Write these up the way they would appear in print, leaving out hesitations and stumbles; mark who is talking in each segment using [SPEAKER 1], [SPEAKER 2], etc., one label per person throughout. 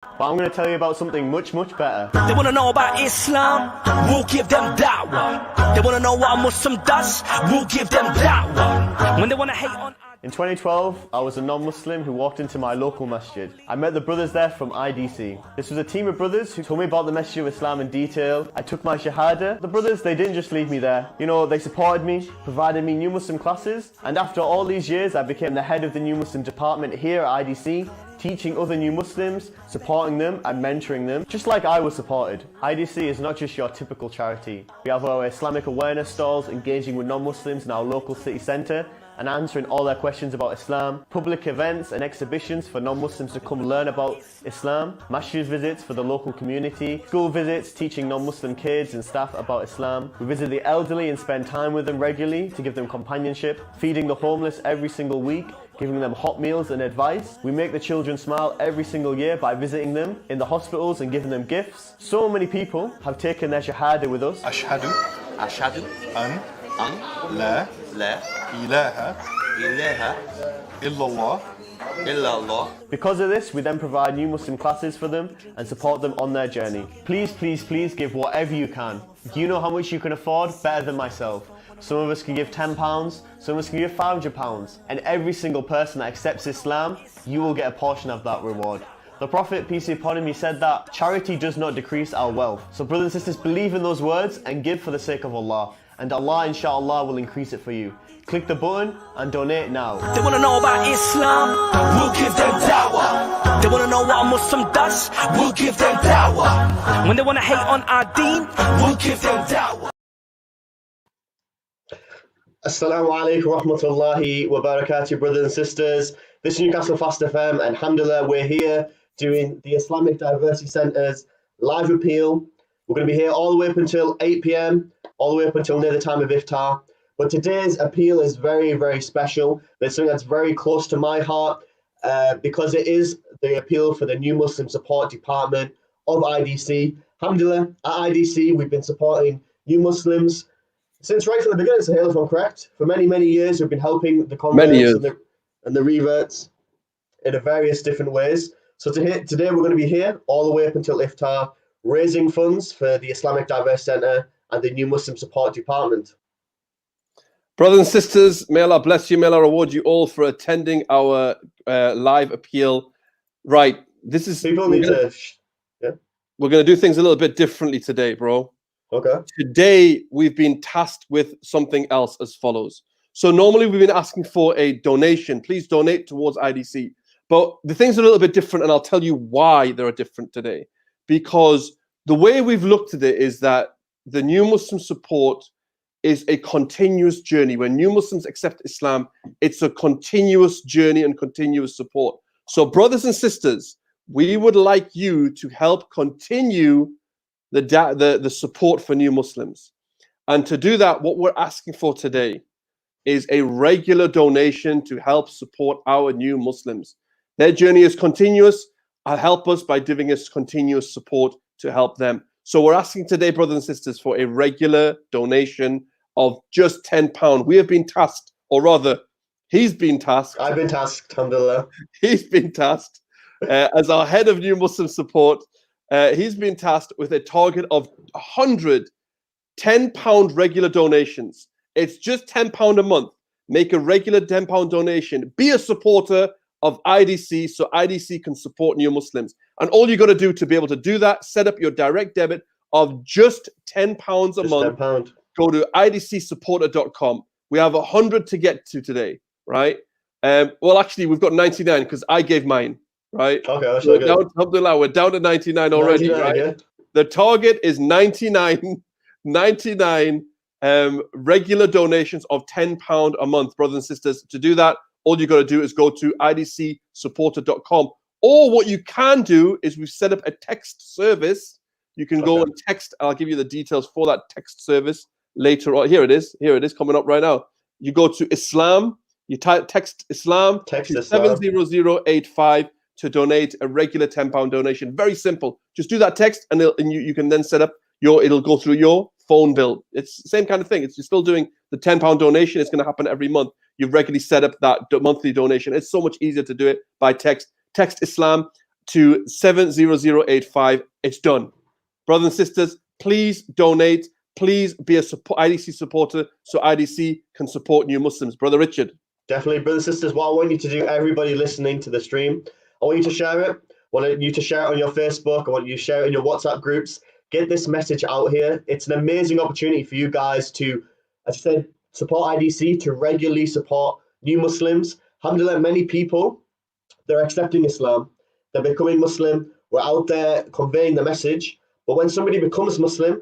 [SPEAKER 1] But I'm going to tell you about something much, much better.
[SPEAKER 2] They want to know about Islam, we'll give them da'wah. They want to know what a Muslim does, we'll give them da'wah. When they want to hate on...
[SPEAKER 1] In 2012, I was a non-Muslim who walked into my local masjid. I met the brothers there from IDC. This was a team of brothers who told me about the Masjid of Islam in detail. I took my Shahada. The brothers, they didn't just leave me there. You know, they supported me, provided me new Muslim classes, and after all these years, I became the head of the new Muslim department here at IDC, teaching other new Muslims, supporting them and mentoring them, just like I was supported. IDC is not just your typical charity. We have our Islamic awareness stalls engaging with non-Muslims in our local city centre and answering all their questions about Islam, public events and exhibitions for non-Muslims to come learn about Islam, masjid visits for the local community, school visits teaching non-Muslim kids and staff about Islam. We visit the elderly and spend time with them regularly to give them companionship, feeding the homeless every single week, giving them hot meals and advice. We make the children smile every single year by visiting them in the hospitals and giving them gifts. So many people have taken their Shahada with us.
[SPEAKER 3] Ashhadu an la ilaha illallah.
[SPEAKER 1] Because of this, we then provide new Muslim classes for them and support them on their journey. Please, please, please give whatever you can. Do you know how much you can afford? Better than myself. Some of us can give £10, some of us can give £500, and every single person that accepts Islam, you will get a portion of that reward. The Prophet, peace be upon him, he said that charity does not decrease our wealth. So brothers and sisters, believe in those words and give for the sake of Allah. And Allah, inshallah, will increase it for you. Click the button and donate now.
[SPEAKER 2] They want to know about Islam, we'll give them da'wah. They want to know what a Muslim does, we'll give them da'wah. When they want to hate on our deen, we'll give them da'wah.
[SPEAKER 1] Assalamu alaikum wa rahmatullahi wa barakatuh, brothers and sisters. This is Newcastle Fast FM, and alhamdulillah, we're here doing the Islamic Diversity Centre's live appeal. We're going to be here all the way up until 8 p.m, all the way up until near the time of iftar. But today's appeal is very, very special. It's something that's very close to my heart because it is the appeal for the New Muslim Support Department of IDC. Alhamdulillah, at IDC, we've been supporting new Muslims since right from the beginning, Sahil, if I'm correct. For many, many years, we've been helping the converts and the reverts in various different ways. So today, we're going to be here all the way up until iftar, raising funds for the Islamic Diversity Centre and the New Muslim Support Department.
[SPEAKER 4] Brothers and sisters, may Allah bless you, may Allah reward you all for attending our live appeal. Right, this is...
[SPEAKER 1] People need to... Yeah.
[SPEAKER 4] We're going to do things a little bit differently today, bro.
[SPEAKER 1] Okay.
[SPEAKER 4] Today, we've been tasked with something else as follows. So normally we've been asking for a donation. Please donate towards IDC. But the things are a little bit different, and I'll tell you why they're different today. Because the way we've looked at it is that the New Muslim Support is a continuous journey. When new Muslims accept Islam, it's a continuous journey and continuous support. So brothers and sisters, we would like you to help continue the support for new Muslims. And to do that, what we're asking for today is a regular donation to help support our new Muslims. Their journey is continuous. Help us by giving us continuous support to help them. So we're asking today, brothers and sisters, for a regular donation of just £10. We have been tasked, or rather, he's been tasked.
[SPEAKER 1] I've been tasked, alhamdulillah.
[SPEAKER 4] He's been tasked as our head of New Muslim Support. He's been tasked with a target of 100 £10 regular donations. It's just £10 a month. Make a regular £10 donation. Be a supporter of IDC so IDC can support new Muslims. And all you got to do to be able to do that, set up your direct debit of just £10 a month.
[SPEAKER 1] £10.
[SPEAKER 4] Go to idcsupporter.com. We have 100 to get to today, right? Well, actually, we've got 99 because I gave mine, right?
[SPEAKER 1] Okay, that's
[SPEAKER 4] so
[SPEAKER 1] good.
[SPEAKER 4] Alhamdulillah, we're down to 99 already,
[SPEAKER 1] 99,
[SPEAKER 4] right?
[SPEAKER 1] yeah.
[SPEAKER 4] The target is 99 regular donations of £10 a month, brothers and sisters. To do that, all you got to do is go to idcsupporter.com. Or what you can do is we've set up a text service. You can go and text. I'll give you the details for that text service later on. Here it is. Here it is coming up right now. You go to Islam. You text Islam to 70085 to donate a regular £10 donation. Very simple. Just do that text, and you can then set up it'll go through your phone bill. It's the same kind of thing. You're still doing the £10 donation. It's going to happen every month. You've regularly set up that monthly donation. It's so much easier to do it by text. Text Islam to 70085. It's done. Brothers and sisters, please donate. Please be a IDC supporter so IDC can support new Muslims. Brother Richard.
[SPEAKER 1] Definitely, brothers and sisters, what I want you to do, everybody listening to the stream, I want you to share it. I want you to share it on your Facebook. I want you to share it in your WhatsApp groups. Get this message out here. It's an amazing opportunity for you guys to, as I said, support IDC, to regularly support new Muslims. Alhamdulillah, many people, they're accepting Islam. They're becoming Muslim. We're out there conveying the message. But when somebody becomes Muslim,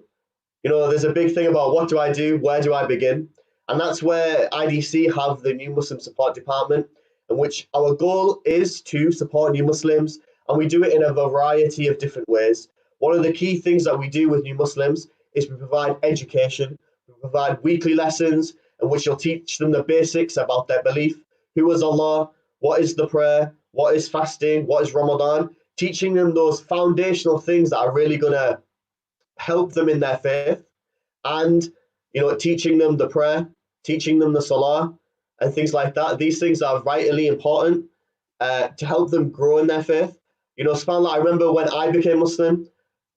[SPEAKER 1] you know, there's a big thing about what do I do? Where do I begin? And that's where IDC have the New Muslim Support Department, in which our goal is to support new Muslims. And we do it in a variety of different ways. One of the key things that we do with new Muslims is we provide education. We provide weekly lessons in which you'll teach them the basics about their belief. Who is Allah? What is the prayer? What is fasting? What is Ramadan? Teaching them those foundational things that are really going to help them in their faith. And, you know, teaching them the prayer, teaching them the salah, and things like that. These things are vitally important to help them grow in their faith. You know, subhanAllah, I remember when I became Muslim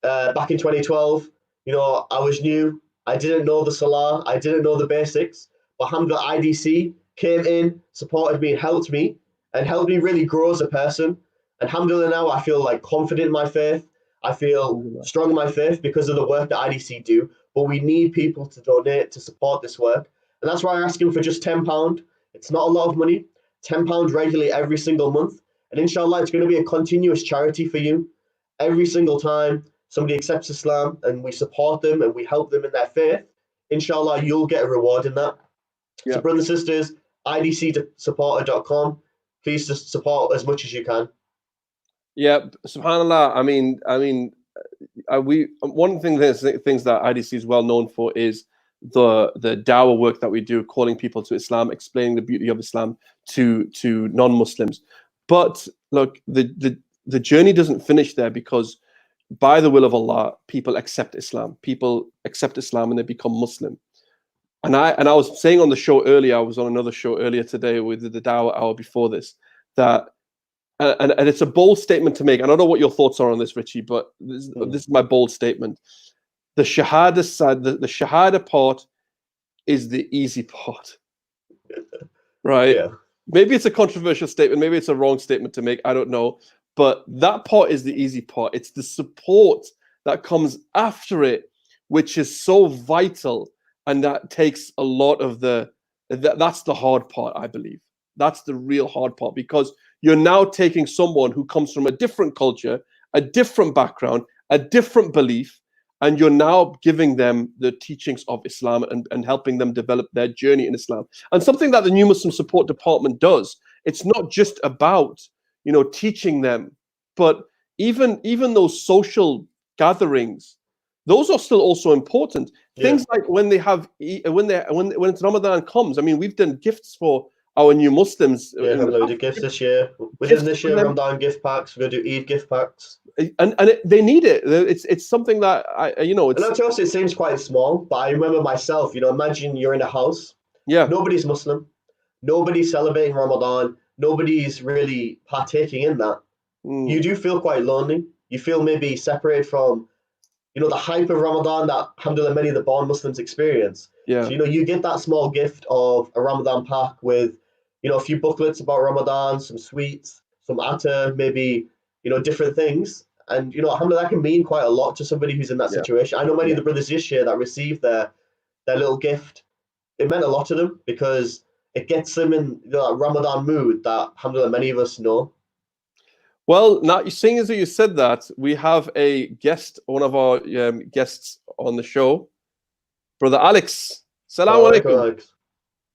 [SPEAKER 1] back in 2012, you know, I was new. I didn't know the salah. I didn't know the basics. But alhamdulillah, IDC came in, supported me, and helped me really grow as a person. And alhamdulillah, now I feel like confident in my faith. I feel strong in my faith because of the work that IDC do. But we need people to donate to support this work. And that's why I'm asking for just £10. It's not a lot of money. £10 regularly every single month. And inshallah, it's going to be a continuous charity for you. Every single time somebody accepts Islam and we support them and we help them in their faith, inshallah, you'll get a reward in that. Yeah. So brothers and sisters, idcsupporter.com. Please just support as much as you can.
[SPEAKER 4] Yeah, subhanallah. I mean, one thing things that IDC is well known for is the dawah work that we do, calling people to Islam, explaining the beauty of Islam to non-Muslims. But look, the journey doesn't finish there, because by the will of Allah, people accept Islam. People accept Islam and they become Muslim. And I was saying on the show earlier, I was on another show earlier today with the Dawah Hour before this, that and it's a bold statement to make. I don't know what your thoughts are on this, Richie, but this is my bold statement. The Shahada side, the Shahada part is the easy part, right? Yeah. Maybe it's a controversial statement. Maybe it's a wrong statement to make. I don't know. But that part is the easy part. It's the support that comes after it, which is so vital. And that takes a lot of that's the hard part, I believe. That's the real hard part, because you're now taking someone who comes from a different culture, a different background, a different belief, and you're now giving them the teachings of Islam and helping them develop their journey in Islam. And something that the New Muslim Support Department does, it's not just about, you know, teaching them, but even those social gatherings, those are still also important. Yeah. Things like when it's Ramadan comes. I mean, we've done gifts for our new Muslims.
[SPEAKER 1] Yeah, we did gifts this year. We did this year Ramadan gift packs. We're going to do Eid gift packs.
[SPEAKER 4] And they need it. It's something that you know.
[SPEAKER 1] And to us, it seems quite small, but I remember myself. You know, imagine you're in a house.
[SPEAKER 4] Yeah.
[SPEAKER 1] Nobody's Muslim. Nobody's celebrating Ramadan. Nobody's really partaking in that. You do feel quite lonely. You feel maybe separated from, you know, the hype of Ramadan that, alhamdulillah, many of the born Muslims experience.
[SPEAKER 4] Yeah.
[SPEAKER 1] So, you know, you get that small gift of a Ramadan pack with, you know, a few booklets about Ramadan, some sweets, some atta, maybe, you know, different things. And, you know, alhamdulillah, that can mean quite a lot to somebody who's in that situation. I know many of the brothers this year that received their little gift. It meant a lot to them because it gets them in that Ramadan mood that, alhamdulillah, many of us know.
[SPEAKER 4] Well, now, seeing as you said that, we have a guest, one of our guests on the show, Brother Alex. Assalamu alaikum.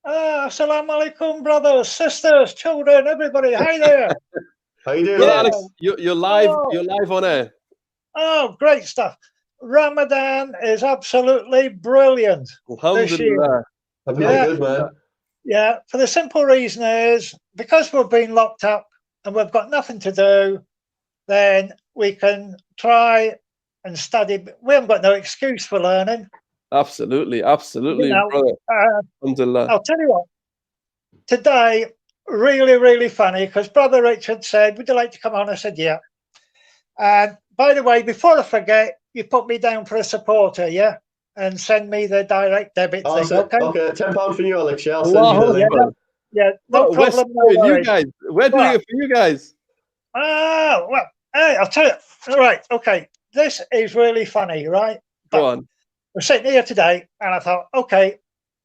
[SPEAKER 5] Assalamu alaikum, brothers, sisters, children, everybody. Hi there.
[SPEAKER 1] How you doing,
[SPEAKER 4] Alex? You're live. Oh. You're live on air.
[SPEAKER 5] Oh, great stuff. Ramadan is absolutely brilliant.
[SPEAKER 4] Alhamdulillah.
[SPEAKER 1] Good, man.
[SPEAKER 5] Yeah, for the simple reason is because we've been locked up and we've got nothing to do, then we can try and study. We haven't got no excuse for learning.
[SPEAKER 4] Absolutely, absolutely,
[SPEAKER 5] you know,
[SPEAKER 4] brother. Alhamdulillah.
[SPEAKER 5] I'll tell you what, today, really, really funny, because Brother Richard said, would you like to come on? I said, yeah. And by the way, before I forget, you put me down for a supporter, yeah? And send me the direct debit
[SPEAKER 1] I'll
[SPEAKER 5] thing,
[SPEAKER 1] say,
[SPEAKER 5] okay?
[SPEAKER 1] okay, £10 for you, Alex. Yeah, I'll send you the
[SPEAKER 4] Allahu
[SPEAKER 1] link.
[SPEAKER 5] Yeah, yeah, no
[SPEAKER 4] Oh, we're
[SPEAKER 5] problem, no
[SPEAKER 4] supporting you
[SPEAKER 5] worries.
[SPEAKER 4] guys. We're doing
[SPEAKER 5] But-
[SPEAKER 4] it for you guys.
[SPEAKER 5] Ah, well, hey, I'll tell you. All right, okay. This is really funny, right?
[SPEAKER 4] Go
[SPEAKER 5] But
[SPEAKER 4] on.
[SPEAKER 5] we're sitting here today, and I thought, okay,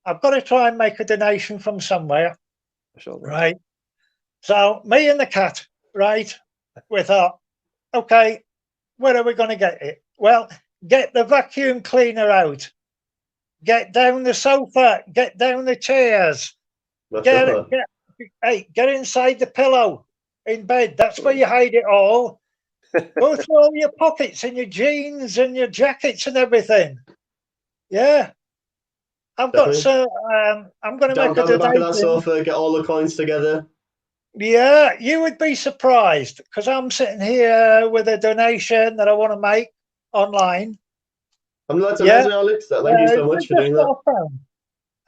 [SPEAKER 5] I've got to try and make a donation from somewhere,
[SPEAKER 4] Mashallah.
[SPEAKER 5] right? So me and the cat, right? We thought, okay, where are we going to get it? Well, get the vacuum cleaner out, get down the sofa, get down the chairs, get get inside the pillow in bed. That's where you hide it all. Go through all your pockets and your jeans and your jackets and everything. Yeah. I've got
[SPEAKER 1] Definitely.
[SPEAKER 5] so I'm going to
[SPEAKER 1] Down,
[SPEAKER 5] make a
[SPEAKER 1] down the back of that
[SPEAKER 5] donation.
[SPEAKER 1] sofa, get all the coins together.
[SPEAKER 5] Yeah, you would be surprised because I'm sitting here with a donation that I want to make online.
[SPEAKER 1] That's
[SPEAKER 5] Yeah.
[SPEAKER 1] amazing, Alex. Thank you so much for doing that.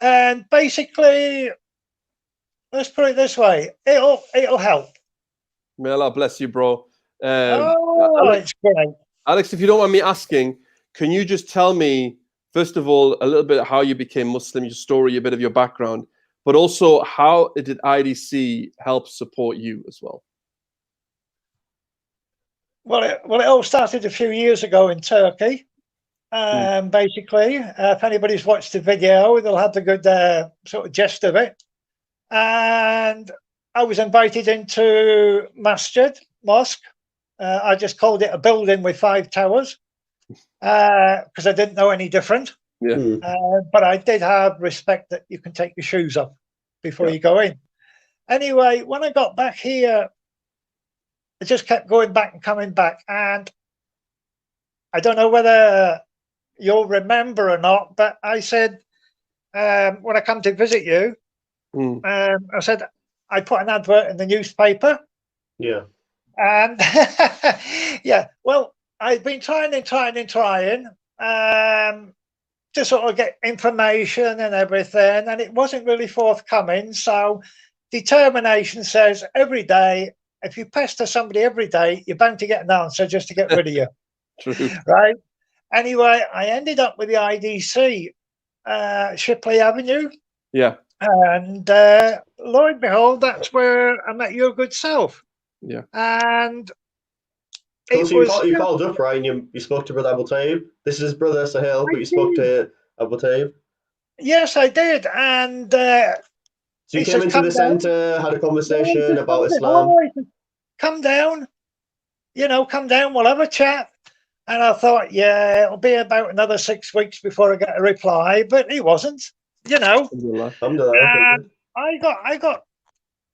[SPEAKER 5] And basically, let's put it this way: it'll help.
[SPEAKER 4] May Allah bless you, bro.
[SPEAKER 5] It's great.
[SPEAKER 4] Alex, if you don't mind me asking, can you just tell me, first of all, a little bit how you became Muslim, your story, a bit of your background, but also how did IDC help support you as well?
[SPEAKER 5] Well, it all started a few years ago in Turkey. Basically, if anybody's watched the video, they'll have the good sort of gist of it. And I was invited into mosque. I just called it a building with 5 towers because I didn't know any different.
[SPEAKER 4] Yeah.
[SPEAKER 5] But I did have respect that you can take your shoes off before you go in. Anyway, when I got back here, I just kept going back and coming back. And I don't know whether you'll remember or not, but I said, when I come to visit you, I said, I put an advert in the newspaper.
[SPEAKER 1] Yeah.
[SPEAKER 5] And yeah, well, I've been trying to sort of get information and everything, and it wasn't really forthcoming. So determination says every day, if you pester somebody every day, you're bound to get an answer just to get rid of you.
[SPEAKER 4] True.
[SPEAKER 5] Right? Anyway, I ended up with the IDC, Shipley Avenue.
[SPEAKER 4] Yeah.
[SPEAKER 5] And lo and behold, that's where I met your good self.
[SPEAKER 4] Yeah.
[SPEAKER 5] And
[SPEAKER 1] So you called up, right? And you spoke to Brother Abu Taib. This is his brother Sahel, but you spoke to Abu Taib.
[SPEAKER 5] Yes, I did. And
[SPEAKER 1] so you came into the centre, had a conversation about Islam.
[SPEAKER 5] Come down, come down, we'll have a chat. And I thought, yeah, it'll be about another 6 weeks before I get a reply, but he wasn't, And I got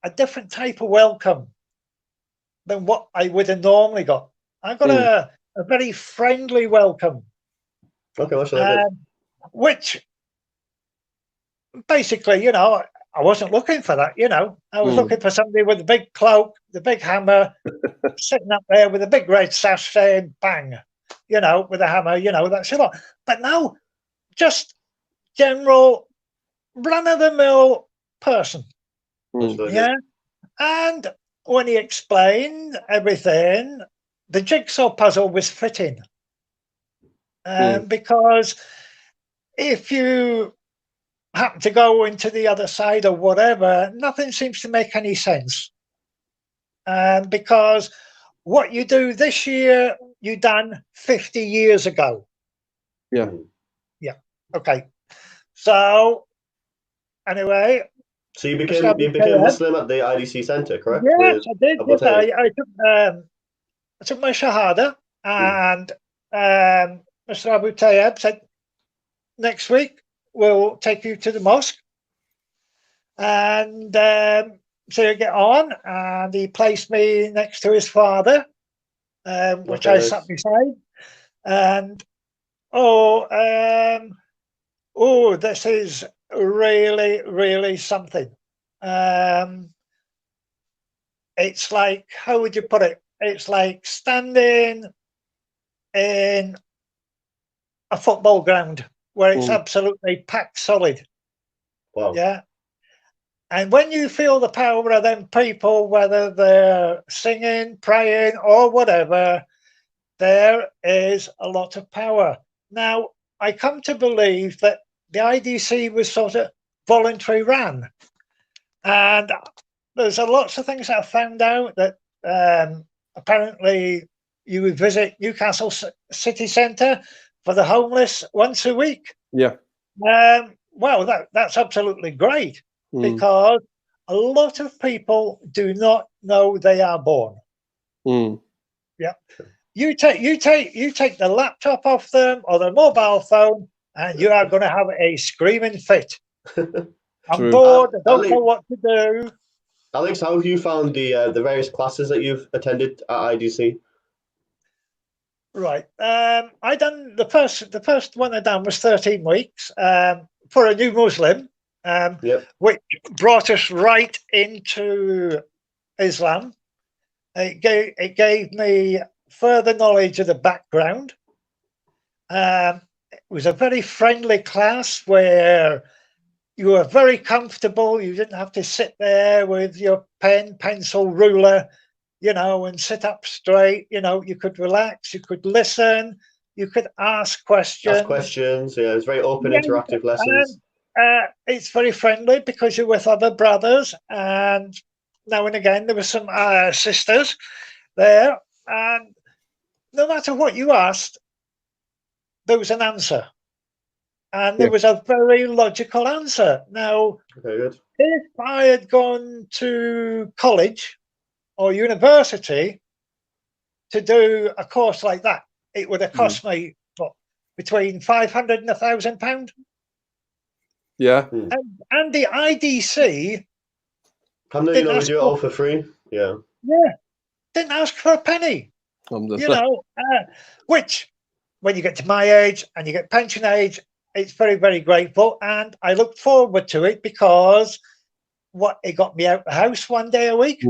[SPEAKER 5] a different type of welcome than what I would have normally got. I got a very friendly welcome.
[SPEAKER 1] Okay,
[SPEAKER 5] which basically, I wasn't looking for that, I was looking for somebody with a big cloak, the big hammer, sitting up there with a big red sash saying bang, with a hammer, that's a lot. But no, just general run-of-the-mill person. Yeah. And when he explained everything, the jigsaw puzzle was fitting. Because if you happen to go into the other side or whatever, nothing seems to make any sense. Because what you do this year, you done 50 years ago.
[SPEAKER 4] Yeah.
[SPEAKER 5] Yeah. Okay. So anyway.
[SPEAKER 1] So you became Muslim at the IDC Centre, correct?
[SPEAKER 5] Yes, I did. Yes, I took my Shahada, and Mr. Abu Tayyab said, next week we'll take you to the mosque. And so you get on, and he placed me next to his father, which I sat beside. And this is really, really something. It's like, how would you put it? It's like standing in a football ground where it's absolutely packed solid.
[SPEAKER 1] Wow.
[SPEAKER 5] Yeah. And when you feel the power of them people, whether they're singing, praying, or whatever, there is a lot of power. Now, I come to believe that the IDC was sort of voluntary ran. And there's lots of things that I've found out that apparently you would visit Newcastle city centre for the homeless once a week.
[SPEAKER 4] Yeah.
[SPEAKER 5] Well, that's absolutely great because a lot of people do not know they are born. Yeah. You take the laptop off them or the mobile phone, and you are going to have a screaming fit. I'm
[SPEAKER 4] True.
[SPEAKER 5] bored. I don't know what to do.
[SPEAKER 1] Alex, how have you found the various classes that you've attended at IDC?
[SPEAKER 5] Right. I done the first one I done was 13 weeks for a new Muslim, which brought us right into Islam. It gave me further knowledge of the background. It was a very friendly class where you were very comfortable. You didn't have to sit there with your pen, pencil, ruler, and sit up straight. You could relax, you could listen, you could ask questions.
[SPEAKER 1] It's very open, interactive lessons.
[SPEAKER 5] And, it's very friendly because you're with other brothers, and now and again there were some sisters there, and no matter what you asked, there was an answer. And there was a very logical answer. Now, if I had gone to college or university to do a course like that, it would have cost me between £500 and £1,000.
[SPEAKER 4] Yeah.
[SPEAKER 5] And the IDC.
[SPEAKER 1] How many we do it all for free? Yeah.
[SPEAKER 5] Yeah. Didn't ask for a penny. Which, when you get to my age and you get pension age, it's very, very grateful, and I look forward to it because it got me out the house one day a week,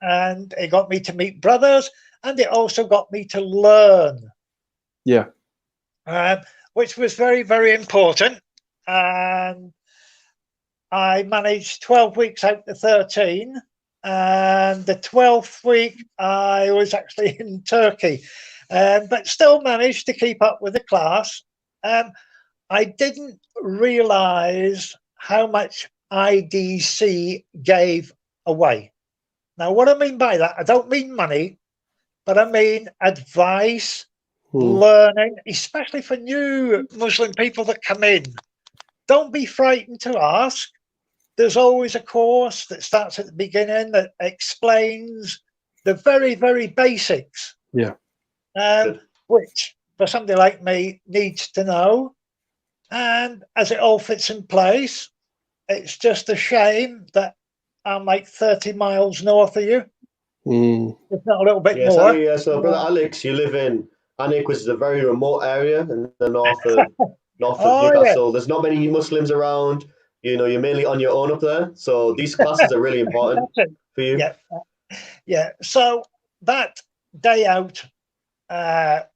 [SPEAKER 5] and it got me to meet brothers, and it also got me to learn.
[SPEAKER 4] Yeah.
[SPEAKER 5] Which was very, very important. And I managed 12 weeks out of 13, and the 12th week I was actually in Turkey, but still managed to keep up with the class. I didn't realize how much IDC gave away. Now, what I mean by that, I don't mean money, but I mean advice, learning, especially for new Muslim people that come in. Don't be frightened to ask. There's always a course that starts at the beginning that explains the very, very basics.
[SPEAKER 4] Yeah.
[SPEAKER 5] Which, for somebody like me, needs to know. And as it all fits in place, it's just a shame that I'm like 30 miles north of you. If not a little bit more.
[SPEAKER 1] So, Brother Alex, you live in Anik, which is a very remote area in the north of Newcastle. There's not many Muslims around. You're mainly on your own up there. So these classes are really important for you.
[SPEAKER 5] Yeah. So that day out,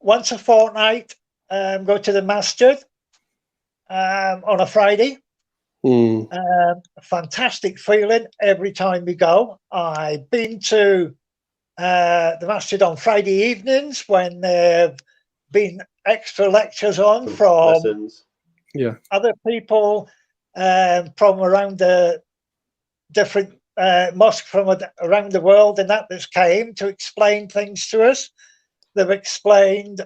[SPEAKER 5] once a fortnight, go to the masjid. On a Friday. Fantastic feeling every time we go. I've been to the masjid on Friday evenings when there've been extra lectures on from
[SPEAKER 1] lessons.
[SPEAKER 5] Other people from around the different mosques from around the world, and that's came to explain things to us. They've explained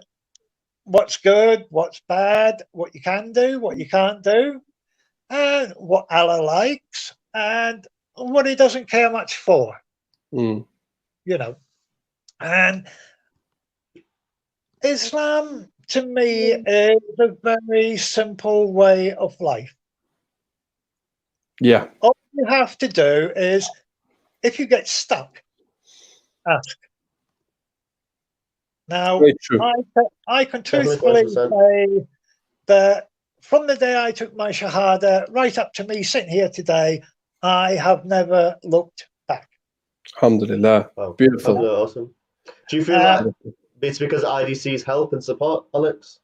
[SPEAKER 5] what's good, what's bad, what you can do, what you can't do, and what Allah likes, and what He doesn't care much for. And Islam, to me, is a very simple way of life.
[SPEAKER 4] Yeah.
[SPEAKER 5] All you have to do is, if you get stuck, ask. Now, I can truthfully say that from the day I took my Shahada right up to me sitting here today, I have never looked back.
[SPEAKER 4] Alhamdulillah.
[SPEAKER 1] Wow.
[SPEAKER 4] Beautiful.
[SPEAKER 1] Awesome. Do you feel like it's because of IDC's help and support, Alex?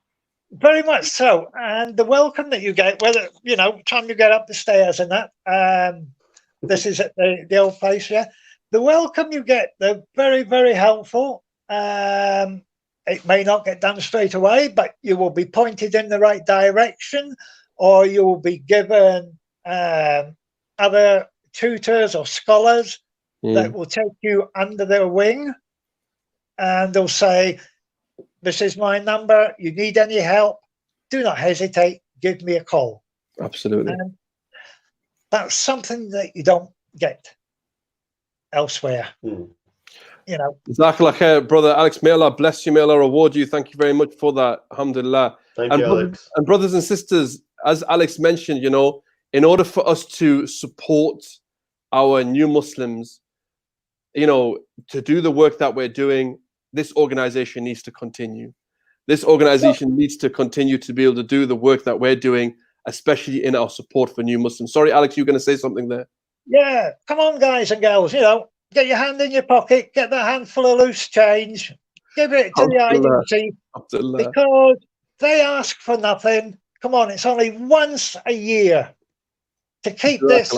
[SPEAKER 5] Very much so. And the welcome that you get, whether, time you get up the stairs and that, this is at the old place, yeah. The welcome you get, they're very, very helpful. It may not get done straight away, but you will be pointed in the right direction, or you will be given other tutors or scholars that will take you under their wing, and they'll say, this is my number. You need any help, do not hesitate. Give me a call.
[SPEAKER 4] Absolutely.
[SPEAKER 5] And that's something that you don't get elsewhere. You know.
[SPEAKER 4] Jazakallah khair, brother Alex. May Allah bless you. May Allah reward you. Thank you very much for that. Alhamdulillah.
[SPEAKER 1] Thank you, Alex.
[SPEAKER 4] And brothers and sisters, as Alex mentioned, you know, in order for us to support our new Muslims, you know, to do the work that we're doing, this organization needs to continue. This organization needs to continue to be able to do the work that we're doing, especially in our support for new Muslims. Sorry, Alex, you were going to say something there.
[SPEAKER 5] Yeah, come on, guys and girls, you know, get your hand in your pocket, get that handful of loose change, give it to the IDC, because they ask for nothing. Come on, it's only once a year to keep this,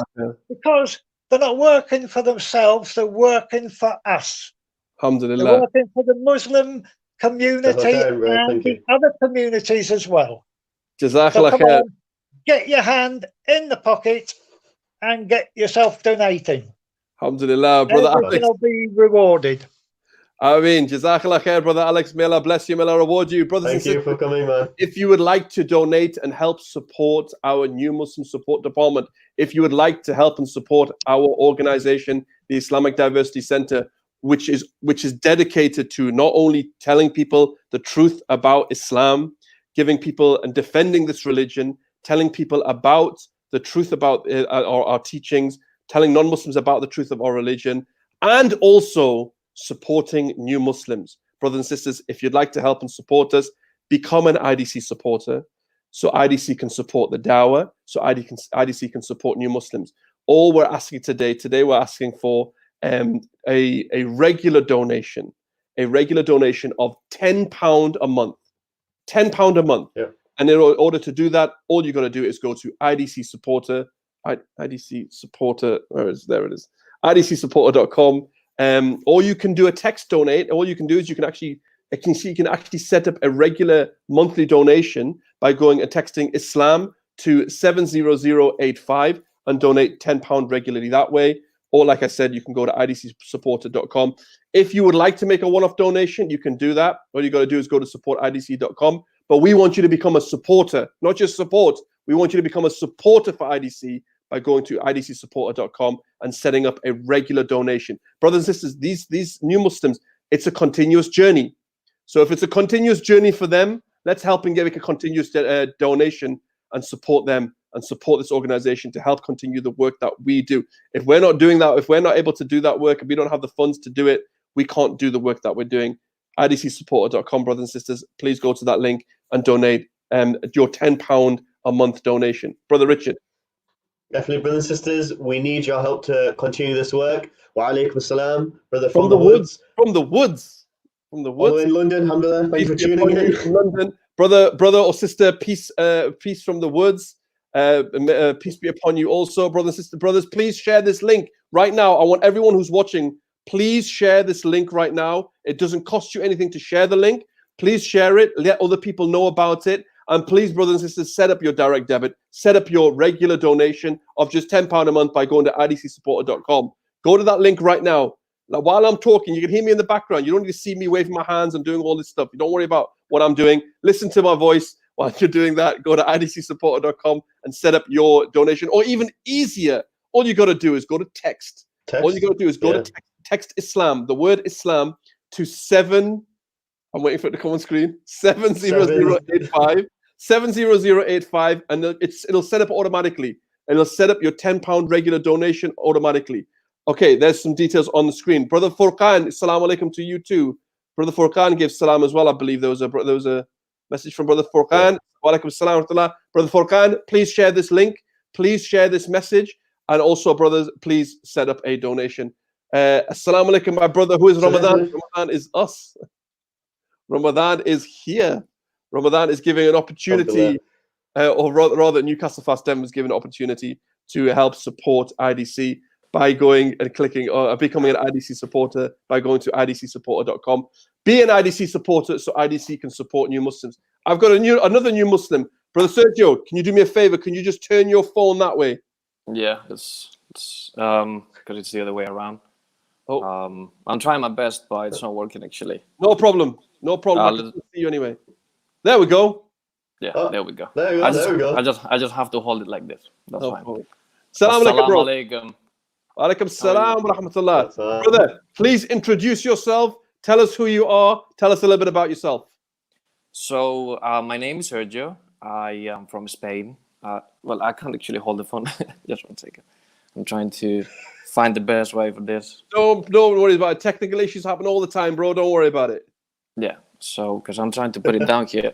[SPEAKER 5] because they're not working for themselves, they're working for us.
[SPEAKER 4] Alhamdulillah.
[SPEAKER 5] They're working for the Muslim community and the other communities as well.
[SPEAKER 4] Jazakallah
[SPEAKER 5] So
[SPEAKER 4] khair.
[SPEAKER 5] get your hand in the pocket and get yourself donating.
[SPEAKER 4] Alhamdulillah, brother
[SPEAKER 5] Everything
[SPEAKER 4] Alex.
[SPEAKER 5] will be rewarded.
[SPEAKER 4] I mean, Jazakallah khair, brother Alex. May Allah bless you. May Allah reward you. Brothers and
[SPEAKER 1] Thank you
[SPEAKER 4] sisters,
[SPEAKER 1] for coming, man.
[SPEAKER 4] if you would like to donate and help support our new Muslim support department, if you would like to help and support our organization, the Islamic Diversity Center, which is dedicated to not only telling people the truth about Islam, giving people and defending this religion, telling people about the truth about our teachings, telling non-Muslims about the truth of our religion, and also supporting new Muslims. Brothers and sisters, if you'd like to help and support us, become an IDC supporter, so IDC can support the dawah, so IDC can support new Muslims. All we're asking today we're asking for a regular donation of £10 a month. £10 a month.
[SPEAKER 1] Yeah.
[SPEAKER 4] And in order to do that, all you got to do is go to IDC supporter, IDC supporter, there it is, IDCsupporter.com. Or you can do a text donate. All you can do is you can actually set up a regular monthly donation by going and texting Islam to 70085 and donate £10 regularly that way. Or like I said, you can go to IDCsupporter.com. If you would like to make a one-off donation, you can do that. All you got to do is go to supportidc.com. But we want you to become a supporter, not just support. We want you to become a supporter for IDC by going to IDCsupporter.com and setting up a regular donation. Brothers and sisters, these new Muslims, it's a continuous journey. So if it's a continuous journey for them, let's help and make a continuous donation and support them and support this organization to help continue the work that we do. If we're not doing that, if we're not able to do that work, if we don't have the funds to do it, we can't do the work that we're doing. IDCsupporter.com, brothers and sisters, please go to that link and donate your £10 a month donation. Brother Richard.
[SPEAKER 1] Definitely, brothers and sisters, we need your help to continue this work. Wa alaikum assalam, brother
[SPEAKER 4] From the woods. From the woods.
[SPEAKER 1] All in London, alhamdulillah. Thank you for tuning in.
[SPEAKER 4] From London. Brother or sister, peace from the woods. Peace be upon you also, brothers and sisters. Brothers, please share this link right now. I want everyone who's watching, please share this link right now. It doesn't cost you anything to share the link. Please share it. Let other people know about it. And please, brothers and sisters, set up your direct debit. Set up your regular donation of just £10 a month by going to IDCsupporter.com. Go to that link right now. Now, while I'm talking, you can hear me in the background. You don't need to see me waving my hands and doing all this stuff. You don't worry about what I'm doing. Listen to my voice while you're doing that. Go to IDCsupporter.com and set up your donation. Or even easier, all you got to do is go to text. All you got to do is go to text Islam, the word Islam, to 7. I'm waiting for it to come on screen. 70085. 70085, and it'll set up automatically. And it'll set up your £10 regular donation automatically. Okay, there's some details on the screen. Brother Furqan, assalamu alaikum to you too. Brother Furqan gives salam as well. I believe there was a message from Brother Furqan. Wa alaikum salam. Brother Furqan, please share this link. Please share this message. And also, brothers, please set up a donation. Assalamu alaikum, my brother. Who is Ramadan? Ramadan is us. Ramadan is here. Ramadan is giving an opportunity, or rather Newcastle Fast Dem was given an opportunity to help support IDC by going and clicking or becoming an IDC supporter by going to IDCsupporter.com. Be an IDC supporter so IDC can support new Muslims. I've got another new Muslim. Brother Sergio, can you do me a favor? Can you just turn your phone that way?
[SPEAKER 6] Yeah, it's because it's the other way around.
[SPEAKER 4] Oh.
[SPEAKER 6] I'm trying my best, but it's not working actually.
[SPEAKER 4] No problem. No problem. I can see you anyway. There we go.
[SPEAKER 6] Yeah,
[SPEAKER 1] Oh,
[SPEAKER 6] there we go.
[SPEAKER 1] there we go, there we go.
[SPEAKER 6] I just have to hold it like this. That's
[SPEAKER 4] No
[SPEAKER 6] fine.
[SPEAKER 4] problem. Salam alaikum, bro.
[SPEAKER 6] Alaikum.
[SPEAKER 4] Alaikum salam wa rahmatullah.
[SPEAKER 1] Salam.
[SPEAKER 4] Brother, please introduce yourself. Tell us who you are. Tell us a little bit about yourself.
[SPEAKER 6] So my name is Sergio. I am from Spain. Well, I can't actually hold the phone. Just 1 second. I'm trying to find the best way for this.
[SPEAKER 4] Don't worry about it. Technical issues happen all the time, bro. Don't worry about it.
[SPEAKER 6] Yeah. So because I'm trying to put it down here.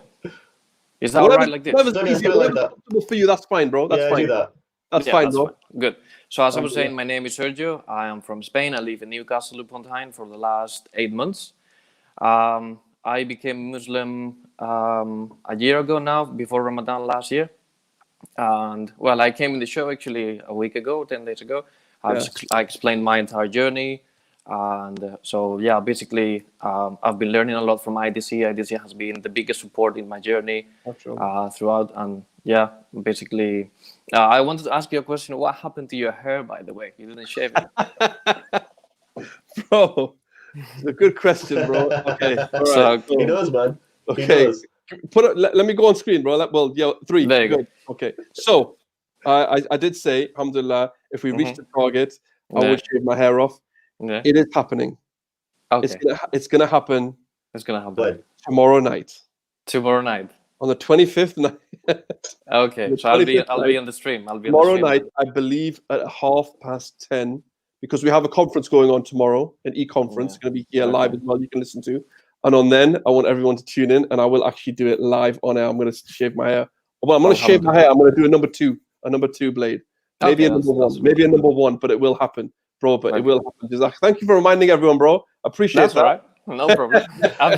[SPEAKER 6] Is that
[SPEAKER 4] Whatever-
[SPEAKER 6] all right like this?
[SPEAKER 4] whatever's
[SPEAKER 1] Okay,
[SPEAKER 4] easier,
[SPEAKER 1] put it like
[SPEAKER 4] whatever's
[SPEAKER 1] that.
[SPEAKER 4] comfortable for you, that's fine, bro. That's
[SPEAKER 1] Yeah,
[SPEAKER 4] fine.
[SPEAKER 1] do that.
[SPEAKER 4] That's
[SPEAKER 6] Yeah,
[SPEAKER 4] fine,
[SPEAKER 6] that's
[SPEAKER 4] bro.
[SPEAKER 6] fine. Good. So as I was saying, my name is Sergio. I am from Spain. I live in Newcastle upon Tyne for the last 8 months. I became Muslim a year ago now, before Ramadan last year. And well, I came in the show actually a week ago, 10 days ago. I explained my entire journey. And so, yeah, basically, I've been learning a lot from IDC. IDC has been the biggest support in my journey throughout. And yeah, basically, I wanted to ask you a question. What happened to your hair, by the way? You didn't shave it.
[SPEAKER 4] Bro, it's a good question, bro. Okay. All
[SPEAKER 6] So,
[SPEAKER 4] right.
[SPEAKER 1] He knows, man. He
[SPEAKER 4] Okay.
[SPEAKER 1] knows.
[SPEAKER 4] Let me go on screen, bro. Well, yeah, 3.
[SPEAKER 6] There you go.
[SPEAKER 4] Good. Okay. So, I did say, alhamdulillah, if we reach the target, I
[SPEAKER 6] Yeah.
[SPEAKER 4] will shave my hair off.
[SPEAKER 6] yeah.
[SPEAKER 4] It is happening.
[SPEAKER 6] Okay.
[SPEAKER 4] It's gonna happen
[SPEAKER 6] It's going to happen
[SPEAKER 1] But
[SPEAKER 4] tomorrow night
[SPEAKER 6] tomorrow night.
[SPEAKER 4] on the 25th night.
[SPEAKER 6] Okay.
[SPEAKER 4] The
[SPEAKER 6] So I'll be
[SPEAKER 4] 25th
[SPEAKER 6] on the stream. I'll be
[SPEAKER 4] Tomorrow
[SPEAKER 6] on the stream.
[SPEAKER 4] night, I believe at 10:30, because we have a conference going on tomorrow, an e-conference,
[SPEAKER 6] Yeah.
[SPEAKER 4] going to be here
[SPEAKER 6] Okay.
[SPEAKER 4] live as well. You can listen to, and on then I want everyone to tune in, and I will actually do it live on air. I'm going to shave my hair. Well, I'm going to shave my hair. I'm going to do a number two blade, maybe
[SPEAKER 6] Okay,
[SPEAKER 4] a number
[SPEAKER 6] that's
[SPEAKER 4] one, maybe a number one, but it will happen, bro. But it will happen. Jazak. Thank you for reminding everyone, bro. Appreciate
[SPEAKER 6] That's
[SPEAKER 4] that.
[SPEAKER 6] all right. No problem. I've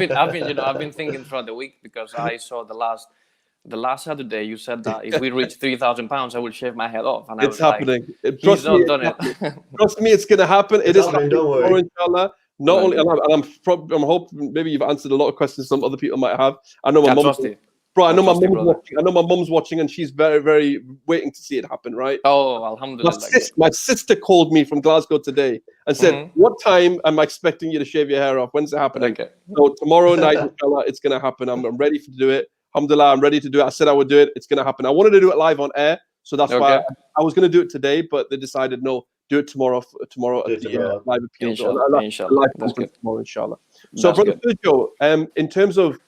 [SPEAKER 6] been thinking throughout the week because I saw the last Saturday you said that if we reach 3,000 pounds, I will shave my head off, and I
[SPEAKER 4] It's
[SPEAKER 6] was
[SPEAKER 4] happening.
[SPEAKER 6] Like,
[SPEAKER 4] Trust
[SPEAKER 6] he's not
[SPEAKER 4] me,
[SPEAKER 6] done
[SPEAKER 4] it's
[SPEAKER 6] it.
[SPEAKER 4] happening. Trust me, it's going to happen. It
[SPEAKER 1] It's
[SPEAKER 4] is
[SPEAKER 1] happening,
[SPEAKER 4] happening
[SPEAKER 1] don't worry.
[SPEAKER 4] tomorrow, inshallah. Not
[SPEAKER 6] Right.
[SPEAKER 4] only, I'm hoping maybe you've answered a lot of questions some other people might have. I know my
[SPEAKER 6] I
[SPEAKER 4] mum,
[SPEAKER 6] trust you.
[SPEAKER 4] bro. I know my
[SPEAKER 6] trust you,
[SPEAKER 4] mum's
[SPEAKER 6] brother.
[SPEAKER 4] watching. I know my mum's watching, and she's very, very waiting to see it happen. Right.
[SPEAKER 6] Oh,
[SPEAKER 4] My,
[SPEAKER 6] alhamdulillah.
[SPEAKER 4] my sister called me from Glasgow today and said,
[SPEAKER 6] Mhm.
[SPEAKER 4] "What time am I expecting you to shave your hair off? When's it happening?"
[SPEAKER 6] Okay.
[SPEAKER 4] So tomorrow night, inshallah, it's going to happen. I'm ready to do it. Alhamdulillah, I'm ready to do it. I said I would do it. It's going to happen. I wanted to do it live on air, so that's why
[SPEAKER 6] Okay.
[SPEAKER 4] I was going to do it today, but they decided no, do it tomorrow. Tomorrow
[SPEAKER 1] Do it
[SPEAKER 4] at the
[SPEAKER 1] tomorrow.
[SPEAKER 4] live appeal.
[SPEAKER 6] Inshallah. Inshallah.
[SPEAKER 4] Live
[SPEAKER 6] That's
[SPEAKER 4] conference
[SPEAKER 6] good.
[SPEAKER 4] tomorrow, inshallah. So,
[SPEAKER 6] That's
[SPEAKER 4] Brother Sergio, in terms of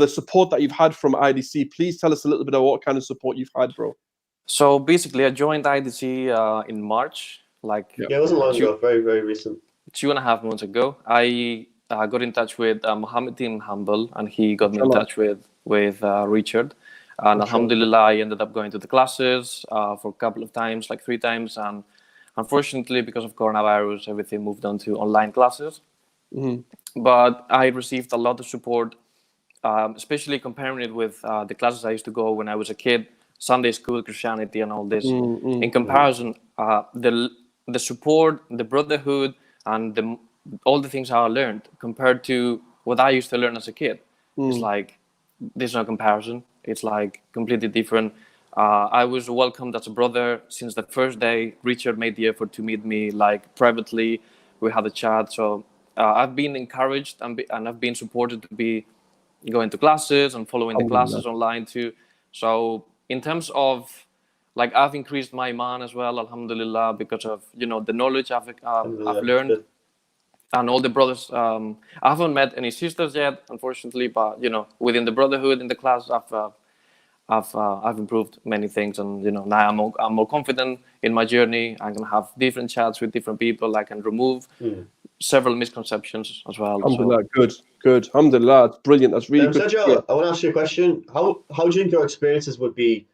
[SPEAKER 4] the support that you've had from IDC, please tell us a little bit about what kind of support you've had, bro.
[SPEAKER 6] So basically, I joined IDC in March, like
[SPEAKER 1] yeah, it wasn't long
[SPEAKER 6] Two-
[SPEAKER 1] ago. Very, very recent.
[SPEAKER 6] 2.5 months ago. I got in touch with Mohammed in Humble, and he got me in
[SPEAKER 4] Inshallah.
[SPEAKER 6] touch with Richard. And alhamdulillah, I ended up going to the classes for a couple of times, like 3 times. And unfortunately, because of coronavirus, everything moved on to online classes.
[SPEAKER 4] Mhm.
[SPEAKER 6] But I received a lot of support, especially comparing it with the classes I used to go when I was a kid, Sunday school, Christianity, and all this. In comparison, the support, the brotherhood, and all the things I learned compared to what I used to learn as a kid, it's like there's no comparison. It's like completely different. I was welcomed as a brother since the first day. Richard made the effort to meet me like privately. We had a chat. So I've been encouraged and I've been supported to be going to classes and following the classes online too. So in terms of like I've increased my iman as well, alhamdulillah, because of the knowledge I've learned.
[SPEAKER 1] Good.
[SPEAKER 6] And all the brothers, I haven't met any sisters yet, unfortunately, but within the brotherhood in the class, I've improved many things, and now I'm more confident in my journey. I can have different chats with different people. I can remove several misconceptions as well.
[SPEAKER 4] Alhamdulillah, good. Alhamdulillah, it's brilliant. That's really good.
[SPEAKER 1] Sergio, I want to ask you a question. How do you think your experiences would be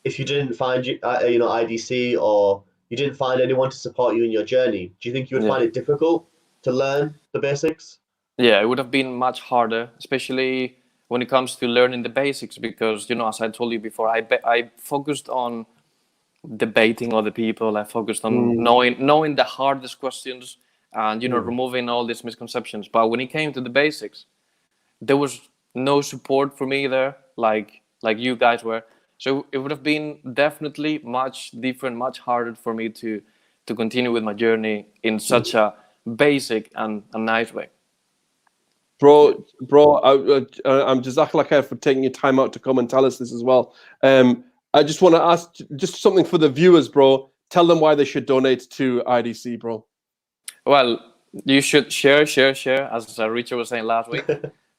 [SPEAKER 1] if you didn't find IDC, or you didn't find anyone to support you in your journey? Do you think you would find it difficult to learn the basics?
[SPEAKER 6] Yeah, it would have been much harder, especially when it comes to learning the basics, because as I told you before, I focused on debating other people. I focused on knowing the hardest questions and removing all these misconceptions. But when it came to the basics, there was no support for me there, like you guys were. So it would have been definitely much different, much harder for me to continue with my journey in such a basic and a nice way.
[SPEAKER 4] Bro, I'm Jazakallah khair for taking your time out to come and tell us this as well. I just want to ask just something for the viewers, bro. Tell them why they should donate to IDC, bro.
[SPEAKER 6] Well, you should share, as Richard was saying last week.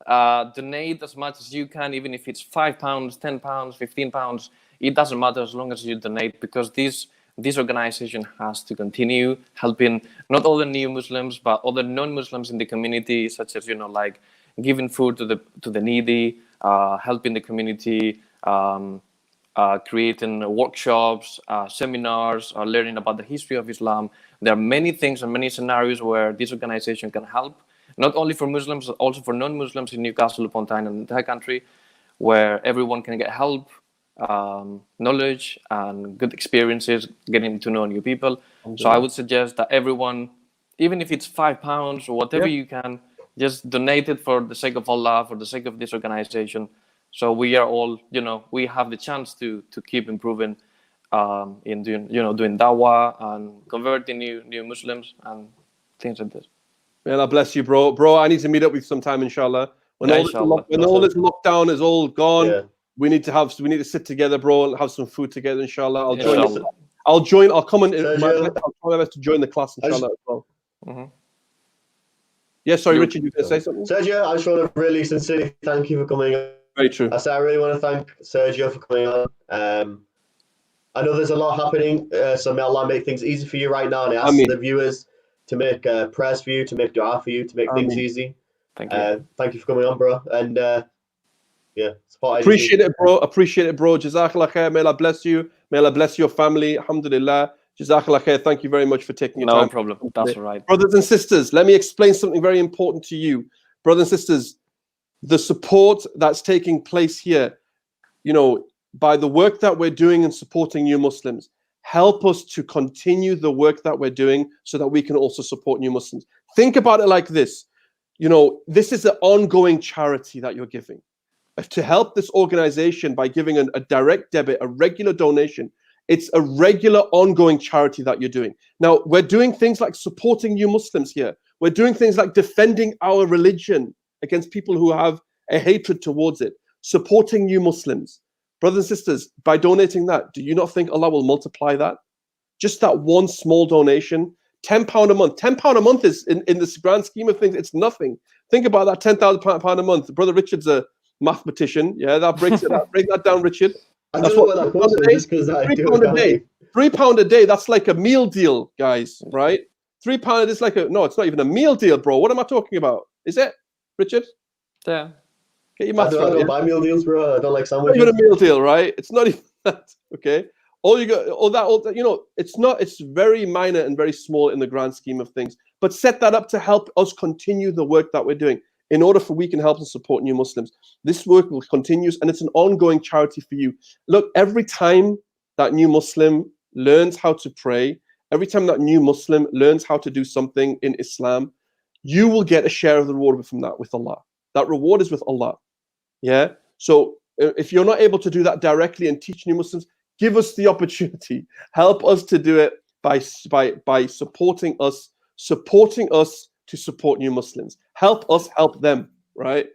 [SPEAKER 6] Donate as much as you can, even if it's £5, £10, £15. It doesn't matter as long as you donate, because this organization has to continue helping not only new Muslims but other non-Muslims in the community, such as like giving food to the needy, helping the community, creating workshops, seminars, learning about the history of Islam. There are many things and many scenarios where this organization can help, not only for Muslims, but also for non-Muslims in Newcastle upon Tyne and the entire country, where everyone can get help, knowledge, and good experiences, getting to know new people. So I would suggest that everyone, even if it's £5 or whatever you can, just donate it for the sake of Allah, for the sake of this organization. So we are all, we have the chance to keep improving in doing dawah and converting new Muslims and things like this.
[SPEAKER 4] May Allah bless you, bro. Bro, I need to meet up with you sometime, inshallah. When all this lockdown is all gone, we need to sit together, bro, and have some food together, inshallah. I'll come and I'll try my best to join the class, inshallah, as well.
[SPEAKER 6] Mm-hmm.
[SPEAKER 4] Yeah, sorry, Richard, you going to say something?
[SPEAKER 1] Sergio, I just want to really sincerely thank you for coming on.
[SPEAKER 4] Very true.
[SPEAKER 1] I really want to thank Sergio for coming on. I know there's a lot happening, so may Allah make things easy for you right now, and I ask the viewers to make prayers for you, to make dua for you, to make things easy.
[SPEAKER 6] Thank you.
[SPEAKER 1] Thank you for coming on, bro. And
[SPEAKER 4] appreciate it, bro. Jazakallah khair. May Allah bless you. May Allah bless your family. Alhamdulillah. Jazakallah khair. Thank you very much for taking your time.
[SPEAKER 6] No problem. That's all right.
[SPEAKER 4] Brothers and sisters, let me explain something very important to you. Brothers and sisters, the support that's taking place here, by the work that we're doing in supporting new Muslims, help us to continue the work that we're doing so that we can also support new Muslims. Think about it like this. This is an ongoing charity that you're giving. To help this organization by giving a direct debit, a regular donation, it's a regular ongoing charity that you're doing. Now, we're doing things like supporting new Muslims here. We're doing things like defending our religion against people who have a hatred towards it, supporting new Muslims. Brothers and sisters, by donating that, do you not think Allah will multiply that? Just that one small donation, £10 a month. £10 a month is, in this grand scheme of things, it's nothing. Think about that, £10,000 a month. Brother Richard's a mathematician. Yeah, that breaks it up. Break that down, Richard. That's what £3 a day. £3 a day, that's like a meal deal, guys, right? £3 is like no, it's not even a meal deal, bro. What am I talking about? Is it, Richard?
[SPEAKER 6] Yeah.
[SPEAKER 4] Get your maths right.
[SPEAKER 1] I don't buy meal deals, bro. I don't like sandwiches.
[SPEAKER 4] Not even a meal deal, right? It's not even that. Okay. All that, it's very minor and very small in the grand scheme of things. But set that up to help us continue the work that we're doing in order for we can help and support new Muslims. This work will continue, and it's an ongoing charity for you. Look, every time that new Muslim learns how to pray, every time that new Muslim learns how to do something in Islam, you will get a share of the reward from that with Allah. That reward is with Allah. Yeah. So if you're not able to do that directly and teach new Muslims, give us the opportunity. Help us to do it by supporting us to support new Muslims. Help us help them, right?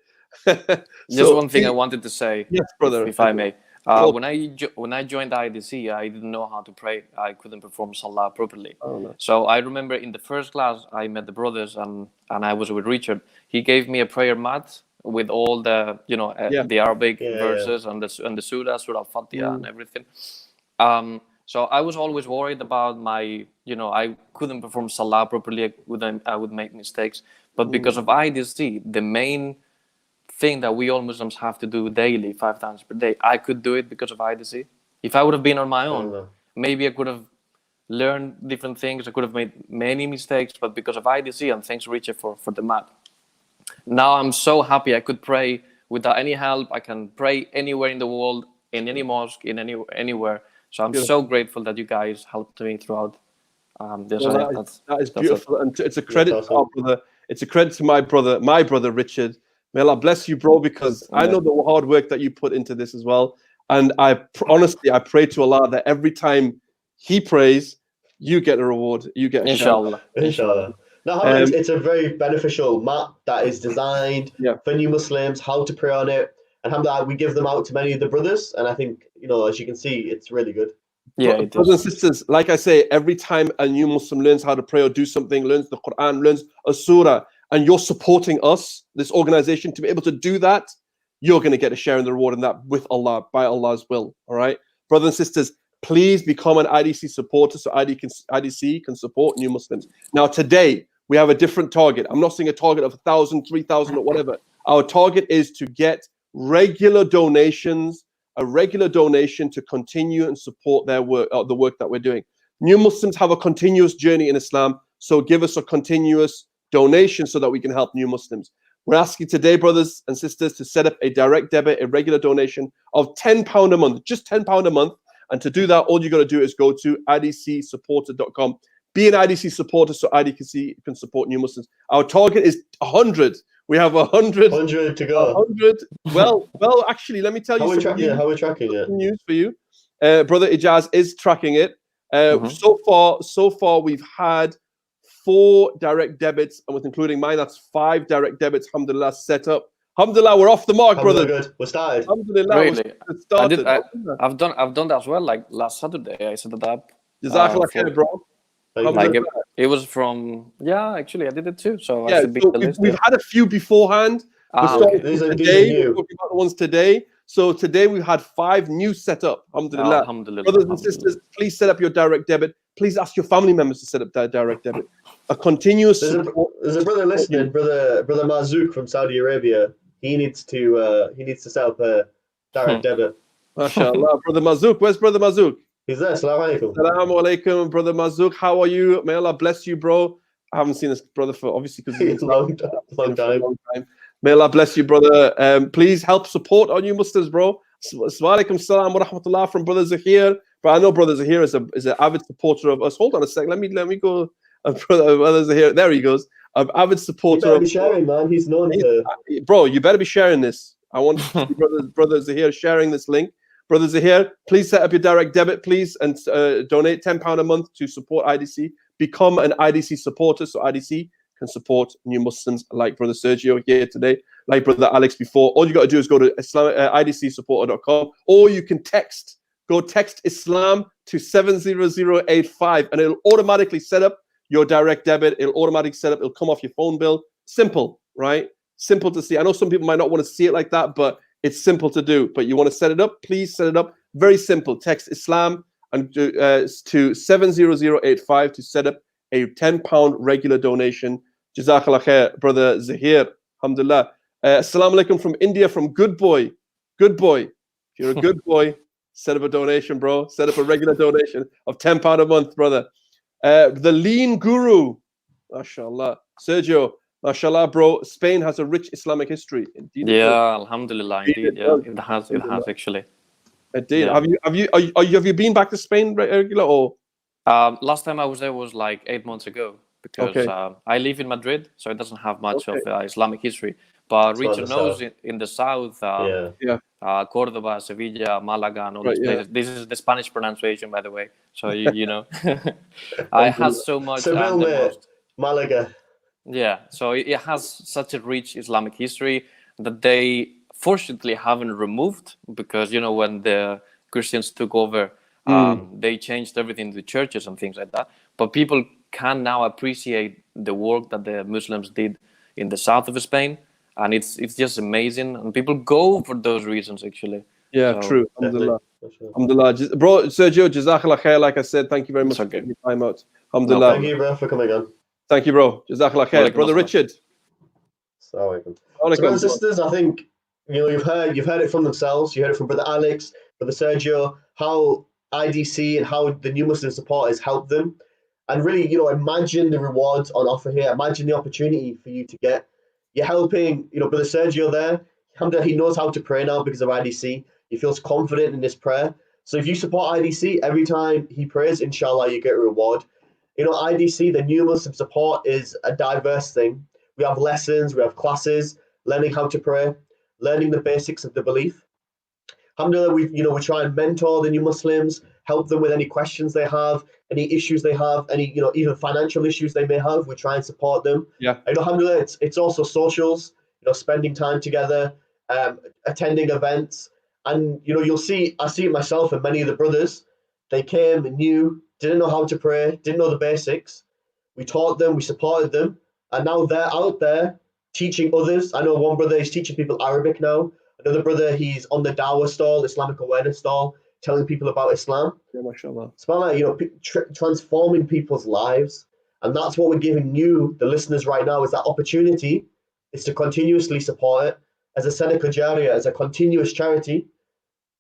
[SPEAKER 6] Just one thing I wanted to say,
[SPEAKER 4] yes, brother,
[SPEAKER 6] if I may. When I joined IDC, I didn't know how to pray. I couldn't perform Salah properly.
[SPEAKER 4] Oh, no.
[SPEAKER 6] So I remember in the first class, I met the brothers, and I was with Richard. He gave me a prayer mat with all the the Arabic verses and the surah Al-Fatiha and everything. So I was always worried about my, I couldn't perform Salah properly. I would make mistakes. But because of IDC, the main thing that we all Muslims have to do daily, 5 times per day, I could do it because of IDC. If I would have been on my own, maybe I could have learned different things. I could have made many mistakes, but because of IDC, and thanks Richard for the mat. Now I'm so happy I could pray without any help. I can pray anywhere in the world, in any mosque, in anywhere. So I'm so grateful that you guys helped me throughout Yes,
[SPEAKER 4] Well,
[SPEAKER 6] I think
[SPEAKER 4] that is
[SPEAKER 6] that's it.
[SPEAKER 4] beautiful, and it's a credit
[SPEAKER 1] awesome.
[SPEAKER 4] to our brother. It's a credit to my brother Richard. May Allah bless you, bro, because I know the hard work that you put into this as well. And honestly, I pray to Allah that every time He prays, you get a reward. You get a shout.
[SPEAKER 6] Inshallah.
[SPEAKER 1] Inshallah. Now, it's a very beneficial map that is designed
[SPEAKER 4] Yeah.
[SPEAKER 1] for new Muslims, how to pray on it. And alhamdulillah, we give them out to many of the brothers. And I think, as you can see, it's really good.
[SPEAKER 6] Yeah, it
[SPEAKER 4] Brothers
[SPEAKER 6] is.
[SPEAKER 4] and sisters, like I say, every time a new Muslim learns how to pray or do something, learns the Quran, learns a surah, and you're supporting us, this organization, to be able to do that, you're going to get a share in the reward in that with Allah, by Allah's will. All right? Brothers and sisters, please become an IDC supporter so IDC can support new Muslims. Now, today, we have a different target. I'm not saying a target of 1,000, 3,000, or whatever. Our target is to get regular donations, a regular donation to continue and support their work, the work that we're doing. New Muslims have a continuous journey in Islam, so give us a continuous donation so that we can help new Muslims. We're asking today, brothers and sisters, to set up a direct debit, a regular donation of £10 a month, just £10 a month. And to do that, all you got to do is go to idcsupporter.com. Be an IDC supporter so IDC can support new Muslims. Our target is 100. We have 100.
[SPEAKER 1] 100 to go.
[SPEAKER 4] 100. Well, actually, let me tell you
[SPEAKER 1] How we're tracking it.
[SPEAKER 4] news for you. Brother Ijaz is tracking it. So far, we've had 4 direct debits, and with including mine, that's 5 direct debits. Alhamdulillah, set up. Alhamdulillah, we're off the mark, brother.
[SPEAKER 1] Good. We're started.
[SPEAKER 4] Alhamdulillah,
[SPEAKER 6] Really?
[SPEAKER 4] we're started.
[SPEAKER 6] I've done that as well. Like last Saturday, I set it up.
[SPEAKER 4] Jazakallah khair, bro.
[SPEAKER 6] Like it was from actually I did it too. So I
[SPEAKER 4] Yeah,
[SPEAKER 6] should be
[SPEAKER 4] so
[SPEAKER 6] the list.
[SPEAKER 4] we've had a few beforehand. We're starting
[SPEAKER 1] These are
[SPEAKER 4] today.
[SPEAKER 1] new.
[SPEAKER 4] We're talking about the ones today. So today we've had 5 new set up. Alhamdulillah.
[SPEAKER 6] Alhamdulillah.
[SPEAKER 4] Brothers and sisters, please set up your direct debit. Please ask your family members to set up their direct debit. A continuous support.
[SPEAKER 1] There's a brother listening, brother Marzouk from Saudi Arabia. He needs to set up a direct debit.
[SPEAKER 4] MashaAllah. Brother Mazouk. Where's Brother Mazouk?
[SPEAKER 1] He's there. Assalamu alaikum.
[SPEAKER 4] Assalamu alaikum, Brother Mazouk. How are you? May Allah bless you, bro. I haven't seen this brother for obviously because
[SPEAKER 1] It's a long time.
[SPEAKER 4] May Allah bless you, brother. Please help support our new Muslims, bro. Assalamu salam wa rahmatullah from Brother Zahir. But I know Brother Zahir is an avid supporter of us. Hold on a sec. Let me go. Brother Zahir. There he goes. An avid supporter
[SPEAKER 1] You better
[SPEAKER 4] of
[SPEAKER 1] be sharing, man. He's known to.
[SPEAKER 4] Bro, you better be sharing this. I want to see Brother Zahir sharing this link. Brother Zahir, please set up your direct debit, please, and donate £10 a month to support IDC. Become an IDC supporter so IDC can support new Muslims like Brother Sergio here today, like Brother Alex before. All you got to do is go to idcsupporter.com, or you can text Islam to 70085, and it'll automatically set up your direct debit. It'll automatically set up. It'll come off your phone bill. Simple, right? Simple to see. I know some people might not want to see it like that, but it's simple to do. But you want to set it up, please set it up. Very simple. Text Islam and to 70085 to set up a £10 regular donation. Jazakallah khair, Brother Zahir. Alhamdulillah. Assalamu alaikum from India, from Good Boy. Good Boy. If you're a good boy, set up a donation, bro. Set up a regular donation of £10 a month, brother. The Lean Guru. MashaAllah. Sergio. MashaAllah, bro. Spain has a rich Islamic history. Indeed.
[SPEAKER 6] Yeah, alhamdulillah, indeed. Yeah, it has actually.
[SPEAKER 4] Indeed.
[SPEAKER 6] Yeah.
[SPEAKER 4] Have you been back to Spain regular or?
[SPEAKER 6] Last time I was there was like 8 months ago because I live in Madrid, so it doesn't have much of Islamic history. But Richard knows in the south, Cordoba, Sevilla, Malaga, and all these places. This is the Spanish pronunciation, by the way. So you know, I have so much.
[SPEAKER 1] Seville, Malaga.
[SPEAKER 6] Yeah, so it has such a rich Islamic history that they fortunately haven't removed, because when the Christians took over, they changed everything to churches and things like that. But people can now appreciate the work that the Muslims did in the south of Spain, and it's just amazing, and people go for those reasons actually.
[SPEAKER 4] Yeah, so, true. Alhamdulillah. Alhamdulillah. Bro, Sergio, Jazakallah khair. Like I said, thank you very much for taking your time out. Alhamdulillah.
[SPEAKER 1] No, thank you, bro, for coming on.
[SPEAKER 4] Thank you, bro. Jazakallah khair. Brother Richard.
[SPEAKER 1] So, brothers and sisters, I think you've heard it from themselves. You heard it from Brother Alex, Brother Sergio, how IDC and how the new Muslim supporters help them. And really, imagine the rewards on offer here. Imagine the opportunity for you to get. You're helping, Brother Sergio there. He knows how to pray now because of IDC. He feels confident in his prayer. So if you support IDC, every time he prays, inshallah, you get a reward. You know, IDC, the New Muslim Support, is a diverse thing. We have lessons, we have classes, learning how to pray, learning the basics of the belief. Alhamdulillah, we try and mentor the new Muslims, help them with any questions they have, any issues they have, any even financial issues they may have. We try and support them.
[SPEAKER 4] Yeah.
[SPEAKER 1] And alhamdulillah, it's also socials. Spending time together, attending events, and I see it myself and many of the brothers. They came new, didn't know how to pray, didn't know the basics. We taught them, we supported them, and now they're out there teaching others. I know one brother is teaching people Arabic now. Another brother, he's on the Dawah stall, Islamic awareness stall, telling people about Islam.
[SPEAKER 4] Yeah, mashallah.
[SPEAKER 1] SubhanAllah, transforming people's lives. And that's what we're giving you, the listeners right now, is that opportunity is to continuously support it as a Sadaqah Jariyah, as a continuous charity,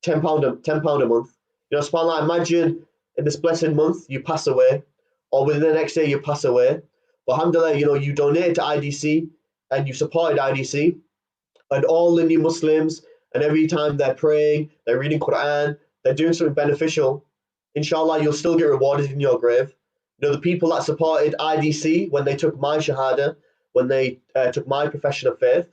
[SPEAKER 1] £10 a month. SubhanAllah, imagine in this blessed month you pass away, or within the next day you pass away. But alhamdulillah, you donated to IDC and you supported IDC. And all the new Muslims, and every time they're praying, they're reading Quran, they're doing something beneficial, inshallah, you'll still get rewarded in your grave. The people that supported IDC when they took my Shahada, when they took my profession of faith,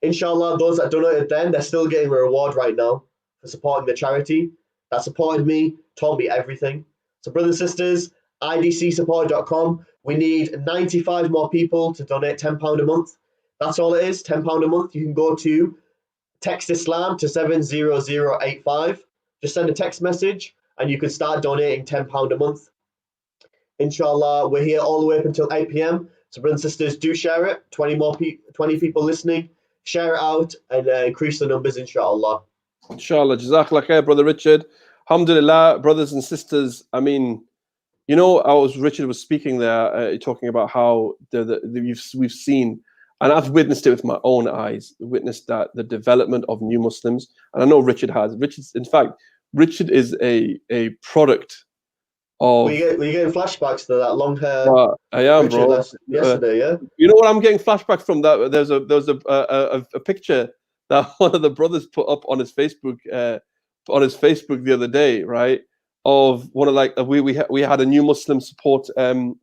[SPEAKER 1] inshallah, those that donated then, they're still getting a reward right now for supporting the charity. That supported me, taught me everything. So brothers and sisters, idcsupport.com, we need 95 more people to donate £10 a month. That's all it is, £10 a month. You can go to text Islam to 70085. Just send a text message and you can start donating £10 a month. Inshallah, we're here all the way up until 8 p.m. So brothers and sisters, do share it. 20 people listening. Share it out and increase the numbers, inshallah.
[SPEAKER 4] Inshallah. Jazakallah khair, Brother Richard. Alhamdulillah, brothers and sisters. I mean, Richard was speaking there, talking about how we've seen, and I've witnessed it with my own eyes, witnessed that the development of new Muslims, and I know Richard has. Richard is a product of.
[SPEAKER 1] Were you getting flashbacks to that long hair?
[SPEAKER 4] I am,
[SPEAKER 1] Richard
[SPEAKER 4] bro.
[SPEAKER 1] Yesterday, yeah.
[SPEAKER 4] You know what I'm getting flashbacks from? That there's a picture that one of the brothers put up on his Facebook the other day, right? Of one of we had a new Muslim support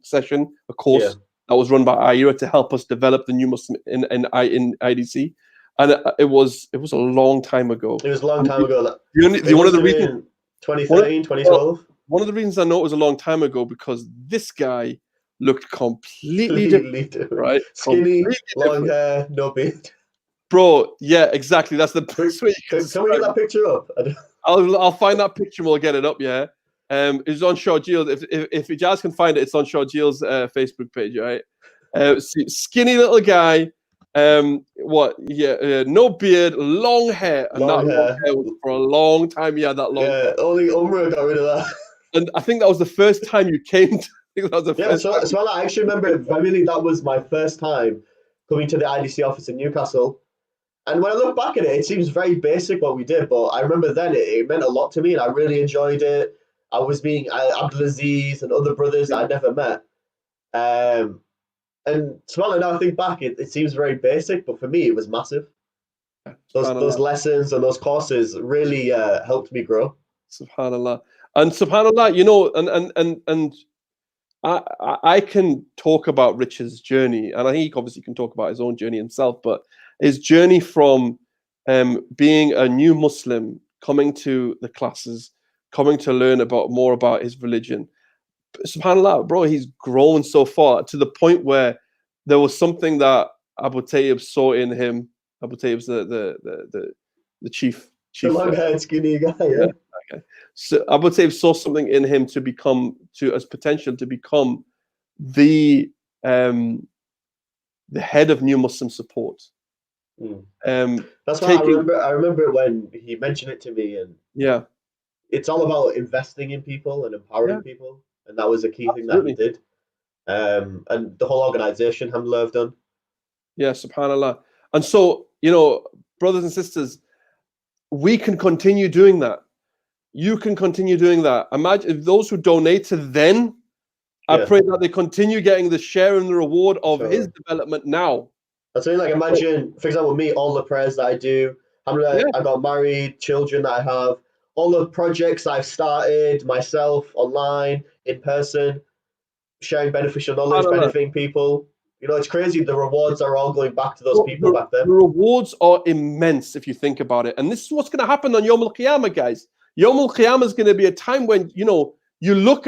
[SPEAKER 4] session, a course that was run by IERA to help us develop the new Muslim in IDC, and it was a long time ago.
[SPEAKER 1] It was a long time ago.
[SPEAKER 4] One of the reasons
[SPEAKER 1] 2013, 2012.
[SPEAKER 4] One of the reasons I know it was a long time ago because this guy looked completely different, right?
[SPEAKER 1] Skinny, long hair, no beard.
[SPEAKER 4] Bro, yeah, exactly. That's the best way.
[SPEAKER 1] Can we get that picture up?
[SPEAKER 4] I'll find that picture and we'll get it up. Yeah, it's on Shorgiel. If Ijaz can find it, it's on Shorgiel's Facebook page, right? Skinny little guy. No beard, long hair, and long hair was for a long time. He had that long.
[SPEAKER 1] Yeah, only Umrah got rid of that.
[SPEAKER 4] And I think that was the first time you came to. I think that was the first.
[SPEAKER 1] So I actually remember vividly. That was my first time coming to the IDC office in Newcastle. And when I look back at it, it seems very basic what we did, but I remember then it meant a lot to me, and I really enjoyed it. I was meeting Abdulaziz and other brothers that I never met. And subhanAllah, now I think back, it seems very basic, but for me, it was massive. Those lessons and those courses really helped me grow.
[SPEAKER 4] SubhanAllah. And SubhanAllah, and I can talk about Richard's journey, and I think he obviously can talk about his own journey himself, but his journey from being a new Muslim, coming to the classes, coming to learn more about his religion. SubhanAllah, bro, he's grown so far to the point where there was something that Abu Tayyib saw in him. Abu Tayyib's the chief.
[SPEAKER 1] The long-haired skinny guy, yeah.
[SPEAKER 4] Okay. So Abu Tayyib saw something in him as potential to become the head of New Muslim Support.
[SPEAKER 1] That's why I remember when he mentioned it to me, and it's all about investing in people and empowering people, and that was a key thing that he did. And the whole organization, alhamdulillah, have done.
[SPEAKER 4] Yeah, subhanAllah. And so, brothers and sisters, we can continue doing that. You can continue doing that. Imagine if those who donated then, I pray that they continue getting the share and the reward of his development now.
[SPEAKER 1] That's really imagine, for example, me, all the prayers that I do, I got married, children that I have, all the projects I've started myself, online, in person. sharing beneficial knowledge, benefiting people. You know, it's crazy. The rewards are all going back to those people back then.
[SPEAKER 4] The rewards are immense if you think about it. And this is what's going to happen on Yom Al-Qiyamah, guys. Yom Al-Qiyamah is going to be a time when, you know, you look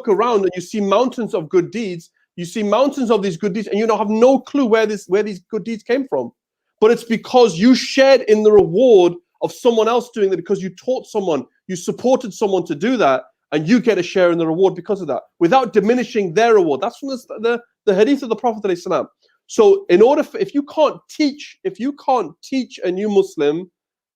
[SPEAKER 4] around and you see mountains of good deeds. You see mountains of these good deeds, and you don't have no clue where these good deeds came from. But it's because you shared in the reward of someone else doing that, because you taught someone, you supported someone to do that, and you get a share in the reward because of that, without diminishing their reward. That's from the hadith of the Prophet ﷺ. So in order for, if you can't teach a new Muslim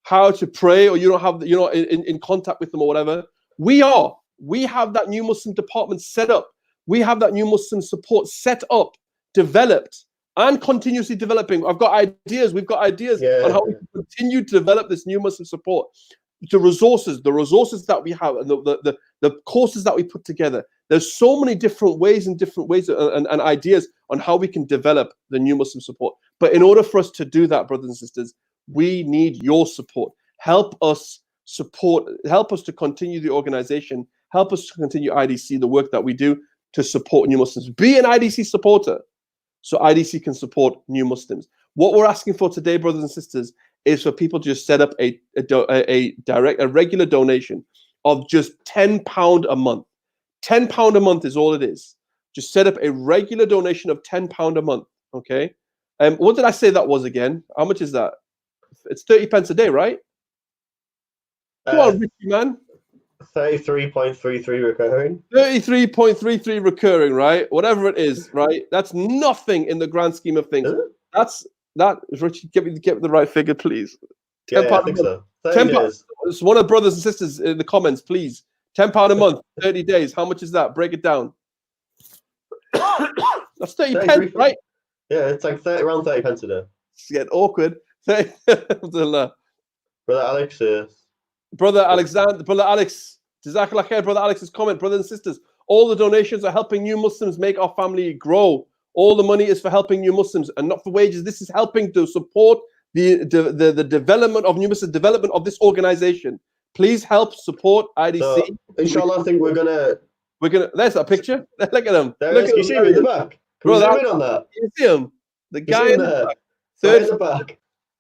[SPEAKER 4] how to pray, or you don't have, you're not in contact with them or whatever, we have that new Muslim department set up. We have that new Muslim support set up, developed, and continuously developing. We've got ideas on how we can continue to develop this new Muslim support. The resources that we have, and the courses that we put together. There's so many different ways and ideas on how we can develop the new Muslim support. But in order for us to do that, brothers and sisters, we need your support. Help us to continue the organization. Help us to continue IDC, the work that we do to support new Muslims. Be an IDC supporter, so IDC can support new Muslims. What we're asking for today, brothers and sisters, is for people to just set up a regular donation of just £10 a month. £10 a month is all it is. Just set up a regular donation of £10 a month. Okay. What did I say that was again? How much is that? It's 30 pence a day, right? Come on, Richie, man.
[SPEAKER 1] 33.33 recurring.
[SPEAKER 4] 33.33 recurring, right? Whatever it is, right? That's nothing in the grand scheme of things. That Richie, get me the right figure, please.
[SPEAKER 1] Yeah, I think so.
[SPEAKER 4] £10. It's one of the brothers and sisters in the comments, please. £10 a month, 30 days. How much is that? Break it down. That's 30 pence, right?
[SPEAKER 1] Yeah, it's like around 30 pence a day.
[SPEAKER 4] It's getting awkward. Brother
[SPEAKER 1] Alex,
[SPEAKER 4] Brother Alexander, Brother Alex, Jazakallah khair, Brother Alex's comment, brothers and sisters, all the donations are helping new Muslims make our family grow. All the money is for helping new Muslims and not for wages. This is helping to support the development of new Muslims, development of this organization. Please help support IDC.
[SPEAKER 1] So, inshallah, I think we're gonna.
[SPEAKER 4] There's that picture. Look at him.
[SPEAKER 1] You see him in the back. Can we zoom in on that?
[SPEAKER 4] You see him? The guy in the back.
[SPEAKER 1] Third in the back.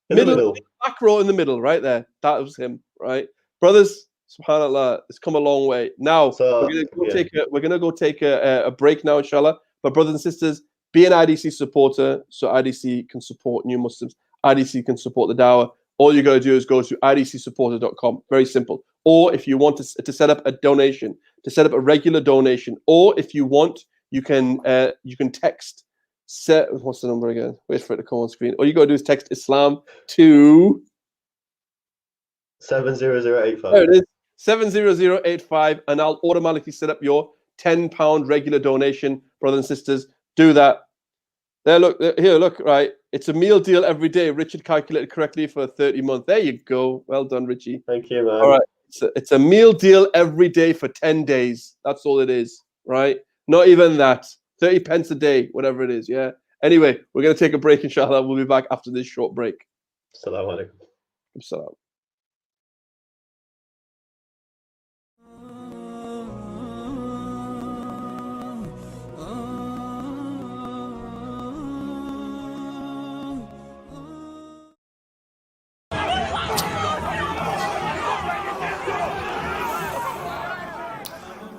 [SPEAKER 1] In the middle.
[SPEAKER 4] Back row in the middle, right there. That was him, right? Brothers, subhanAllah, it's come a long way. Now, we're going to go take a break now, inshallah. But brothers and sisters, be an IDC supporter so IDC can support new Muslims. IDC can support the dawah. All you got to do is go to idcsupporter.com. Very simple. Or if you want to set up a donation, to set up a regular donation, or if you want, you can text. What's the number again? Wait for it to come on screen. All you got to do is text Islam to
[SPEAKER 1] 70085.
[SPEAKER 4] There it is. 70085, and I'll automatically set up your £10 regular donation, brothers and sisters. Do that. There, look, here, look, right. It's a meal deal every day. Richard calculated correctly for 30 months. There you go. Well done, Richie.
[SPEAKER 1] Thank you, man.
[SPEAKER 4] All right. It's a meal deal every day for 10 days. That's all it is, right? Not even that. 30 pence a day, whatever it is, yeah? Anyway, we're going to take a break, inshallah. We'll be back after this short break.
[SPEAKER 1] Assalamu alaikum.
[SPEAKER 4] Assalam.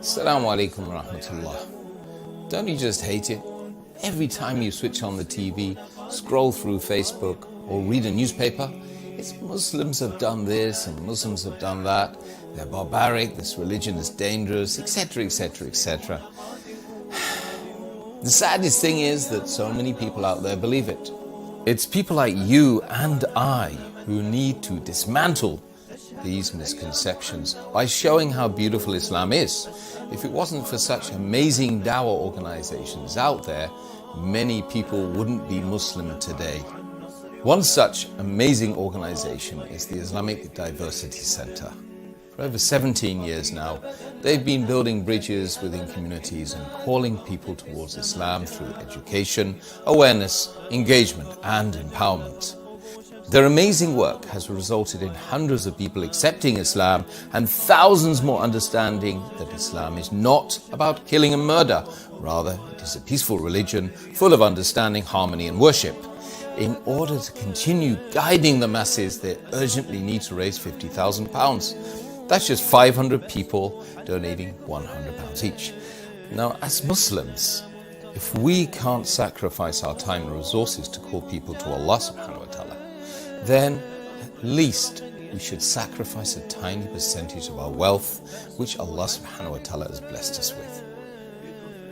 [SPEAKER 7] Assalamu alaikum wa rahmatullah. Don't you just hate it? Every time you switch on the TV, scroll through Facebook, or read a newspaper, it's Muslims have done this and Muslims have done that. They're barbaric, this religion is dangerous, etc., etc., etc. The saddest thing is that so many people out there believe it. It's people like you and I who need to dismantle these misconceptions by showing how beautiful Islam is. If it wasn't for such amazing dawah organizations out there, many people wouldn't be Muslim today. One such amazing organization is the Islamic Diversity Center. For over 17 years now, they've been building bridges within communities and calling people towards Islam through education, awareness, engagement, and empowerment. Their amazing work has resulted in hundreds of people accepting Islam and thousands more understanding that Islam is not about killing and murder. Rather, it is a peaceful religion full of understanding, harmony and worship. In order to continue guiding the masses, they urgently need to raise £50,000. That's just 500 people donating £100 each. Now, as Muslims, if we can't sacrifice our time and resources to call people to Allah subhanahu wa ta'ala, then at least we should sacrifice a tiny percentage of our wealth, which Allah subhanahu wa ta'ala has blessed us with.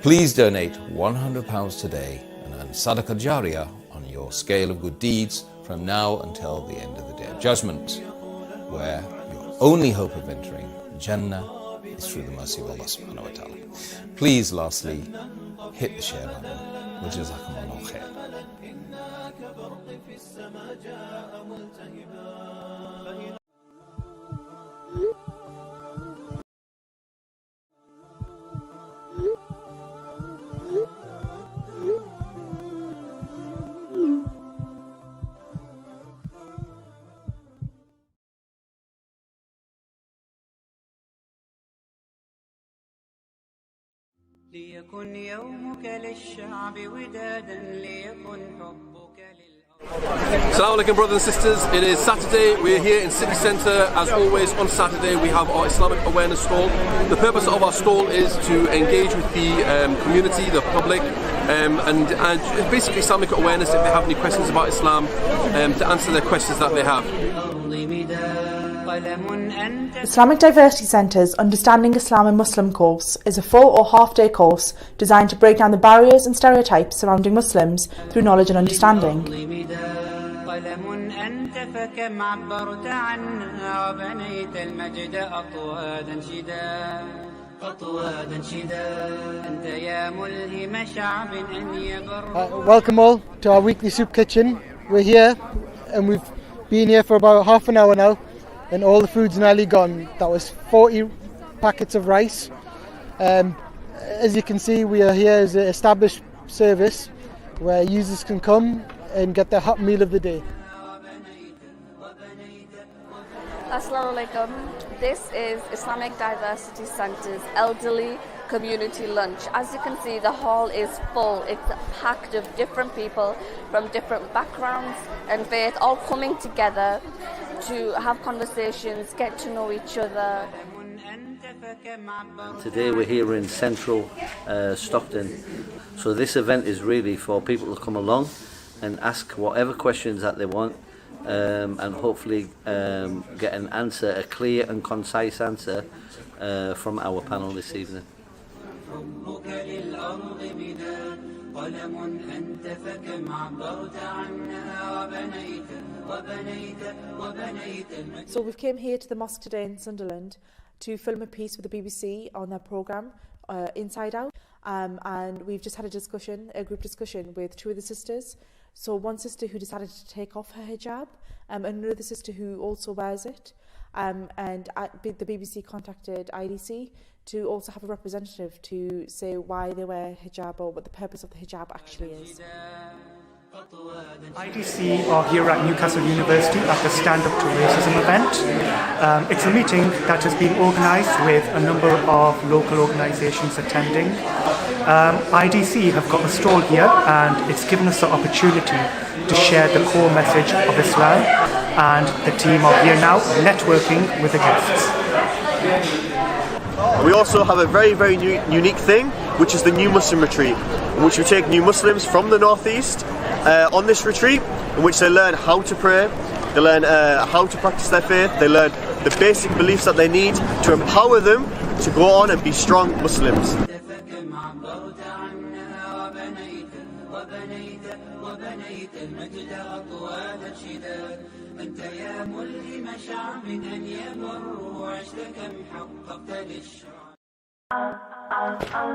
[SPEAKER 7] Please donate £100 today and earn Sadaqah Jariyah on your scale of good deeds from now until the end of the Day of Judgment, where your only hope of entering Jannah is through the mercy of Allah subhanahu wa ta'ala. Please, lastly, hit the share button. Wajazakumullahu khair.
[SPEAKER 8] ليكن يومك للشعب ودادا ليكن حبك
[SPEAKER 4] Assalamu alaikum, brothers and sisters. It is Saturday. We're here in City Centre. As always, on Saturday we have our Islamic awareness stall. The purpose of our stall is to engage with the community, the public, and basically Islamic awareness. If they have any questions about Islam, to answer their questions that they have.
[SPEAKER 9] Islamic Diversity Centre's Understanding Islam and Muslim course is a full or half-day course designed to break down the barriers and stereotypes surrounding Muslims through knowledge and understanding.
[SPEAKER 10] Welcome all to our weekly soup kitchen. We're here and we've been here for about half an hour now, and all the food's nearly gone. That was 40 packets of rice. As you can see, we are here as an established service where users can come and get their hot meal of the day.
[SPEAKER 11] Assalamu alaikum. This is Islamic Diversity Centre's elderly community lunch. As you can see, the hall is full. It's packed of different people from different backgrounds and faith, all coming together to have conversations, get to know each other.
[SPEAKER 12] Today we're here in central Stockton, so this event is really for people to come along and ask whatever questions that they want, and hopefully get an answer, a clear and concise answer from our panel this evening.
[SPEAKER 9] So we've came here to the mosque today in Sunderland to film a piece with the BBC on their programme Inside Out, and we've just had a group discussion with two of the sisters. So one sister who decided to take off her hijab, and another sister who also wears it, and the BBC contacted IDC to also have a representative to say why they wear hijab or what the purpose of the hijab actually is.
[SPEAKER 13] IDC are here at Newcastle University at the Stand Up to Racism event. It's a meeting that has been organised with a number of local organisations attending. IDC have got a stall here, and it's given us the opportunity to share the core message of Islam, and the team are here now networking with the guests.
[SPEAKER 1] We also have a very, very unique thing, which is the New Muslim Retreat, in which we take new Muslims from the Northeast on this retreat, in which they learn how to pray, they learn how to practice their faith, they learn the basic beliefs that they need to empower them to go on and be strong Muslims.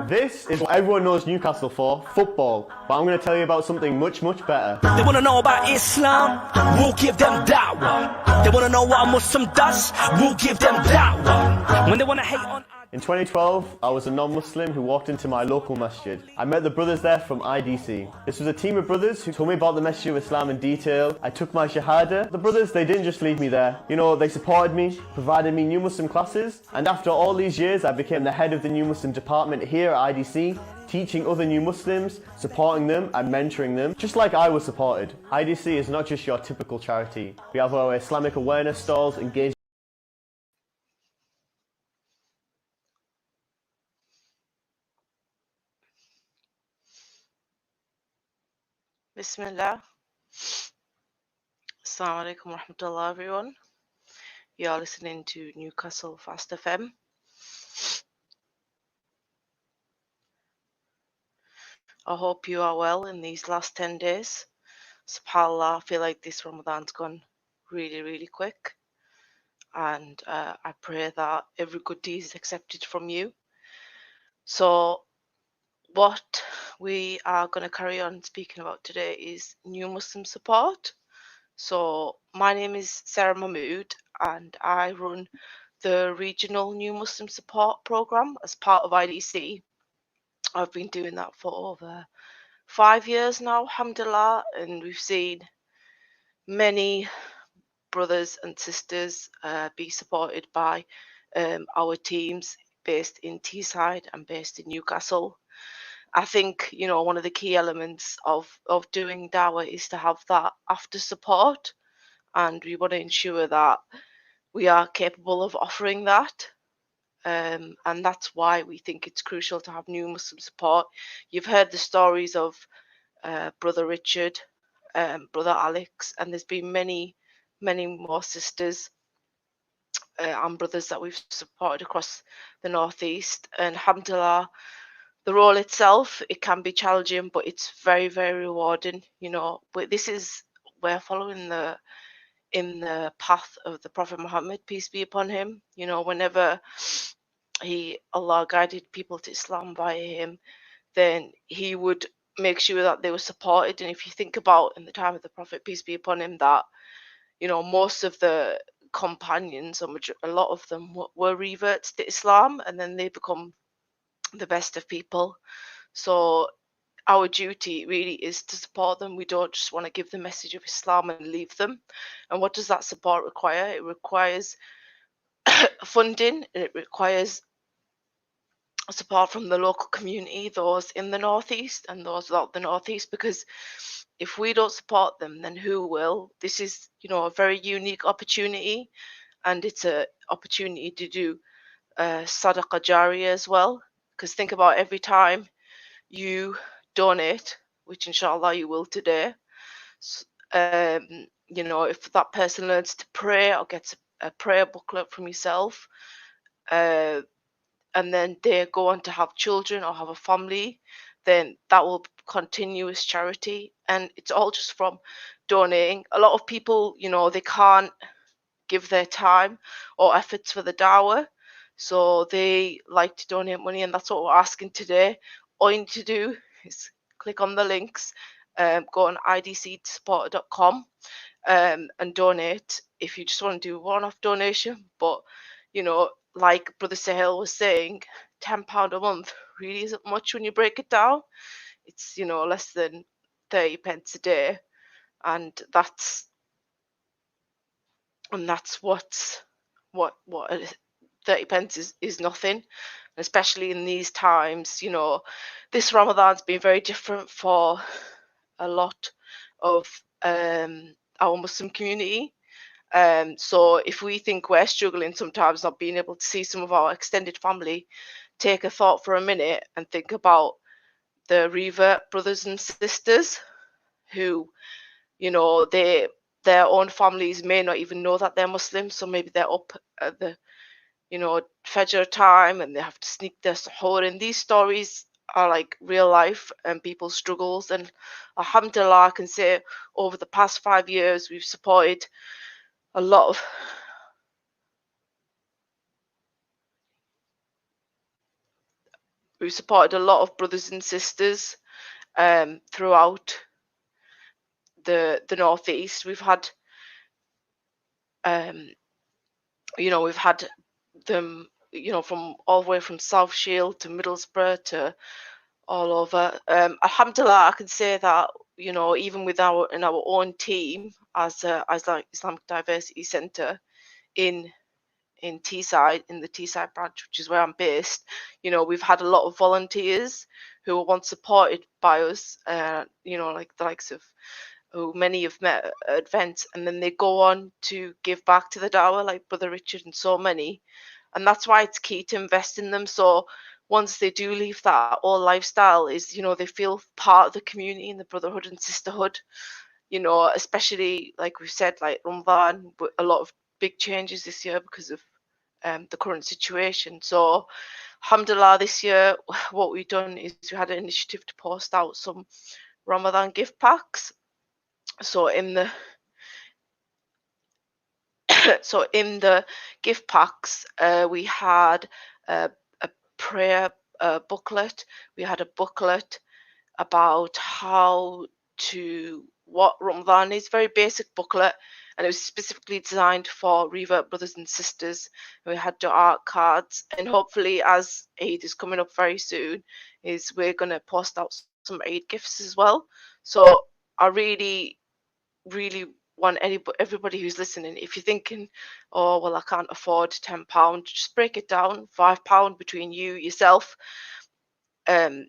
[SPEAKER 1] This is what everyone knows Newcastle for, football, but I'm going to tell you about something much, much better.
[SPEAKER 2] They want to know about Islam, we'll give them da'wah. They want to know what a Muslim does, we'll give them da'wah. When they want to hate on our
[SPEAKER 1] In 2012, I was a non-Muslim who walked into my local masjid. I met the brothers there from IDC. This was a team of brothers who told me about the Message of Islam in detail. I took my Shahada. The brothers, they didn't just leave me there. You know, they supported me, provided me new Muslim classes, and after all these years, I became the head of the new Muslim department here at IDC, teaching other new Muslims, supporting them and mentoring them, just like I was supported. IDC is not just your typical charity. We have our Islamic awareness stalls, engaged.
[SPEAKER 14] Bismillah. Assalamu alaikum wa rahmatullah, everyone. You are listening to Newcastle Fast FM. I hope you are well in these last 10 days. SubhanAllah, I feel like this Ramadan's gone really, really quick. And I pray that every good deed is accepted from you. So, what we are going to carry on speaking about today is new Muslim support. So my name is Sarah Mahmood and I run the regional new Muslim support program as part of IDC. I've been doing that for over 5 years now, alhamdulillah, and we've seen many brothers and sisters be supported by our teams based in Teesside and based in Newcastle. I think, you know, one of the key elements of doing Dawah is to have that after support, and we want to ensure that we are capable of offering that. And that's why we think it's crucial to have new Muslim support. You've heard the stories of Brother Richard, Brother Alex, and there's been many, many more sisters and brothers that we've supported across the Northeast. And alhamdulillah, the role itself, it can be challenging, but it's very, very rewarding. You know, but we're following in the path of the Prophet Muhammad, peace be upon him. You know, whenever Allah guided people to Islam via him, then he would make sure that they were supported. And if you think about in the time of the Prophet, peace be upon him, that, you know, most of the companions, a lot of them were reverts to Islam, and then they become the best of people. So our duty really is to support them. We don't just want to give the message of Islam and leave them. And what does that support require? It requires funding, and it requires support from the local community, those in the Northeast and those without the Northeast, because if we don't support them, then who will? This is, you know, a very unique opportunity, and it's an opportunity to do sadaqah jariyah as well. Because think about every time you donate, which inshallah you will today, you know, if that person learns to pray or gets a prayer booklet from yourself, and then they go on to have children or have a family, then that will continue as charity. And it's all just from donating. A lot of people, you know, they can't give their time or efforts for the dawah, so they like to donate money, and that's what we're asking today. All you need to do is click on the links, go on idcsupporter.com and donate if you just want to do one-off donation. But, you know, like Brother Sahil was saying, £10 a month really isn't much when you break it down. It's, you know, less than 30 pence a day, and that's what 30 pence is nothing, especially in these times. You know, this Ramadan's been very different for a lot of our Muslim community. So if we think we're struggling sometimes not being able to see some of our extended family, take a thought for a minute and think about the revert brothers and sisters who, you know, their own families may not even know that they're Muslim. So maybe they're up at the, you know, Fajr time and they have to sneak their suhoor in. These stories are like real life and people's struggles. And alhamdulillah, I can say over the past 5 years, we've supported a lot of brothers and sisters throughout the Northeast. We've had, you know, we've had them from all the way from South Shield to Middlesbrough to all over. Alhamdulillah, I can say that, even with our own team as like Islamic Diversity Centre in Teesside, in the Teesside branch, which is where I'm based, we've had a lot of volunteers who were once supported by us, like the likes of who many have met at events, and then they go on to give back to the Dawah, like Brother Richard and so many. And that's why it's key to invest in them. So once they do leave that old lifestyle, they feel part of the community and the brotherhood and sisterhood, especially like we've said, like Ramadan, a lot of big changes this year because of the current situation. So alhamdulillah, this year what we've done is we had an initiative to post out some Ramadan gift packs. So in the gift packs, we had a prayer booklet. We had a booklet about what Ramadan is, very basic booklet, and it was specifically designed for revert brothers and sisters. We had dua cards, and hopefully, as Eid is coming up very soon, we're going to post out some Eid gifts as well. So I really want everybody who's listening, if you're thinking, oh well, I can't afford £10, just break it down, £5 between you and yourself and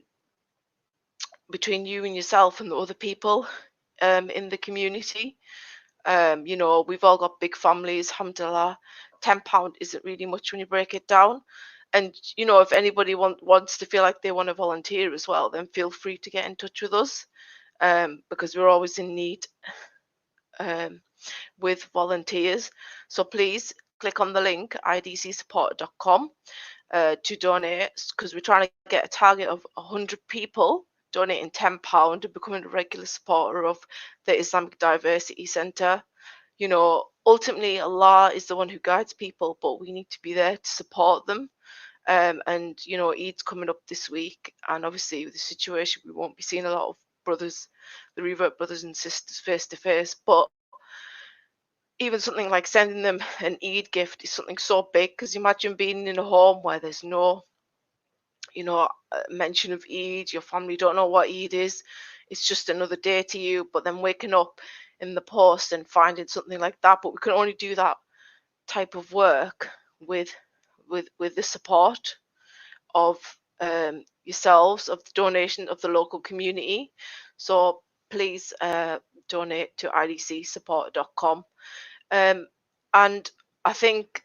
[SPEAKER 14] the other people in the community. We've all got big families, alhamdulillah. £10 isn't really much when you break it down. And if anybody wants to feel like they want to volunteer as well, then feel free to get in touch with us, because we're always in need with volunteers. So please click on the link idcsupporter.com to donate, because we're trying to get a target of 100 people donating £10 and becoming a regular supporter of the Islamic Diversity Centre. Ultimately Allah is the one who guides people, but we need to be there to support them. And Eid's coming up this week, and obviously with the situation we won't be seeing a lot of brothers, the revert brothers and sisters, face to face, but even something like sending them an Eid gift is something so big, because imagine being in a home where there's no mention of Eid, your family don't know what Eid is, it's just another day to you, but then waking up in the post and finding something like that. But we can only do that type of work with the support of yourselves, of the donation of the local community. So please donate to idcsupporter.com. And I think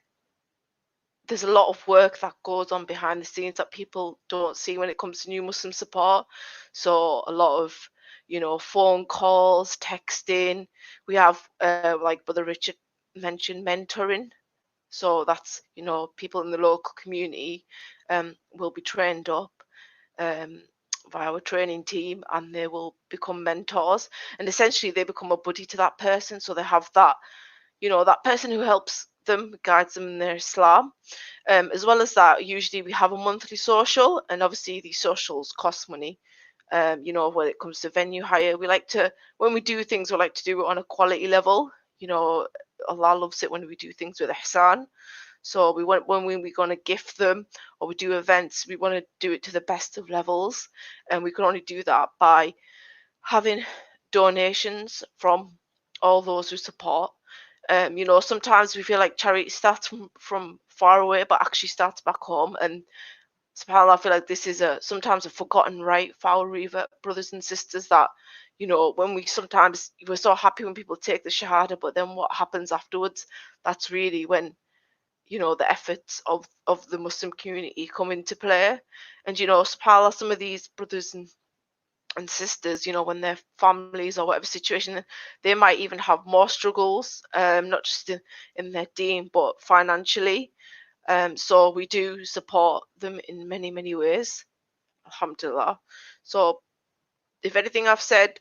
[SPEAKER 14] there's a lot of work that goes on behind the scenes that people don't see when it comes to new Muslim support. So a lot of phone calls, texting. We have like Brother Richard mentioned, mentoring. So that's people in the local community will be trained up by our training team, and they will become mentors, and essentially they become a buddy to that person. So they have that that person who helps them, guides them in their Islam. As well as that, usually we have a monthly social, and obviously these socials cost money. When it comes to venue hire, when we do things, we like to do it on a quality level. Allah loves it when we do things with ihsan. So when we're going to gift them or we do events, we want to do it to the best of levels, and we can only do that by having donations from all those who support. Sometimes we feel like charity starts from far away, but actually starts back home. And subhanAllah, I feel like this is sometimes a forgotten right for our revert brothers and sisters, that when we're so happy when people take the shahada, but then what happens afterwards, that's really when the efforts of the Muslim community come into play. And subhanAllah, some of these brothers and sisters, when their families or whatever situation, they might even have more struggles, not just in their deen, but financially. So we do support them in many, many ways, alhamdulillah. So if anything I've said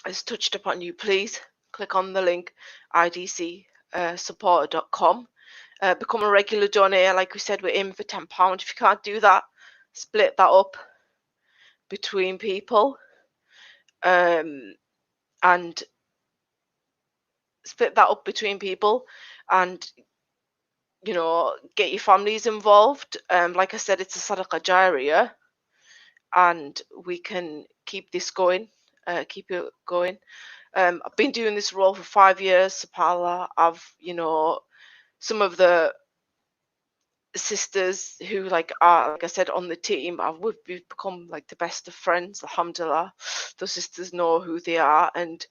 [SPEAKER 14] has touched upon you, please click on the link idcsupporter.com. Become a regular donator. Like we said, we're aiming for £10. If you can't do that, split that up between people, and you know, get your families involved. Like I said, it's a Sadaqah Jariyah, and we can keep this going, keep it going. I've been doing this role for 5 years, subhanAllah. I've, you know, some of the sisters who like are, like I said, on the team, we've become like the best of friends, alhamdulillah. Those sisters know who they are, and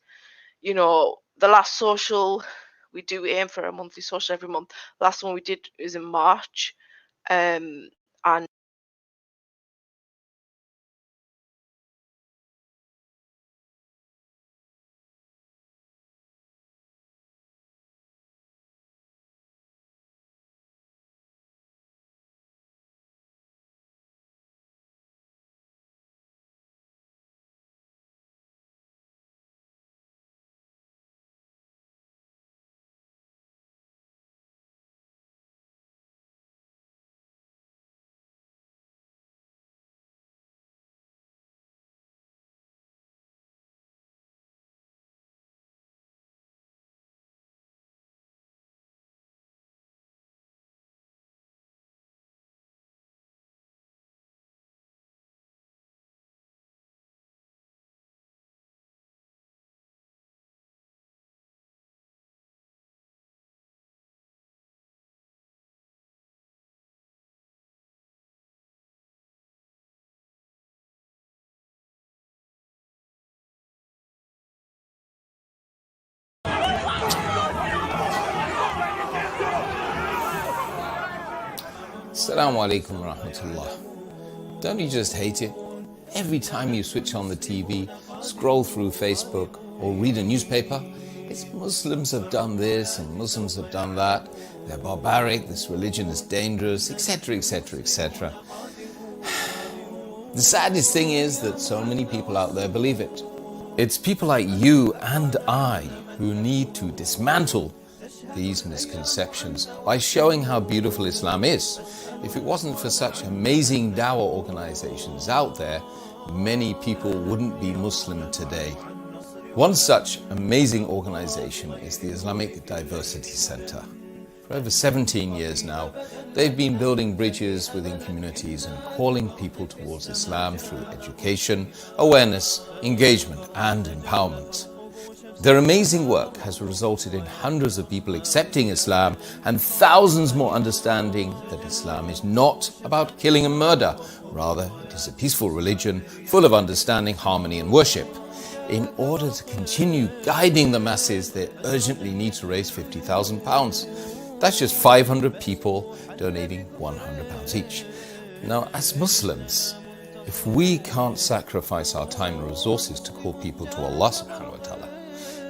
[SPEAKER 14] you know, the last social, we do aim for a monthly social every month. The last one we did is in March, and
[SPEAKER 7] Assalamu alaikum wa rahmatullah. Don't you just hate it? Every time you switch on the TV, scroll through Facebook, or read a newspaper, it's Muslims have done this and Muslims have done that. They're barbaric, this religion is dangerous, etc., etc., etc. The saddest thing is that so many people out there believe it. It's people like you and I who need to dismantle these misconceptions by showing how beautiful Islam is. If it wasn't for such amazing dawah organizations out there, many people wouldn't be Muslim today. One such amazing organization is the Islamic Diversity Center. For over 17 years now, they've been building bridges within communities and calling people towards Islam through education, awareness, engagement, and empowerment. Their amazing work has resulted in hundreds of people accepting Islam and thousands more understanding that Islam is not about killing and murder. Rather, it is a peaceful religion full of understanding, harmony, and worship. In order to continue guiding the masses, they urgently need to raise £50,000. That's just 500 people donating £100 each. Now, as Muslims, if we can't sacrifice our time and resources to call people to Allah subhanahu wa ta'ala,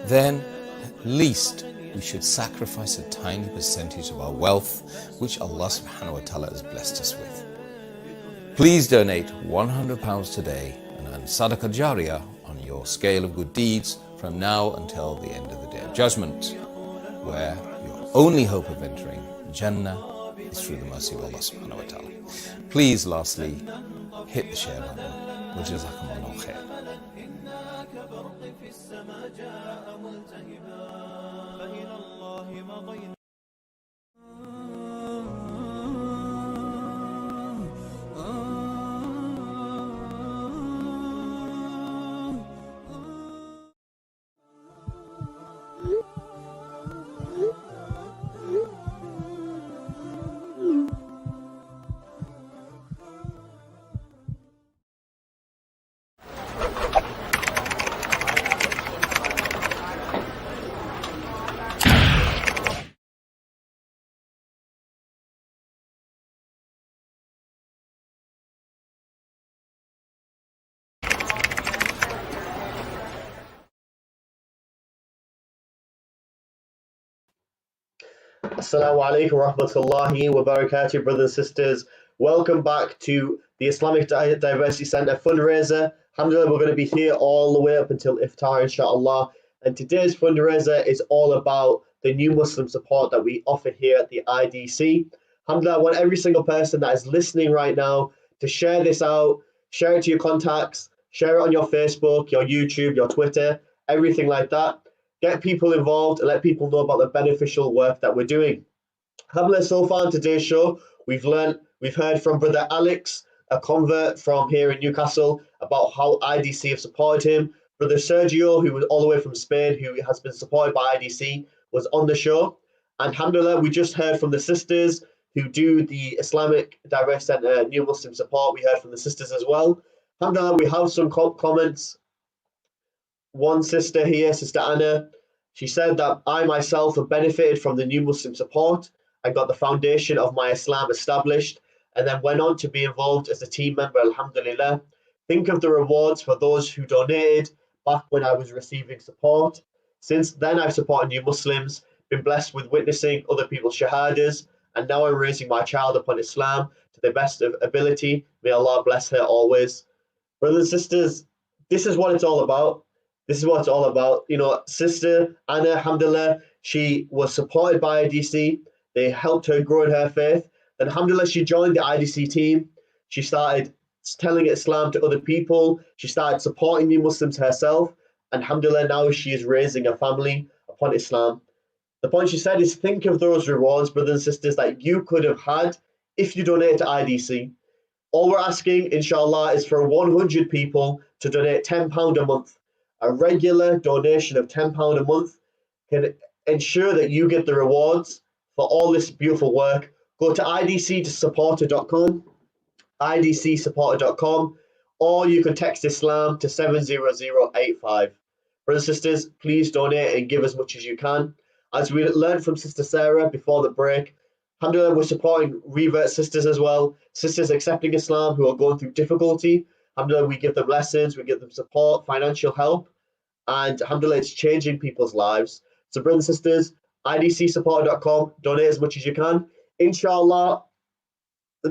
[SPEAKER 7] then at least we should sacrifice a tiny percentage of our wealth, which Allah subhanahu wa ta'ala has blessed us with. Please donate £100 today and earn Sadaqah Jariyah on your scale of good deeds from now until the end of the Day of Judgment, where your only hope of entering Jannah is through the mercy of Allah subhanahu wa ta'ala. Please, lastly, hit the share button. Wajazakumullahu khair.
[SPEAKER 1] Assalamu alaikum wa rahmatullahi wa barakatuh, brothers and sisters. Welcome back to the Islamic Diversity Center fundraiser. Alhamdulillah, we're going to be here all the way up until iftar, inshallah. And today's fundraiser is all about the new Muslim support that we offer here at the IDC. Alhamdulillah, I want every single person that is listening right now to share this out, share it to your contacts, share it on your Facebook, your YouTube, your Twitter, everything like that. Get people involved and let people know about the beneficial work that we're doing. Alhamdulillah, so far on today's show, we've heard from Brother Alex, a convert from here in Newcastle, about how IDC have supported him. Brother Sergio, who was all the way from Spain, who has been supported by IDC, was on the show. And alhamdulillah, we just heard from the sisters who do the Islamic Diverse Center New Muslim Support. We heard from the sisters as well. Alhamdulillah, we have some comments. One sister here, Sister Anna, she said that I myself have benefited from the New Muslim Support and got the foundation of my Islam established, and then went on to be involved as a team member, alhamdulillah. Think of the rewards for those who donated back when I was receiving support. Since then, I've supported new Muslims, been blessed with witnessing other people's shahadas, and now I'm raising my child upon Islam to the best of ability. May Allah bless her always. Brothers and sisters, this is what it's all about. This is what it's all about. You know, Sister Anna, alhamdulillah, she was supported by IDC. They helped her grow in her faith. Then, alhamdulillah, she joined the IDC team. She started telling Islam to other people. She started supporting new Muslims herself. And alhamdulillah, now she is raising a family upon Islam. The point she said is, think of those rewards, brothers and sisters, that you could have had if you donated to IDC. All we're asking, inshallah, is for 100 people to donate £10 a month. A regular donation of £10 a month can ensure that you get the rewards for all this beautiful work. Go to idcsupporter.com, idcsupporter.com, or you can text Islam to 70085. Brothers and sisters, please donate and give as much as you can. As we learned from Sister Sarah before the break, alhamdulillah, we're supporting revert sisters as well, sisters accepting Islam who are going through difficulty. Alhamdulillah, we give them lessons, we give them support, financial help, and alhamdulillah, it's changing people's lives. So brothers and sisters, idcsupporter.com, donate as much as you can. Inshallah,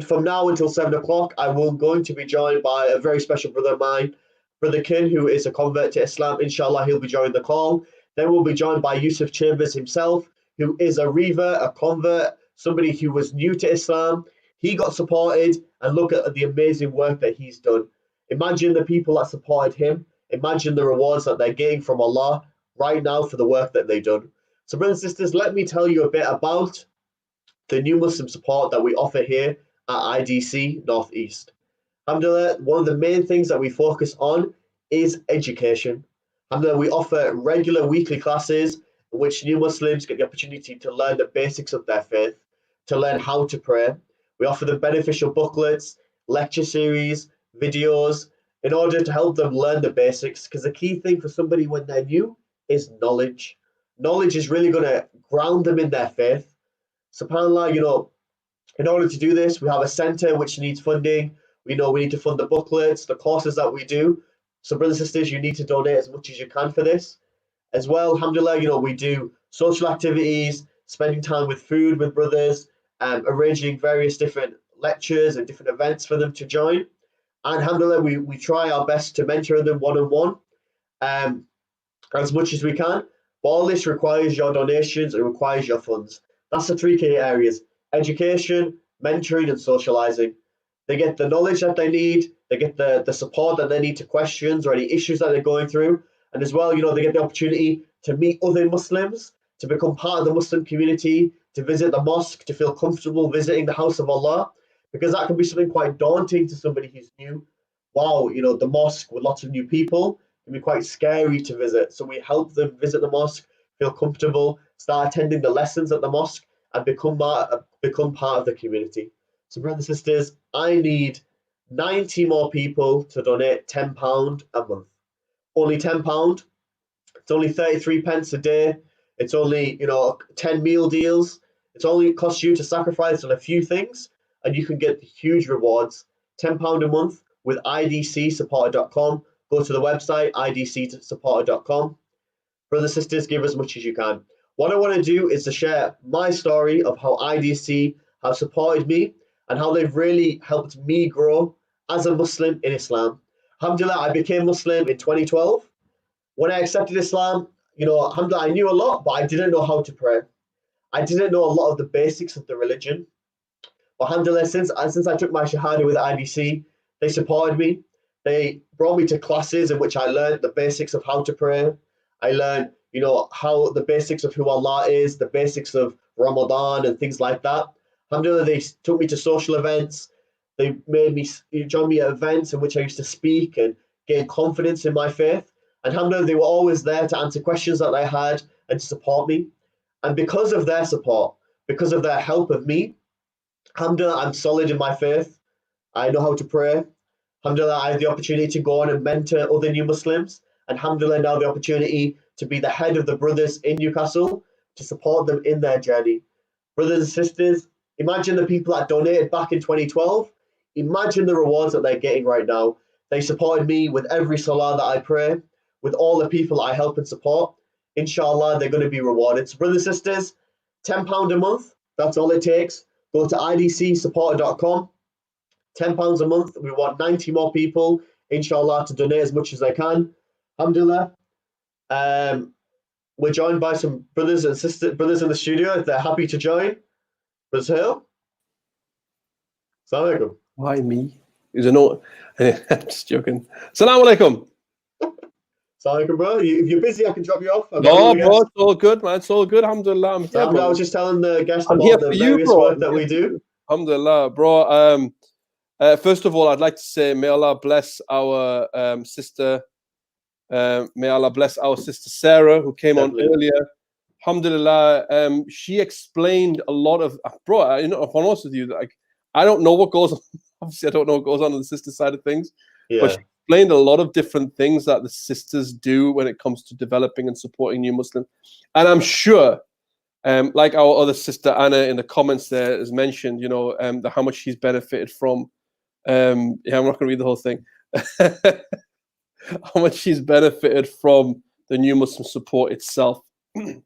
[SPEAKER 1] from now until 7 o'clock, I will going to be joined by a very special brother of mine, Brother Kin, who is a convert to Islam. Inshallah, he'll be joining the call. Then we'll be joined by Yusuf Chambers himself, who is a revert, a convert, somebody who was new to Islam. He got supported, and look at the amazing work that he's done. Imagine the people that supported him. Imagine the rewards that they're getting from Allah right now for the work that they've done. So brothers and sisters, let me tell you a bit about the new Muslim support that we offer here at IDC Northeast. Alhamdulillah, one of the main things that we focus on is education. Alhamdulillah, we offer regular weekly classes in which new Muslims get the opportunity to learn the basics of their faith, to learn how to pray. We offer them beneficial booklets, lecture series, videos, in order to help them learn the basics, because the key thing for somebody when they're new is knowledge. Knowledge is really going to ground them in their faith. SubhanAllah, you know, in order to do this, we have a center which needs funding. We know we need to fund the booklets, the courses that we do. So brothers and sisters, you need to donate as much as you can for this. As well, alhamdulillah, you know, we do social activities, spending time with food with brothers, arranging various different lectures and different events for them to join. And alhamdulillah, we try our best to mentor them one-on-one as much as we can. But all this requires your donations, it requires your funds. That's the three key areas: education, mentoring, and socializing. They get the knowledge that they need, they get the support that they need to questions or any issues that they're going through. And as well, you know, they get the opportunity to meet other Muslims, to become part of the Muslim community, to visit the mosque, to feel comfortable visiting the house of Allah, because that can be something quite daunting to somebody who's new. Wow, you know, the mosque with lots of new people can be quite scary to visit. So we help them visit the mosque, feel comfortable, start attending the lessons at the mosque, and become part of the community. So brothers and sisters, I need 90 more people to donate £10 a month. Only £10. It's only 33 pence a day. It's only, you know, 10 meal deals. It's only costs you to sacrifice on a few things, and you can get huge rewards. £10 a month with idcsupporter.com. Go to the website, idcsupporter.com. Brothers and sisters, give as much as you can. What I want to do is to share my story of how IDC have supported me and how they've really helped me grow as a Muslim in Islam. Alhamdulillah, I became Muslim in 2012. When I accepted Islam, you know, alhamdulillah, I knew a lot, but I didn't know how to pray. I didn't know a lot of the basics of the religion. But alhamdulillah, since I took my Shahada with IDC, they supported me. They brought me to classes in which I learned the basics of how to pray. I learned, you know, how the basics of who Allah is, the basics of Ramadan and things like that. Alhamdulillah, they took me to social events. They made me join me at events in which I used to speak and gain confidence in my faith. And alhamdulillah, they were always there to answer questions that I had and to support me. And because of their support, because of their help of me, alhamdulillah, I'm solid in my faith. I know how to pray. Alhamdulillah, I have the opportunity to go on and mentor other new Muslims. And alhamdulillah, now the opportunity to be the head of the brothers in Newcastle to support them in their journey. Brothers and sisters, imagine the people that donated back in 2012. Imagine the rewards that they're getting right now. They supported me with every salah that I pray, with all the people I help and support. Inshallah, they're going to be rewarded. So brothers and sisters, £10 a month, that's all it takes. Go to idcsupporter.com. £10 a month. We want 90 more people, inshallah, to donate as much as they can. Alhamdulillah. We're joined by some brothers and sisters, brothers in the studio, if they're happy to join. Brothers Hill. Assalamu alaikum.
[SPEAKER 4] Why me? Is it no? I'm just joking. Assalamu alaikum.
[SPEAKER 1] Assalamu alaikum, bro. If you're busy, I can drop you off.
[SPEAKER 4] No, bro, it's all good, man. It's all good. Alhamdulillah. I'm here,
[SPEAKER 1] I was just telling the guests
[SPEAKER 4] I'm
[SPEAKER 1] about
[SPEAKER 4] here
[SPEAKER 1] the
[SPEAKER 4] for you,
[SPEAKER 1] various
[SPEAKER 4] bro.
[SPEAKER 1] work that we do.
[SPEAKER 4] Alhamdulillah, bro. First of all, I'd like to say, may Allah bless our sister. May Allah bless our sister Sarah, who came on earlier. Alhamdulillah, she explained a lot of, bro. You know, if I'm honest with you, like I don't know what goes on. Obviously, I don't know what goes on the sister side of things. But she explained a lot of different things that the sisters do when it comes to developing and supporting new Muslims. And I'm sure, like our other sister Anna in the comments there has mentioned, you know, how much she's benefited from. Yeah, I'm not going to read the whole thing. How much she's benefited from the new Muslim support itself. But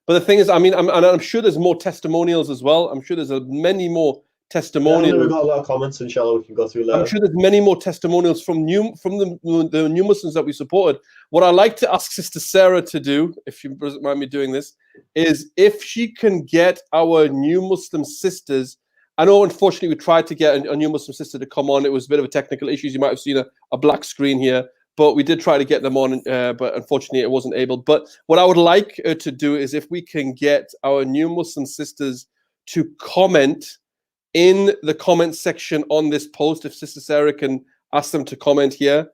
[SPEAKER 4] the thing is, I mean, I'm sure there's more testimonials as well. I'm sure there's many more testimonials.
[SPEAKER 1] We've got a lot of comments, inshallah, we can go through later.
[SPEAKER 4] I'm sure there's many more testimonials from the new Muslims that we supported. What I like to ask Sister Sarah to do, if you doesn't mind me doing this, is if she can get our new Muslim sisters. I know, unfortunately, we tried to get a new Muslim sister to come on. It was a bit of a technical issues. You might have seen a black screen here, but we did try to get them on, but unfortunately, it wasn't able. But what I would like to do is if we can get our new Muslim sisters to comment in the comment section on this post, if Sister Sarah can ask them to comment here,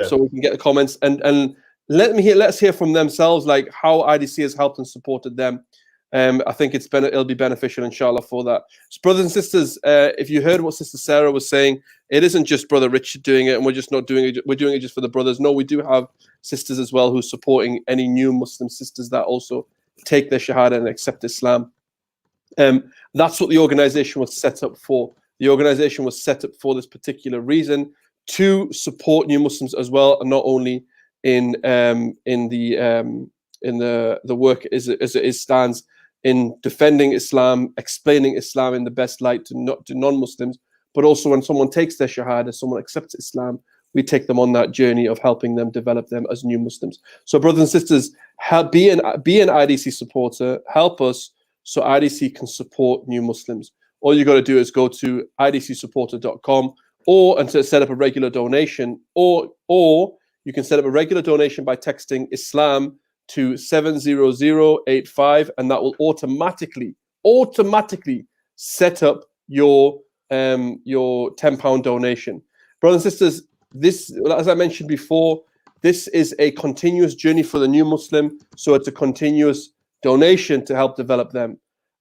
[SPEAKER 4] so we can get the comments and let's hear from themselves, like how IDC has helped and supported them. I think it'll be beneficial, inshallah, for that. So brothers and sisters, if you heard what Sister Sarah was saying, it isn't just Brother Richard doing it, and we're just not doing it. We're doing it just for the brothers. No, we do have sisters as well who's supporting any new Muslim sisters that also take their Shahada and accept Islam. That's what the organization was set up for. The organization was set up for this particular reason, to support new Muslims as well, and not only in the work as it stands in defending Islam, explaining Islam in the best light to non-Muslims, but also when someone takes their Shahada, someone accepts Islam, we take them on that journey of helping them develop them as new Muslims. So brothers and sisters, be an IDC supporter, help us so IDC can support new Muslims. All you got to do is go to idcsupporter.com and to set up a regular donation, or you can set up a regular donation by texting Islam to 70085, and that will automatically set up your £10 donation. Brothers and sisters, this, as I mentioned before, this is a continuous journey for the new Muslim, so it's a continuous donation to help develop them.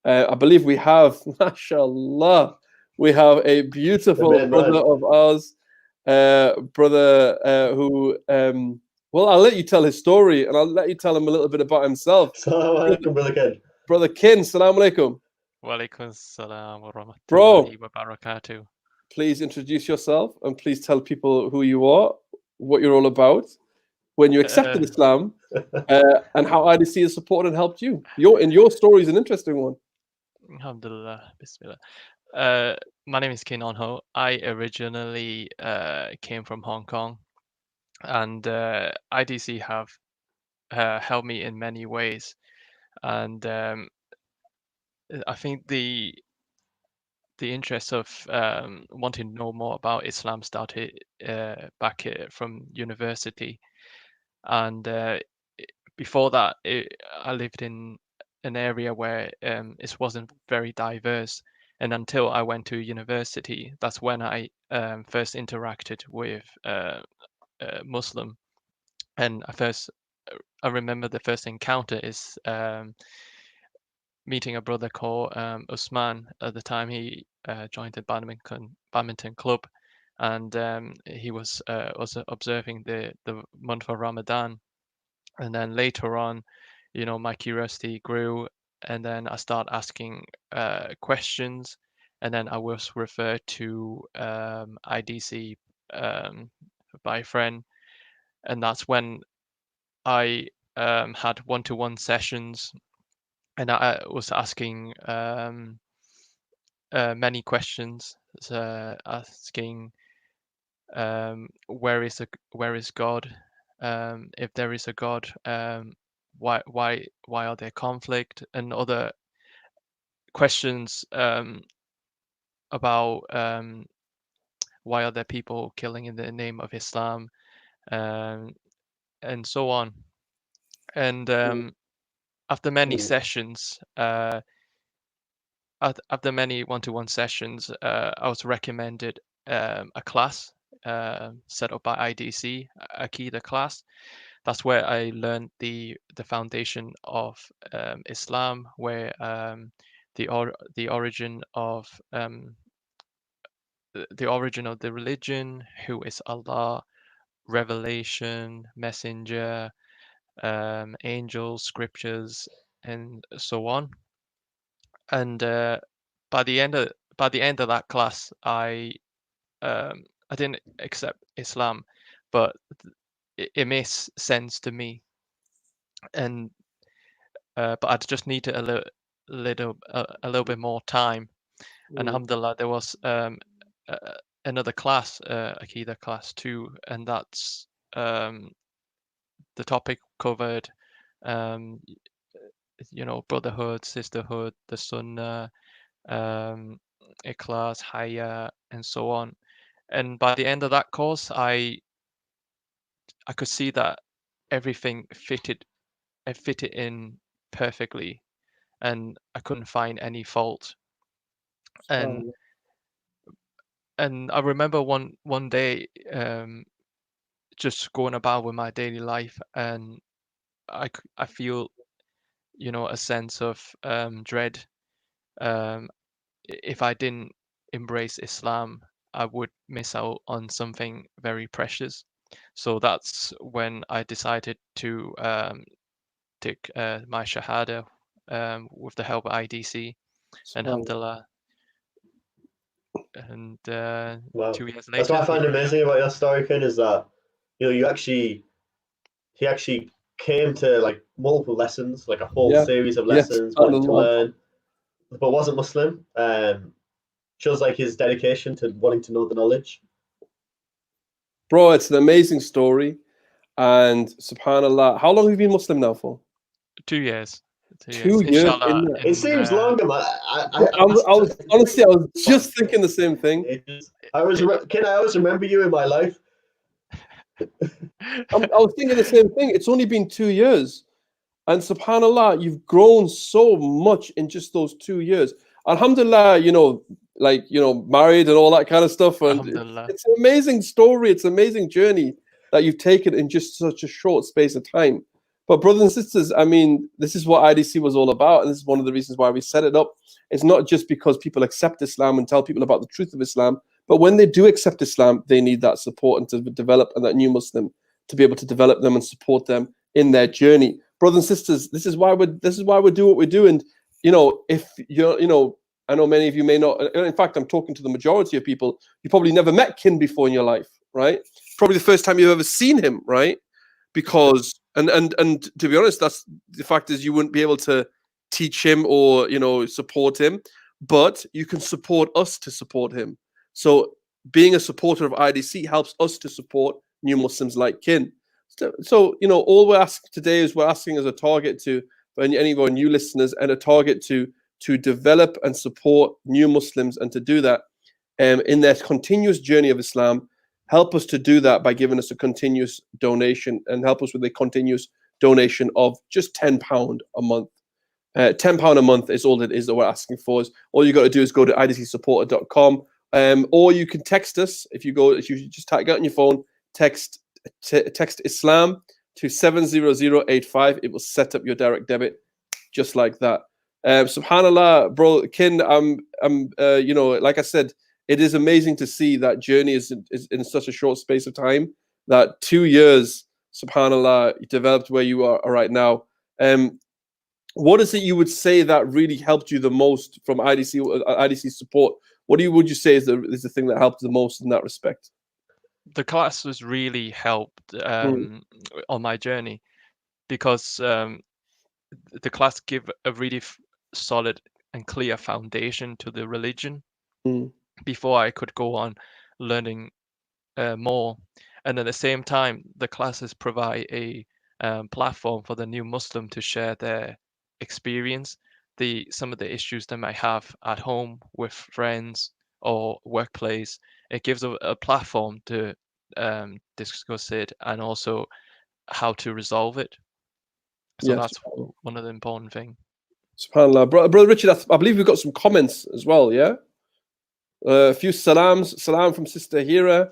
[SPEAKER 4] I believe we have, mashallah, we have a beautiful brother of ours, who, well, I'll let you tell his story, and I'll let you tell him a little bit about himself.
[SPEAKER 1] Assalamu alaikum, Brother Ken.
[SPEAKER 4] Brother Ken, Assalamu alaikum.
[SPEAKER 15] Wa alaikum assalam wa rahmatullahi
[SPEAKER 4] Bro,
[SPEAKER 15] wa barakatuh.
[SPEAKER 4] Please introduce yourself, and please tell people who you are, what you're all about, when you accepted Islam, and how IDC has supported and helped you. Your story is an interesting one.
[SPEAKER 15] Alhamdulillah, Bismillah. My name is Ken Onho. I originally came from Hong Kong, and IDC have helped me in many ways. And I think the interest of wanting to know more about Islam started back from university, and before that, I lived in an area where it wasn't very diverse. And until I went to university, that's when I first interacted with Muslim. And I remember the first encounter is meeting a brother called Usman. At the time, he joined the badminton club, and he was observing the month of Ramadan. And then later on, my curiosity grew, and then I started asking questions, and then I was referred to IDC by a friend, and that's when I had one-to-one sessions, and I was asking many questions, asking where is God, if there is a God, why are there conflict, and other questions about why are there people killing in the name of Islam, and so on. And after many sessions, after many one-to-one sessions, I was recommended a class set up by IDC, Aqidah class. That's where I learned the foundation of Islam, where the origin of the religion, who is Allah, revelation, messenger, angels, scriptures, and so on. And by the end of that class, I didn't accept Islam, but it makes sense to me. And but I just needed a little bit more time. And alhamdulillah, there was another class, Aqidah class 2, and that's the topic covered brotherhood, sisterhood, the Sunnah, Ikhlas, Haya, and so on. And by the end of that course, I could see that everything fitted in perfectly, and I couldn't find any fault. And I remember one day just going about with my daily life, and I feel a sense of dread. If I didn't embrace Islam, I would miss out on something very precious. So that's when I decided to take my Shahada with the help of IDC, and alhamdulillah. And 2 years later,
[SPEAKER 1] That's what I find amazing about your story, Ken, is that he actually came to like multiple lessons, like a whole series of lessons, wanting to learn, but wasn't Muslim. Shows like his dedication to wanting to know the knowledge.
[SPEAKER 4] Bro, it's an amazing story, and subhanallah, how long have you been Muslim now for?
[SPEAKER 15] 2 years.
[SPEAKER 4] 2 years.
[SPEAKER 1] It seems longer, man.
[SPEAKER 4] I was honestly, I was just thinking the same thing.
[SPEAKER 1] I always remember you in my life.
[SPEAKER 4] I was thinking the same thing. It's only been 2 years, and subhanallah, you've grown so much in just those 2 years. Alhamdulillah, married and all that kind of stuff. And it's an amazing story. It's an amazing journey that you've taken in just such a short space of time. But brothers and sisters, I mean, this is what IDC was all about, and this is one of the reasons why we set it up. It's not just because people accept Islam and tell people about the truth of Islam, but when they do accept Islam, they need that support and to develop, and that new Muslim to be able to develop them and support them in their journey. Brothers and sisters, this is why we do what we do. And if you're, I know many of you may not. In fact, I'm talking to the majority of people. You probably never met Kin before in your life, right? Probably the first time you've ever seen him, right? Because and to be honest, that's the fact is you wouldn't be able to teach him or support him, but you can support us to support him. So being a supporter of IDC helps us to support new Muslims like Kin. So all we're asking today is we're asking as a target to for any of our new listeners, and a target to develop and support new Muslims, and to do that in their continuous journey of Islam. Help us to do that by giving us a continuous donation, and help us with a continuous donation of just £10 a month. £10 a month is all it is that we're asking for. All you got to do is go to idcsupporter.com, or you can text us. If you just type it out on your phone, text Islam to 70085. It will set up your direct debit just like that. Subhanallah, bro, Kin, you know, like I said, it is amazing to see that journey is in such a short space of time. That 2 years, subhanallah, you developed where you are right now. What is it you would say that really helped you the most from IDC support? What would you say is the thing that helped the most in that respect?
[SPEAKER 15] The class was really helped on my journey, because the class gave a really solid and clear foundation to the religion before I could go on learning more. And at the same time, the classes provide a platform for the new Muslim to share their experience, some of the issues they might have at home with friends or workplace. It gives a platform to discuss it and also how to resolve it. So
[SPEAKER 4] Yes.
[SPEAKER 15] that's one of the important things.
[SPEAKER 4] SubhanAllah. Brother Richard, I believe we've got some comments as well, yeah? A few salams. Salam from Sister Hira.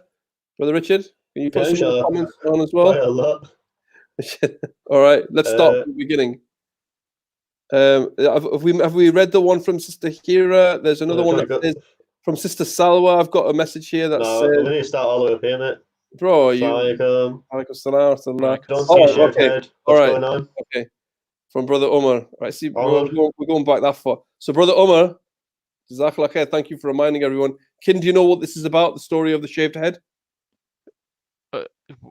[SPEAKER 4] Brother Richard, can you put some comments on as well?
[SPEAKER 1] Quite a lot.
[SPEAKER 4] All right, let's start from the beginning. Have we read the one from Sister Hira? There's another one that says from Sister Salwa. I've got a message here that says...
[SPEAKER 1] we need to start all the way up here, mate.
[SPEAKER 4] Bro, you...
[SPEAKER 1] Alaikum
[SPEAKER 4] salam.
[SPEAKER 1] Don't see your
[SPEAKER 4] okay.
[SPEAKER 1] head.
[SPEAKER 4] All
[SPEAKER 1] What's
[SPEAKER 4] right.
[SPEAKER 1] going on?
[SPEAKER 4] Okay. From Brother Umar. Right, see, we're going back that far. So, Brother Umar, Jazakallah khair, thank you for reminding everyone. Kin, do you know what this is about, the story of the shaved head?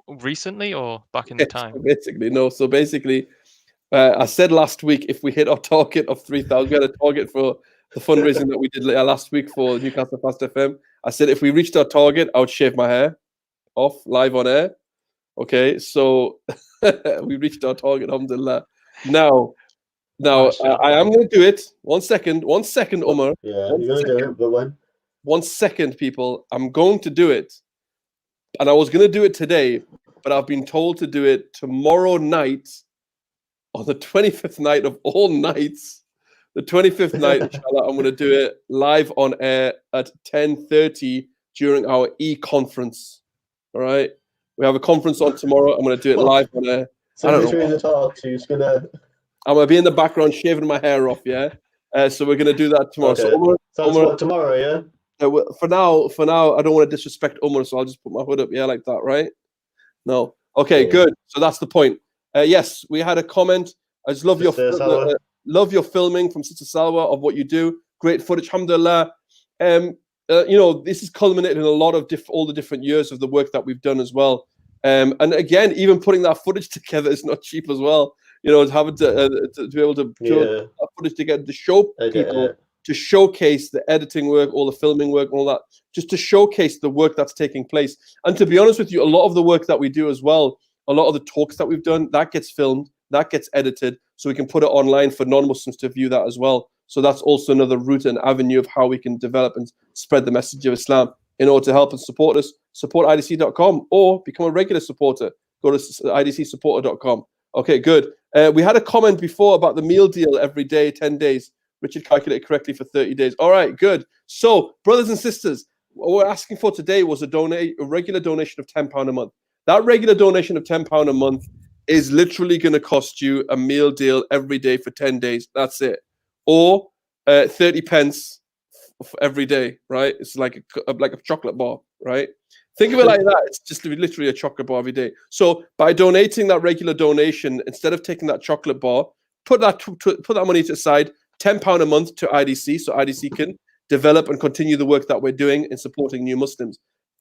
[SPEAKER 15] Recently or back in the time?
[SPEAKER 4] Basically, no. So basically, I said last week, if we hit our target of 3,000, we had a target for the fundraising that we did last week for Newcastle Fast FM. I said if we reached our target, I would shave my hair off live on air. Okay, so we reached our target, alhamdulillah. Now, I am going to do it. 1 second, Umar.
[SPEAKER 1] Yeah, you're going to do it, but when?
[SPEAKER 4] 1 second, people. I'm going to do it. And I was going to do it today, but I've been told to do it tomorrow night, on the 25th night of all nights. The 25th night, inshallah, I'm going to do it live on air at 10:30 during our e-conference. All right? We have a conference on tomorrow. I'm going to do it live on air.
[SPEAKER 1] So between the talks, you're just going to...
[SPEAKER 4] I'm going to be in the background shaving my hair off, yeah? So we're going to do that tomorrow.
[SPEAKER 1] Okay.
[SPEAKER 4] So
[SPEAKER 1] Umar, tomorrow, yeah?
[SPEAKER 4] For now, I don't want to disrespect Umar, so I'll just put my hood up, yeah, like that, right? No. Okay, good. So that's the point. Yes, we had a comment. I just love your filming from Sister Salwa of what you do. Great footage, alhamdulillah. You know, this is culminated in a lot of all the different years of the work that we've done as well. And again, even putting that footage together is not cheap as well. You know, having to be able to put that footage together to show people, to showcase the editing work, all the filming work, all that, just to showcase the work that's taking place. And to be honest with you, a lot of the work that we do as well, a lot of the talks that we've done, that gets filmed, that gets edited, so we can put it online for non-Muslims to view that as well. So that's also another route and avenue of how we can develop and spread the message of Islam. In order to help and support us, support IDC.com or become a regular supporter. Go to idcsupporter.com. Okay, good. We had a comment before about the meal deal every day, 10 days. Richard calculated correctly for 30 days. All right, good. So, brothers and sisters, what we're asking for today was a regular donation of £10 a month. That regular donation of £10 a month is literally going to cost you a meal deal every day for 10 days. That's it. Or 30 pence for every day, right? It's like a chocolate bar, right? Think of it like that. It's just literally a chocolate bar every day. So by donating that regular donation, instead of taking that chocolate bar, put that money to aside, £10 a month to IDC, so IDC can develop and continue the work that we're doing in supporting new Muslims.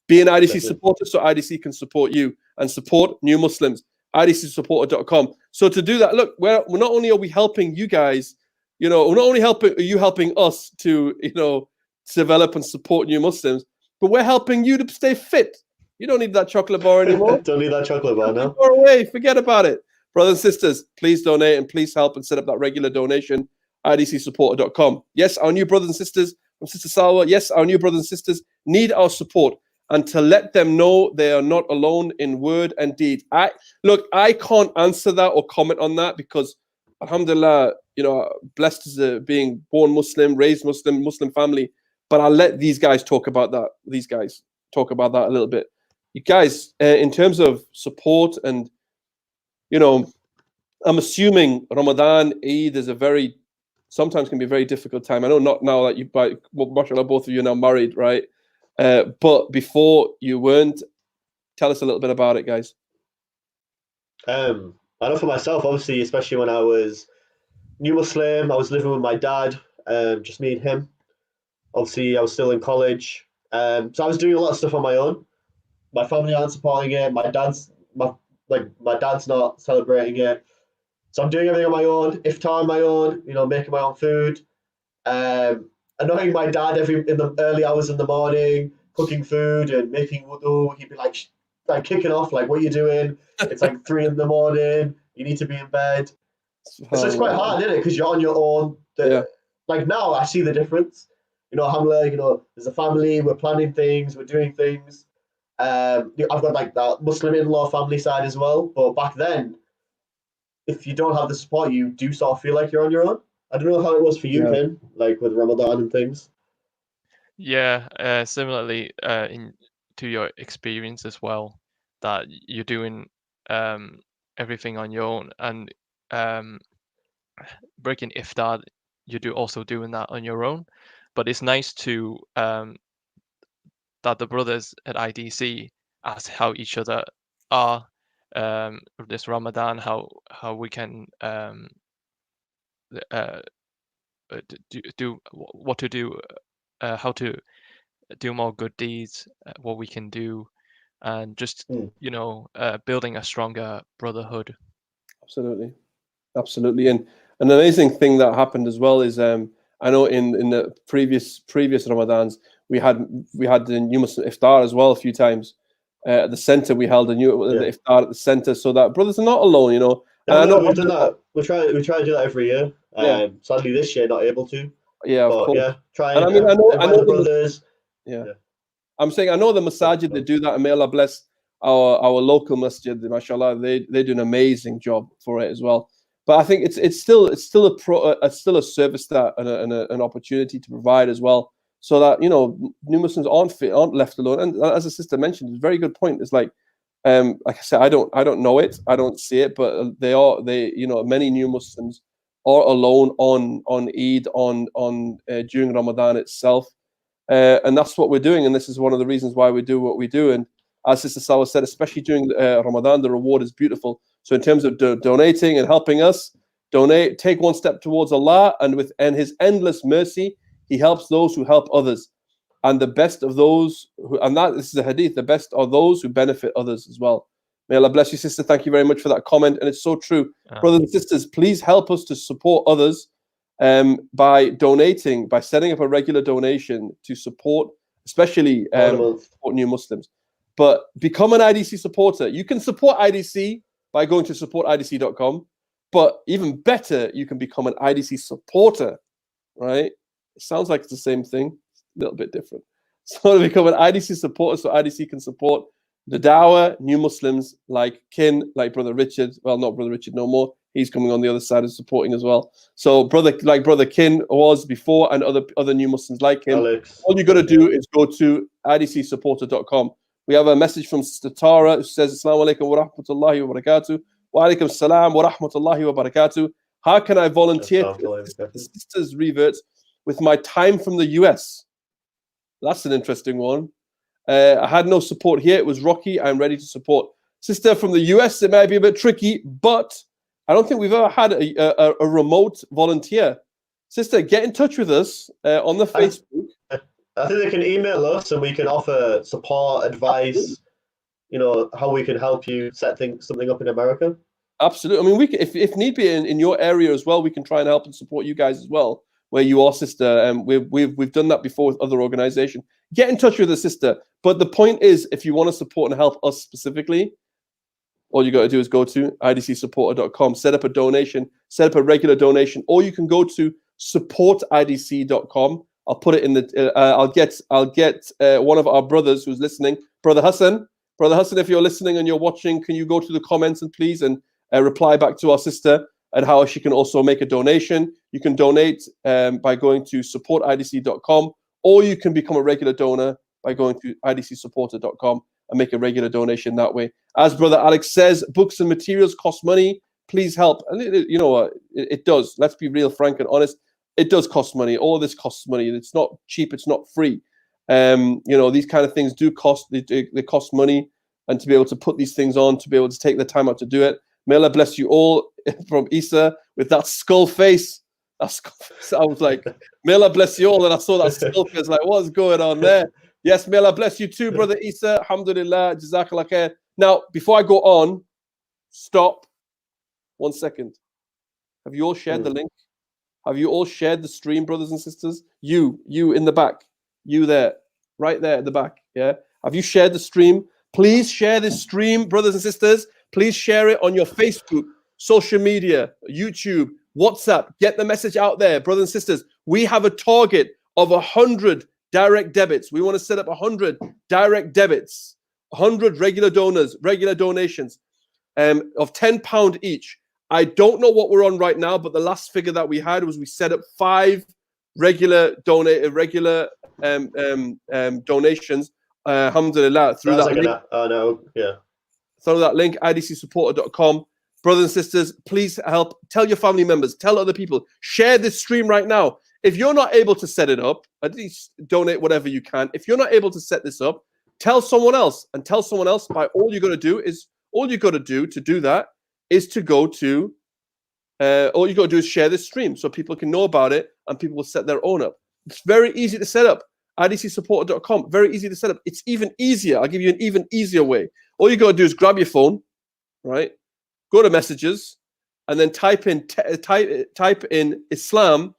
[SPEAKER 4] Be an IDC supporter so IDC can support you and support new Muslims. IDCsupporter.com. So to do that, look, we're not only are we helping you guys, you know, we're not only helping us to, you know, develop and support new Muslims, but we're helping you to stay fit. You don't need that chocolate bar anymore.
[SPEAKER 1] Don't need that chocolate bar now.
[SPEAKER 4] Go away. Forget about it. Brothers and sisters, please donate and please help and set up that regular donation. IDCsupporter.com. Yes, our new brothers and sisters from Sister Salwa. Yes, our new brothers and sisters need our support. and to let them know they are not alone in word and deed. I can't answer that or comment on that because, alhamdulillah, blessed as being born Muslim, raised Muslim family. But I'll let these guys talk about that. These guys talk about that a little bit. You guys, in terms of support and, I'm assuming Ramadan, Eid is sometimes can be a very difficult time. I know not now that mashallah, both of you are now married, right? But before you weren't. Tell us a little bit about it, guys.
[SPEAKER 1] I know for myself, obviously, especially when I was new Muslim, I was living with my dad, just me and him. Obviously, I was still in college. So I was doing a lot of stuff on my own. My family aren't supporting it. My dad's not celebrating it. So I'm doing everything on my own, iftar on my own, making my own food. Annoying my dad in the early hours in the morning, cooking food and making wudu. He'd be like kicking off, like, what are you doing? It's like 3 a.m. You need to be in bed. So it's quite hard, isn't it? Because you're on your own. Like now I see the difference. Alhamdulillah, there's a family, we're planning things, we're doing things. I've got like that Muslim in-law family side as well. But back then, if you don't have the support, you do sort of feel like you're on your own. I don't know how it was for you, Ken, like with Ramadan and things.
[SPEAKER 15] Yeah, similarly to your experience as well, that you're doing everything on your own, and breaking iftar, you're also doing that on your own. But it's nice to that the brothers at IDC ask how each other are this Ramadan, how we can do what to do, how to do more good deeds, what we can do, and just building a stronger brotherhood.
[SPEAKER 4] Absolutely. And an amazing thing that happened as well is I know in the previous Ramadans we had the New Muslim Iftar as well a few times. At the center, we held the Iftar at the center, so that brothers are not alone.
[SPEAKER 1] Yeah, I know we've done that. We try to do that every year. Sadly, this year not able to.
[SPEAKER 4] Yeah, of course.
[SPEAKER 1] Yeah, try.
[SPEAKER 4] And I mean, I know
[SPEAKER 1] the brothers.
[SPEAKER 4] I'm saying I know the masajid they do that, and may Allah bless our local masjid. Mashallah, they do an amazing job for it as well. But I think it's still a service that and an opportunity to provide as well, so that new Muslims aren't left alone. And as the sister mentioned, it's a very good point. It's like I said, I don't know it, I don't see it, but many new Muslims are alone on Eid, during Ramadan itself, and that's what we're doing. And this is one of the reasons why we do what we do. And as Sister Salwa said, especially during Ramadan, the reward is beautiful. So in terms of donating and helping us, take one step towards Allah, and His endless mercy, He helps those who help others. And the best of those, this is a hadith, the best are those who benefit others as well. May Allah bless you, sister. Thank you very much for that comment. And it's so true. Brothers and sisters, please help us to support others by donating, by setting up a regular donation to support, especially support new Muslims. But become an IDC supporter. You can support IDC by going to supportidc.com. But even better, you can become an IDC supporter, right? It sounds like it's the same thing, a little bit different. So to become an IDC supporter, so IDC can support the dawah, new Muslims like Kin, like Brother Richard. Well, not Brother Richard no more. He's coming on the other side and supporting as well. So Brother Kin was before, and other new Muslims like him.
[SPEAKER 1] Alex.
[SPEAKER 4] All you got to do is go to idcsupporter.com. We have a message from Sister Tara who says, Assalamu alaikum wa rahmatullahi wa barakatuh. Wa alaikum salam wa rahmatullahi wa barakatuh. How can I volunteer to assist the sisters reverts with my time from the US? That's an interesting one. I had no support here. It was rocky. I'm ready to support. Sister from the US, it might be a bit tricky, but I don't think we've ever had a remote volunteer. Sister, get in touch with us on the Facebook.
[SPEAKER 1] I think they can email us and we can offer support, advice, how we can help you set something up in America.
[SPEAKER 4] Absolutely. I mean, we can, if need be in your area as well, we can try and help and support you guys as well, where you are, sister. And we've done that before with other organizations. Get in touch with the sister. But the point is, if you want to support and help us specifically, all you got to do is go to idcsupporter.com, set up a donation, set up a regular donation, or you can go to supportidc.com I'll put it in the. I'll get one of our brothers who's listening, Brother Hassan. Brother Hassan, if you're listening and you're watching, can you go to the comments and please reply back to our sister and how she can also make a donation. You can donate by going to supportidc.com, or you can become a regular donor by going to idcsupporter.com and make a regular donation that way. As Brother Alex says, books and materials cost money. Please help. And you know what? It does. Let's be real, frank and honest. It does cost money. All this costs money. It's not cheap. It's not free. You know, these kind of things do cost. They cost money, and to be able to put these things on, to be able to take the time out to do it. May Allah bless you all. From Isa with that skull face. That skull face. I was like, may Allah bless you all. And I saw that skull face. Like, what's going on there? Yes, may Allah bless you too, Brother Isa. Alhamdulillah. Jazakallah khair. Now, before I go on, stop. 1 second. Have you all shared the link? Have you all shared the stream, brothers and sisters? You in the back. You there. Right there at the back. Yeah. Have you shared the stream? Please share this stream, brothers and sisters. Please share it on your Facebook, social media, YouTube, WhatsApp. Get the message out there, brothers and sisters. We have a target of 100 direct debits. We want to set up 100 direct debits, 100 regular donors, regular donations of £10 each. I don't know what we're on right now, but the last figure that we had was we set up 5 regular donations. Alhamdulillah, through that link. Through that link, idcsupporter.com. Brothers and sisters, please help. Tell your family members. Tell other people. Share this stream right now. If you're not able to set it up, at least donate whatever you can. If you're not able to set this up, tell someone else. And tell someone else by all you got to do to do that is to go to, all you got to do is share this stream so people can know about it and people will set their own up. It's very easy to set up. idcsupporter.com, very easy to set up. It's even easier. I'll give you an even easier way. All you got to do is grab your phone, right? Go to messages and then type in Islam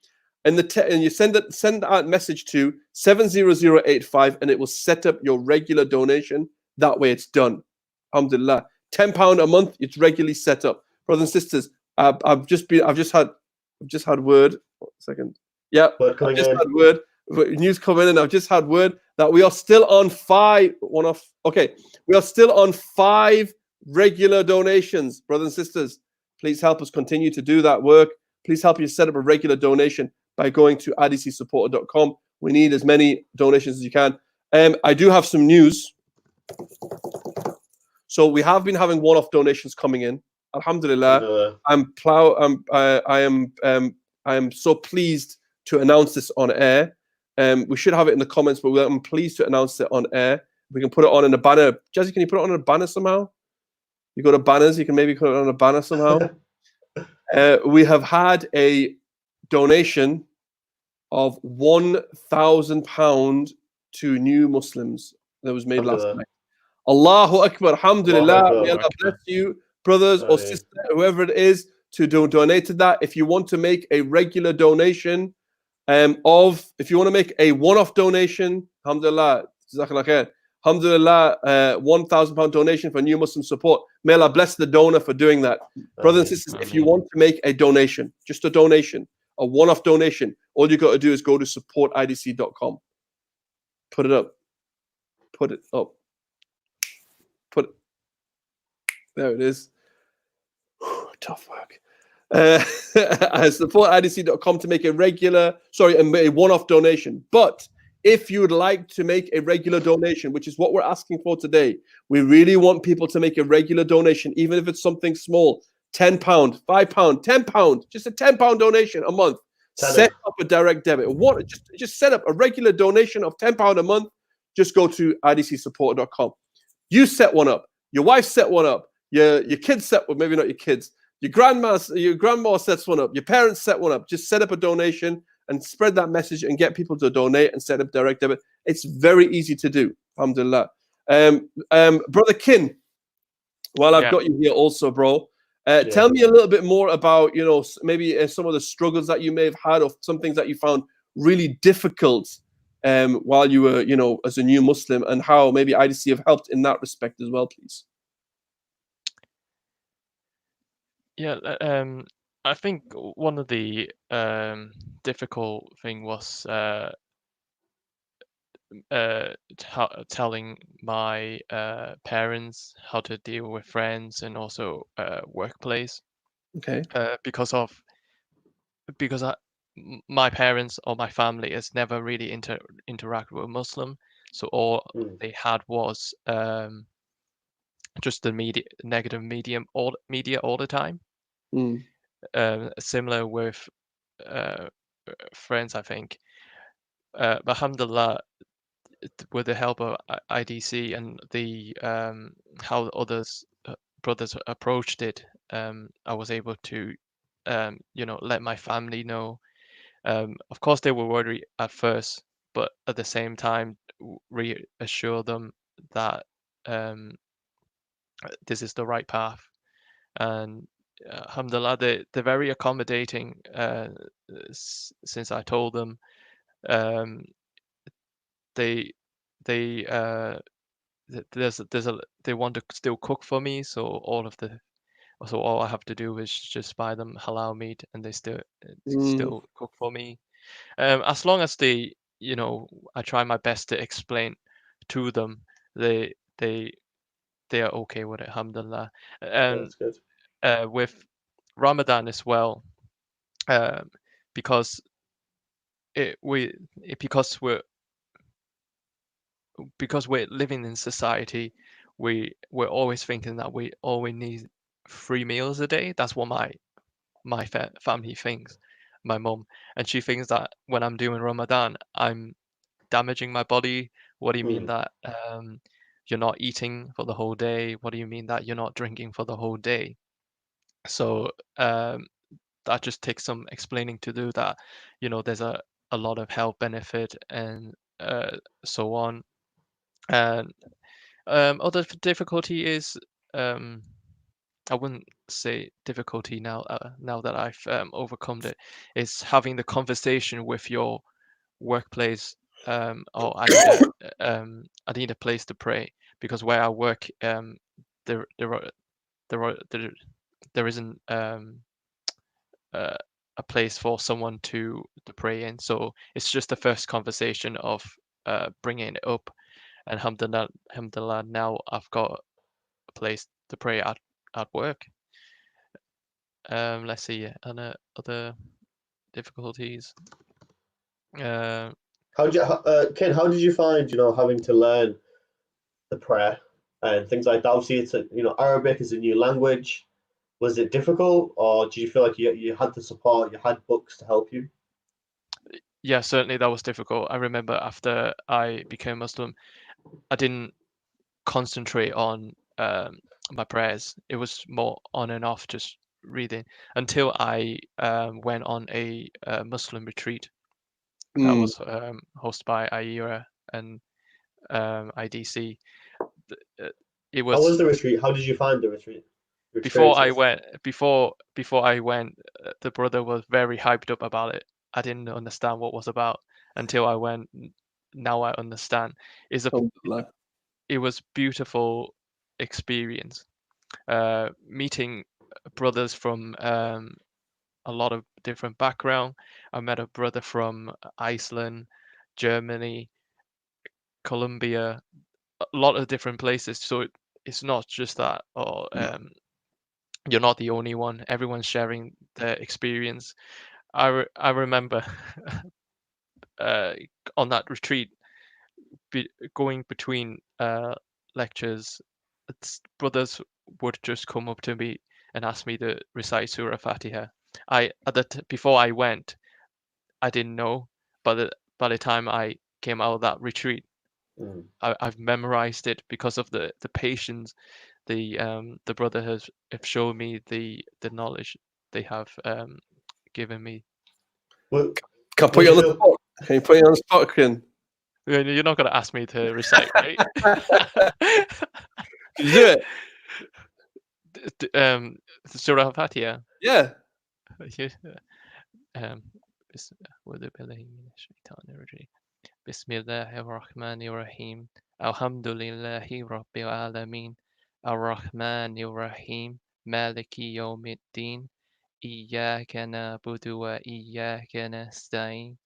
[SPEAKER 4] and you send that message to 70085 and it will set up your regular donation. That way it's done. Alhamdulillah. £10 a month, it's regularly set up. Brothers and sisters, I've just had word. 1 second. Yeah, I've just had word. News coming in. I've just had word that we are still on 5 we are still on 5 regular donations. Brothers and sisters, please help us continue to do that work. Please help you set up a regular donation by going to idcsupporter.com. We need as many donations as you can. I do have some news. So we have been having one-off donations coming in. Alhamdulillah. I am so pleased to announce this on air. We should have it in the comments, but I'm pleased to announce it on air. We can put it on in a banner. Jazzy, can you put it on a banner somehow? You go to banners, you can maybe put it on a banner somehow. We have had a donation of £1,000 to new Muslims that was made last night. Allahu Akbar, alhamdulillah. May Allah bless you, brothers or sisters, whoever it is, to donate to that. If you want to make a regular donation if you want to make a one-off donation, alhamdulillah, alhamdulillah, £1,000 donation for new Muslim support. May Allah bless the donor for doing that. Brothers and sisters, if you want to make a donation, just a donation, a one-off donation, all you got to do is go to supportidc.com. Put it up. Put it up. There it is. Tough work. Supportidc.com to make a one-off donation. But if you would like to make a regular donation, which is what we're asking for today, we really want people to make a regular donation, even if it's something small, £10, £5, £10, just a £10 donation a month. Set up a direct debit. Just set up a regular donation of £10 a month. Just go to idcsupporter.com. You set one up. Your wife set one up. Your kids set one. Maybe not your kids. Your grandma sets one up. Your parents set one up. Just set up a donation and spread that message and get people to donate and set up direct debit. It's very easy to do. Alhamdulillah. Brother Kin, while I've got you here also, bro, tell me a little bit more about, maybe some of the struggles that you may have had or some things that you found really difficult while you were, as a new Muslim, and how maybe IDC have helped in that respect as well, please.
[SPEAKER 15] Yeah, I think one of the difficult thing was telling my parents how to deal with friends and also workplace.
[SPEAKER 4] Okay.
[SPEAKER 15] Because my parents or my family has never really interacted with Muslim, so all they had was just the negative media all the time. Similar with friends, I think. But alhamdulillah, with the help of IDC and the how others brothers approached it, I was able to let my family know. Of course, they were worried at first, but at the same time, reassure them that this is the right path. And alhamdulillah, they're very accommodating. Since I told them, they they they want to still cook for me, so all I have to do is just buy them halal meat, and they still cook for me. As long as they, I try my best to explain to them, they are okay with it, alhamdulillah. And
[SPEAKER 1] That's good.
[SPEAKER 15] with Ramadan as well, because because we're living in society, we're always thinking that we need 3 meals a day. That's what my family thinks, my mom, and she thinks that when I'm doing Ramadan, I'm damaging my body. What do you mean that you're not eating for the whole day? What do you mean that you're not drinking for the whole day? So that just takes some explaining to do, that there's a lot of health benefit and so on. And other difficulty is, I wouldn't say difficulty now that I've overcome it, is having the conversation with your workplace. Or I need a place to pray, because where I work, there isn't a place for someone to pray in. So it's just the first conversation of bringing it up, and alhamdulillah, now I've got a place to pray at work. Let's see, other difficulties.
[SPEAKER 1] Ken, how did you find, having to learn the prayer and things like that? Obviously, it's Arabic is a new language. Was it difficult, or did you feel like you had the support, you had books to help you?
[SPEAKER 15] Yeah, certainly that was difficult. I remember after I became Muslim, I didn't concentrate on my prayers. It was more on and off, just reading, until I went on a Muslim retreat that was hosted by IERA and IDC. It was.
[SPEAKER 1] How was the retreat? How did you find the retreat?
[SPEAKER 15] Before I went, the brother was very hyped up about it. I didn't understand what was about until I went. Now I understand. It was beautiful experience. Meeting brothers from a lot of different background. I met a brother from Iceland, Germany, Colombia, a lot of different places. So it's not just that, you're not the only one. Everyone's sharing their experience. I remember on that retreat, going between lectures, brothers would just come up to me and ask me to recite Surah Fatiha. Before I went, I didn't know, but by the time I came out of that retreat, I've memorized it because of the patience the brother have shown me, the knowledge they have given me.
[SPEAKER 1] Well,
[SPEAKER 4] can I put you on the spot? Can you put you on the spot, Ken?
[SPEAKER 15] You're not going to ask me to recite, right?
[SPEAKER 4] Did you do
[SPEAKER 15] it? Surah Al-Fatiha.
[SPEAKER 4] Yeah.
[SPEAKER 15] Bismillahirrahmanirrahim. Alhamdulillahi Rabbil Alameen. Ar-Rahmanir-Rahim. Maliki Yawmiddin. Iyyaka na'budu wa iyyaka nasta'in.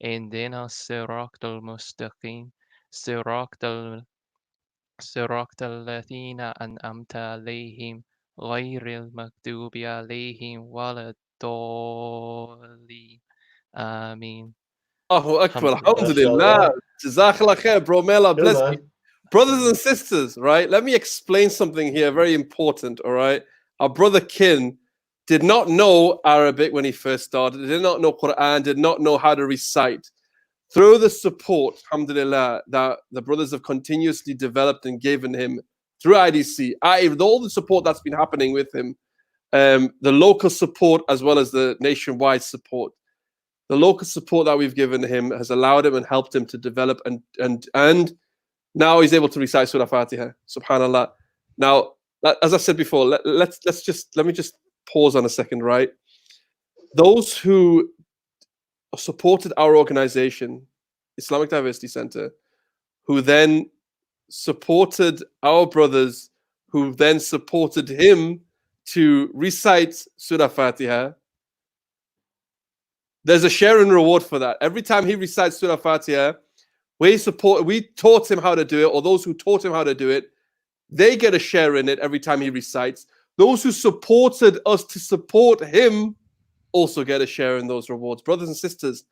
[SPEAKER 15] Ihdina as-siratal mustaqim. صراط الذين أنعمت عليهم غير المغضوب عليهم ولا الضالين آمين.
[SPEAKER 4] Allahu Akbar.
[SPEAKER 1] Alhamdulillah.
[SPEAKER 4] Alhamdulillah. Jazakallah khair, bro. May Allah
[SPEAKER 1] Good,
[SPEAKER 4] bless
[SPEAKER 1] man.
[SPEAKER 4] you. Brothers and sisters, right? Let me explain something here, very important, all right? Our brother Kin did not know Arabic when he first started, did not know Quran, did not know how to recite. Through the support, alhamdulillah, that the brothers have continuously developed and given him through IDC, all the support that's been happening with him, the local support as well as the nationwide support. The local support that we've given him has allowed him and helped him to develop, and now he's able to recite Surah Fatiha. Subhanallah. Now, as I said before, let me just pause on a second, right? Those who supported our organization, Islamic Diversity Center, who then supported our brothers, who then supported him to recite Surah Fatiha, there's a share and reward for that. Every time he recites Surah Fatiha, we taught him how to do it, or those who taught him how to do it, they get a share in it every time he recites. Those who supported us to support him also get a share in those rewards. Brothers and sisters,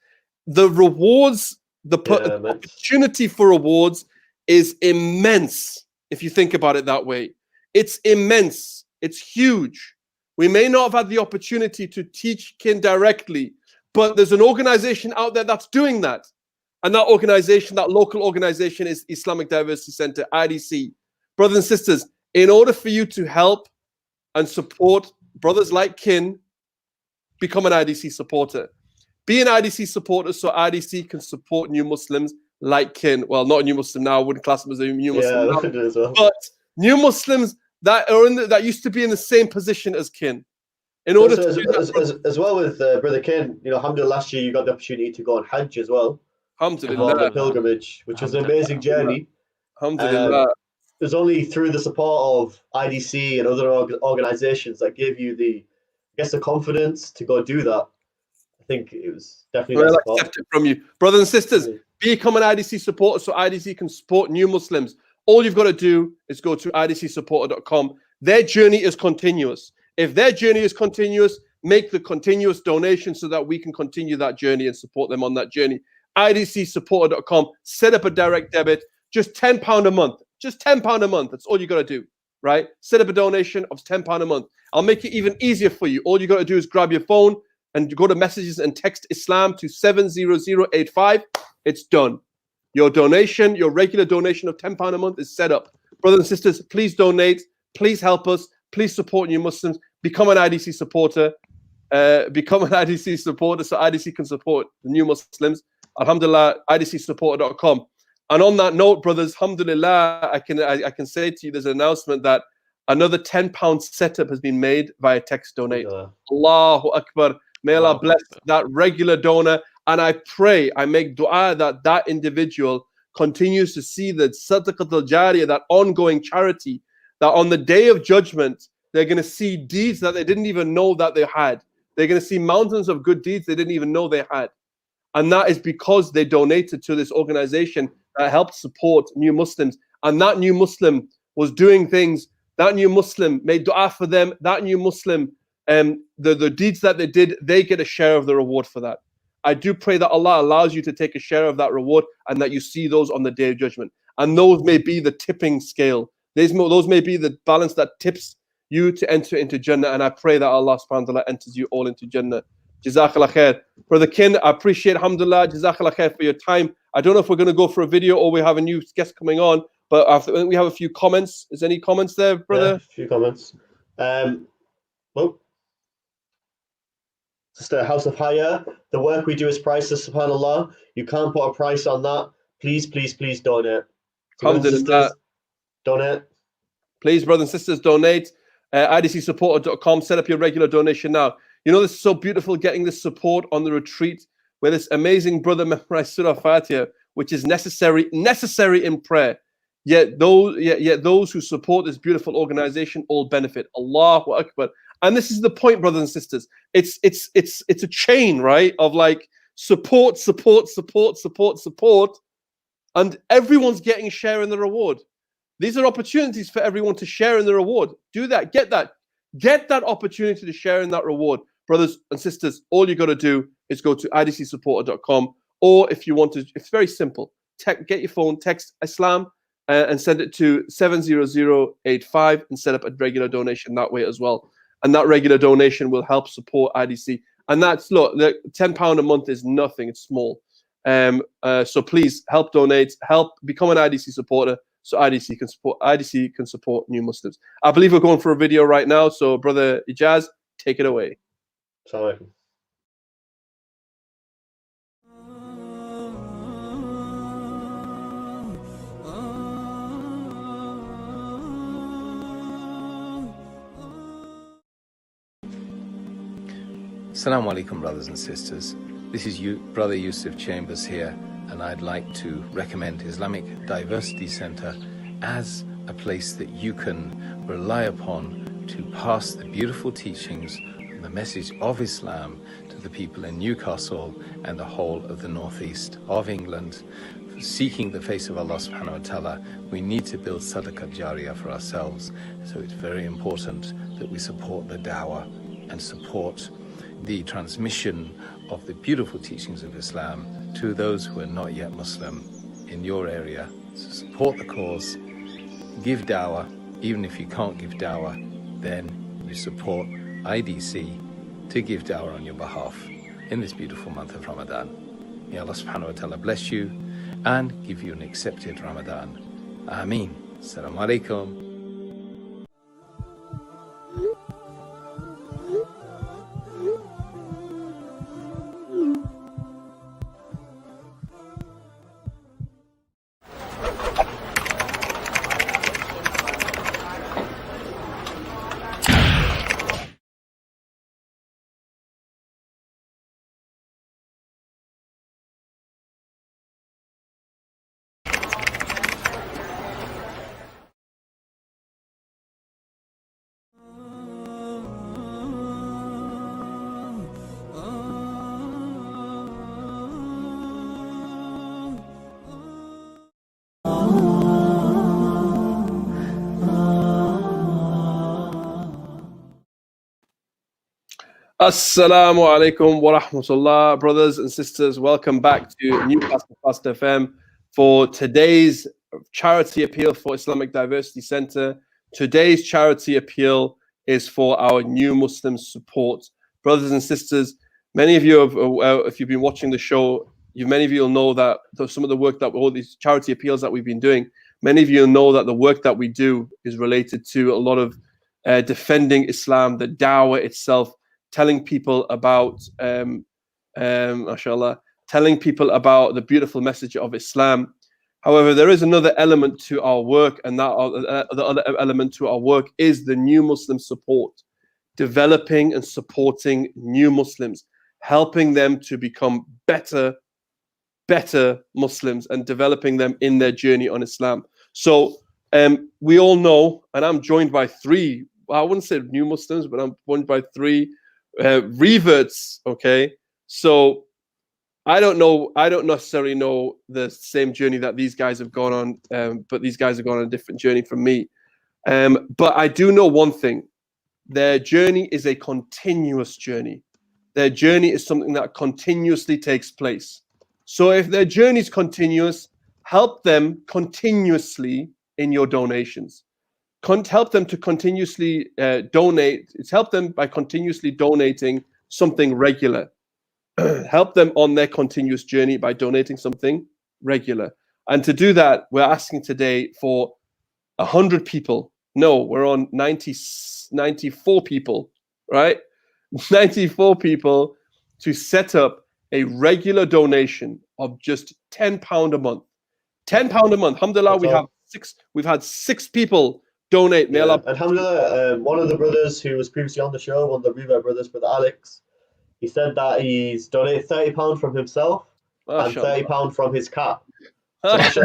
[SPEAKER 4] the rewards, the opportunity for rewards is immense if you think about it that way. It's immense. It's huge. We may not have had the opportunity to teach Kin directly, but there's an organization out there that's doing that. And that organization, that local organization, is Islamic Diversity Center, IDC. Brothers and sisters, in order for you to help and support brothers like Kin, become an IDC supporter. Be an IDC supporter so IDC can support new Muslims like Kin. Well, not a new Muslim now, I wouldn't class him as a new Muslim now,
[SPEAKER 1] as well.
[SPEAKER 4] but new Muslims that are that used to be in the same position as Kin. In order
[SPEAKER 1] so
[SPEAKER 4] to do that,
[SPEAKER 1] as well with Brother Kin, alhamdulillah, last year you got the opportunity to go on Hajj as well.
[SPEAKER 4] Alhamdulillah.
[SPEAKER 1] On the pilgrimage, which was an amazing journey.
[SPEAKER 4] Alhamdulillah.
[SPEAKER 1] It was only through the support of IDC and other organizations that gave you the confidence to go do that. I think it was definitely
[SPEAKER 4] well accepted from you. Brothers and sisters, become an IDC supporter so IDC can support new Muslims. All you've got to do is go to idcsupporter.com. Their journey is continuous. If their journey is continuous, make the continuous donation so that we can continue that journey and support them on that journey. idcsupporter.com. Set up a direct debit, just £10 a month. Just £10 a month. That's all you got to do, right? Set up a donation of £10 a month. I'll make it even easier for you. All you got to do is grab your phone and go to messages and text Islam to 70085. It's done. Your donation, your regular donation of £10 a month is set up. Brothers and sisters, please donate. Please help us. Please support new Muslims. Become an IDC supporter. Become an IDC supporter so IDC can support the new Muslims. Alhamdulillah, idcsupporter.com. And on that note, brothers, alhamdulillah, I can say to you, there's an announcement that another £10 setup has been made via text donate. Allahu Akbar. May Allah bless that regular donor. And I pray, I make dua that that individual continues to see the sadaqat al-jariyah, that ongoing charity, that on the day of judgment, they're going to see deeds that they didn't even know that they had. They're going to see mountains of good deeds they didn't even know they had. And that is because they donated to this organization that helped support new Muslims. And that new Muslim was doing things. That new Muslim made dua for them. That new Muslim, the deeds that they did, they get a share of the reward for that. I do pray that Allah allows you to take a share of that reward and that you see those on the day of judgment. And those may be the tipping scale. Those may be the balance that tips you to enter into Jannah. And I pray that Allah subhanahu wa ta'ala enters you all into Jannah. Jazakallah khair. Brother Kin, I appreciate, alhamdulillah, Jazakallah khair for your time. I don't know if we're going to go for a video or we have a new guest coming on, but we have a few comments. Is there any comments there, brother?
[SPEAKER 1] Yeah, a few comments. Well, Sister House of Haya, the work we do is priceless, subhanAllah. You can't put a price on that. Please, please, please donate.
[SPEAKER 4] Alhamdulillah.
[SPEAKER 1] Donate.
[SPEAKER 4] Please, brothers and sisters, donate. idcsupporter.com. Set up your regular donation now. You know, this is so beautiful getting this support on the retreat where this amazing brother memorized Surah Fatiha, which is necessary in prayer. Yet those who support this beautiful organization all benefit. Allahu Akbar. And this is the point, brothers and sisters. It's a chain, right? Of like support. and everyone's getting share in the reward. These are opportunities for everyone to share in the reward. Do that. Get that opportunity to share in that reward. Brothers and sisters, all you got to do is go to idcsupporter.com, or if you want to, it's very simple. Get your phone, text Islam, and send it to 70085 and set up a regular donation that way as well. And that regular donation will help support IDC. And that's, look, £10 a month is nothing. It's small. So please help donate, help become an IDC supporter, so IDC can support new Muslims. I believe we're going for a video right now. So Brother Ijaz, take it away.
[SPEAKER 1] Assalamu alaikum.
[SPEAKER 7] Assalamu alaikum, brothers and sisters. This is Brother Yusuf Chambers here, and I'd like to recommend Islamic Diversity Center as a place that you can rely upon to pass the beautiful teachings and the message of Islam to the people in Newcastle and the whole of the northeast of England. Seeking the face of Allah subhanahu wa ta'ala, we need to build sadaqah jariyah for ourselves. So it's very important that we support the dawah and support the transmission of the beautiful teachings of Islam to those who are not yet Muslim in your area. So support the cause, give dawah. Even if you can't give dawah, then you support IDC to give dawah on your behalf in this beautiful month of Ramadan. May Allah subhanahu wa ta'ala bless you and give you an accepted Ramadan. Ameen. Assalamu alaikum.
[SPEAKER 4] Assalamu alaikum wa rahmatullah, brothers and sisters. Welcome back to Newcastle Fast FM for today's charity appeal for Islamic Diversity Center. Today's charity appeal is for our new Muslim support. Brothers and sisters, many of you, if you've been watching the show, many of you will know that some of the work that all these charity appeals that we've been doing, many of you know that the work that we do is related to a lot of defending Islam, the dawah itself, telling people about, mashallah, telling people about the beautiful message of Islam. However, there is another element to our work, and that the other element to our work is the new Muslim support, developing and supporting new Muslims, helping them to become better Muslims and developing them in their journey on Islam. So we all know, and I'm joined by three, well, I wouldn't say new Muslims, but I'm joined by three reverts. Okay, so I don't necessarily know the same journey that these guys have gone on, but these guys have gone on a different journey from me. But I do know one thing: their journey is a continuous journey. Their journey is something that continuously takes place. So if their journey is continuous, help them continuously in your donations. Help them to continuously donate. It's help them by continuously donating something regular. Help them on their continuous journey by donating something regular. And to do that, we're asking today for 100 people. No, we're on 94 people, right? 94 people to set up a regular donation of just £10 a month. £10 a month. Alhamdulillah, we've had six people donate. May Allah.
[SPEAKER 1] Alhamdulillah, one of the brothers who was previously on the show, one of the Reva brothers, Brother Alex, he said that he's donated £30 from himself and £30 from his cat. So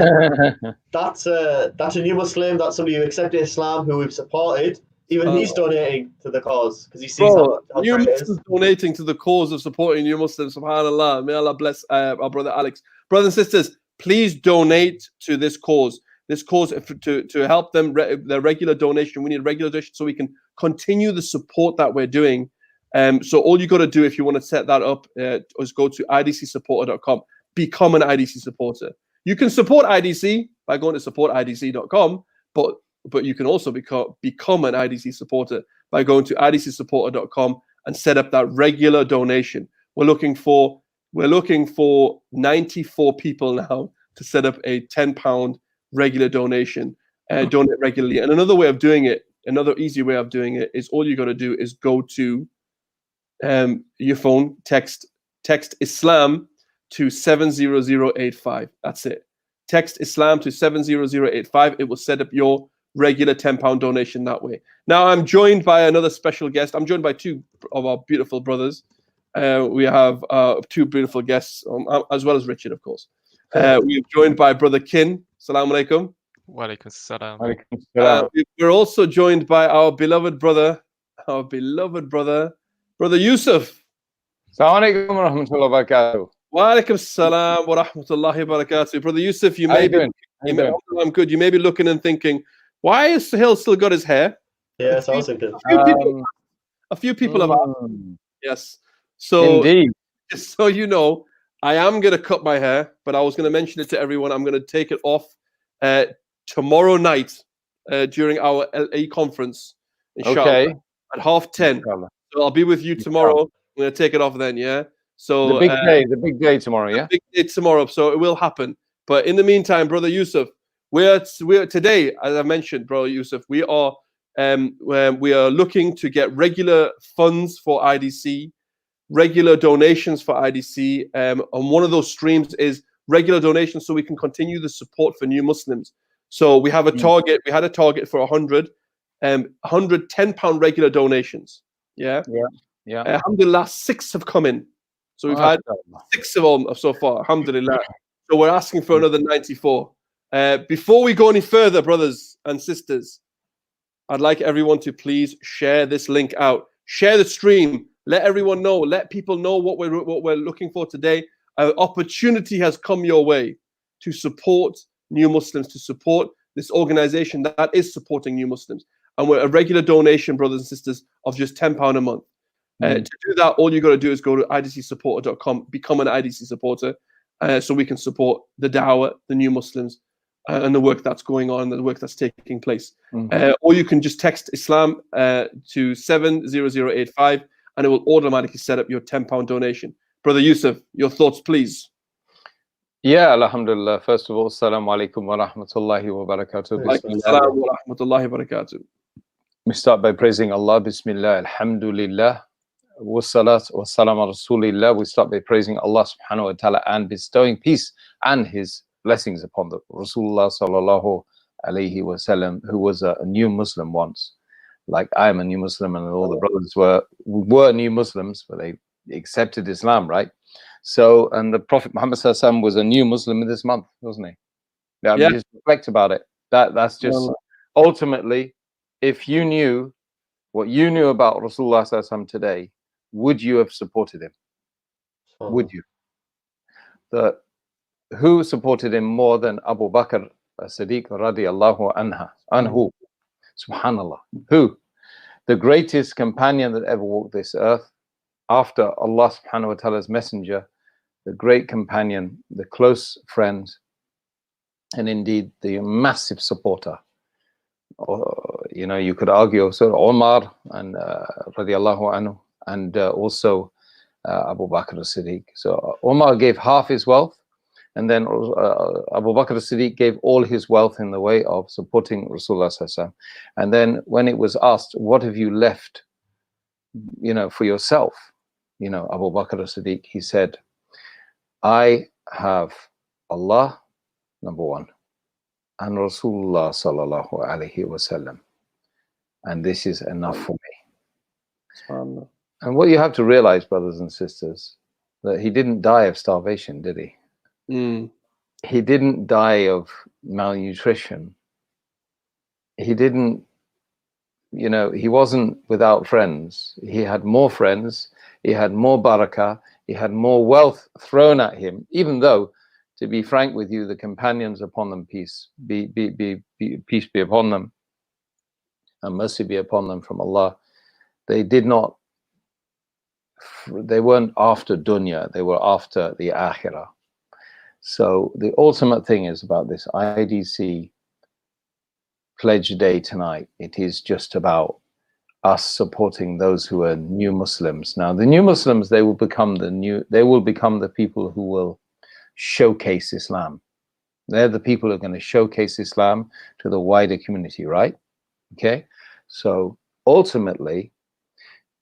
[SPEAKER 1] that's a new Muslim. That's somebody who accepted Islam, who we've supported. Even he's donating to the cause because he sees how
[SPEAKER 4] new
[SPEAKER 1] great it
[SPEAKER 4] Muslims
[SPEAKER 1] is.
[SPEAKER 4] Donating to the cause of supporting new Muslims. Subhanallah. May Allah bless our brother Alex. Brothers and sisters, please donate to this cause. This cause to help them their regular donation. We need regular donation so we can continue the support that we're doing. So all you got to do if you want to set that up is go to idcsupporter.com. Become an IDC supporter. You can support IDC by going to supportidc.com, but you can also become an IDC supporter by going to idcsupporter.com and set up that regular donation. We're looking for 94 people now to set up a £10 regular donation. Donate regularly. And another way of doing it, another easy way of doing it, is all you got to do is go to your phone, text Islam to 70085. That's it. Text Islam to 70085. It will set up your regular £10 donation that way. Now I'm joined by another special guest. I'm joined by two of our beautiful brothers. We have two beautiful guests, as well as Richard, of course. We're joined by Brother Kin. Assalamu alaikum.
[SPEAKER 15] Wa alaikum salam.
[SPEAKER 4] We're also joined by our beloved brother, Brother Yusuf.
[SPEAKER 16] Assalamu alaikum wa rahmatullahi wa barakatuh.
[SPEAKER 4] Wa alaikum salam wa rahmatullahi wa barakatuh. Brother Yusuf, I'm good. You may be looking and thinking, why is Sahil still got his hair?
[SPEAKER 1] Yeah, it's also good.
[SPEAKER 4] A few people have asked. Yes. So,
[SPEAKER 16] indeed.
[SPEAKER 4] Just so you know, I am going to cut my hair, but I was going to mention it to everyone. I'm going to take it off tomorrow night during our LA conference.
[SPEAKER 16] Okay.
[SPEAKER 4] At 10:30. So I'll be with you tomorrow. I'm going to take it off then, yeah? So
[SPEAKER 16] the big day tomorrow, yeah?
[SPEAKER 4] The big day tomorrow, so it will happen. But in the meantime, Brother Yusuf, we're today, as I mentioned, Brother Yusuf, we are looking to get regular funds for IDC, regular donations for IDC, and one of those streams is regular donations so we can continue the support for new Muslims. So we have a target. We had a target for 100 £10 regular donations. Yeah. Alhamdulillah, 6 have come in. So we've had 6 of them so far. Alhamdulillah. So we're asking for another 94. Before we go any further, brothers and sisters, I'd like everyone to please share this link out. Share the stream. Let everyone know. Let people know what we're looking for today. An opportunity has come your way to support new Muslims, to support this organization that is supporting new Muslims. And we're a regular donation, brothers and sisters, of just £10 a month. To do that, all you got to do is go to idcsupporter.com, become an IDC supporter, so we can support the da'wah, the new Muslims, and the work that's going on, the work that's taking place. Or you can just text Islam to 70085, and it will automatically set up your £10 donation. Brother Yusuf, your thoughts, please.
[SPEAKER 16] Yeah, alhamdulillah. First of all, assalamu alaikum wa rahmatullahi wa barakatuh.
[SPEAKER 4] Assalamu wa rahmatullahi wa barakatuh.
[SPEAKER 16] We start by praising Allah. Bismillah, alhamdulillah. Wassalat wa salam ala rasulillah. We start by praising Allah subhanahu wa ta'ala and bestowing peace and his blessings upon the Rasulullah sallallahu alayhi wa sallam, who was a new Muslim once. Like I am a new Muslim, and all the brothers were new Muslims, but they accepted Islam, right? So, and the Prophet Muhammad sallallahu alaihi wasallam was a new Muslim in this month, wasn't he? Yeah, just reflect about it. That's just ultimately, if you knew what you knew about Rasulullah sallallahu alaihi wasallam today, would you have supported him? Would you? Who supported him more than Abu Bakr as-Siddiq radiallahu anhu? Subhanallah. Who? The greatest companion that ever walked this earth, after Allah subhanahu wa ta'ala's messenger, the great companion, the close friend, and indeed the massive supporter. You know, you could argue also Omar and radiallahu anhu, and also Abu Bakr as-Siddiq. So Omar gave half his wealth, and then Abu Bakr as-Siddiq gave all his wealth in the way of supporting Rasulullah sallallahu alaihi wasallam. And then when it was asked, what have you left, you know, for yourself? You know, Abu Bakr as-Siddiq, he said, I have Allah, number one, and Rasulullah sallallahu alaihi wasallam, and this is enough for me. And what you have to realize, brothers and sisters, that he didn't die of starvation, did he? He didn't die of malnutrition. He didn't, you know, he wasn't without friends. He had more friends. He had more barakah. He had more wealth thrown at him, even though, to be frank with you, the companions upon them, peace be upon them, and mercy be upon them from Allah, they weren't after dunya, they were after the akhirah. So the ultimate thing is about this IDC pledge day tonight. It is just about us supporting those who are new Muslims. Now, the new Muslims, they will become the people who will showcase Islam. They're the people who are going to showcase Islam to the wider community, right? Okay. So ultimately,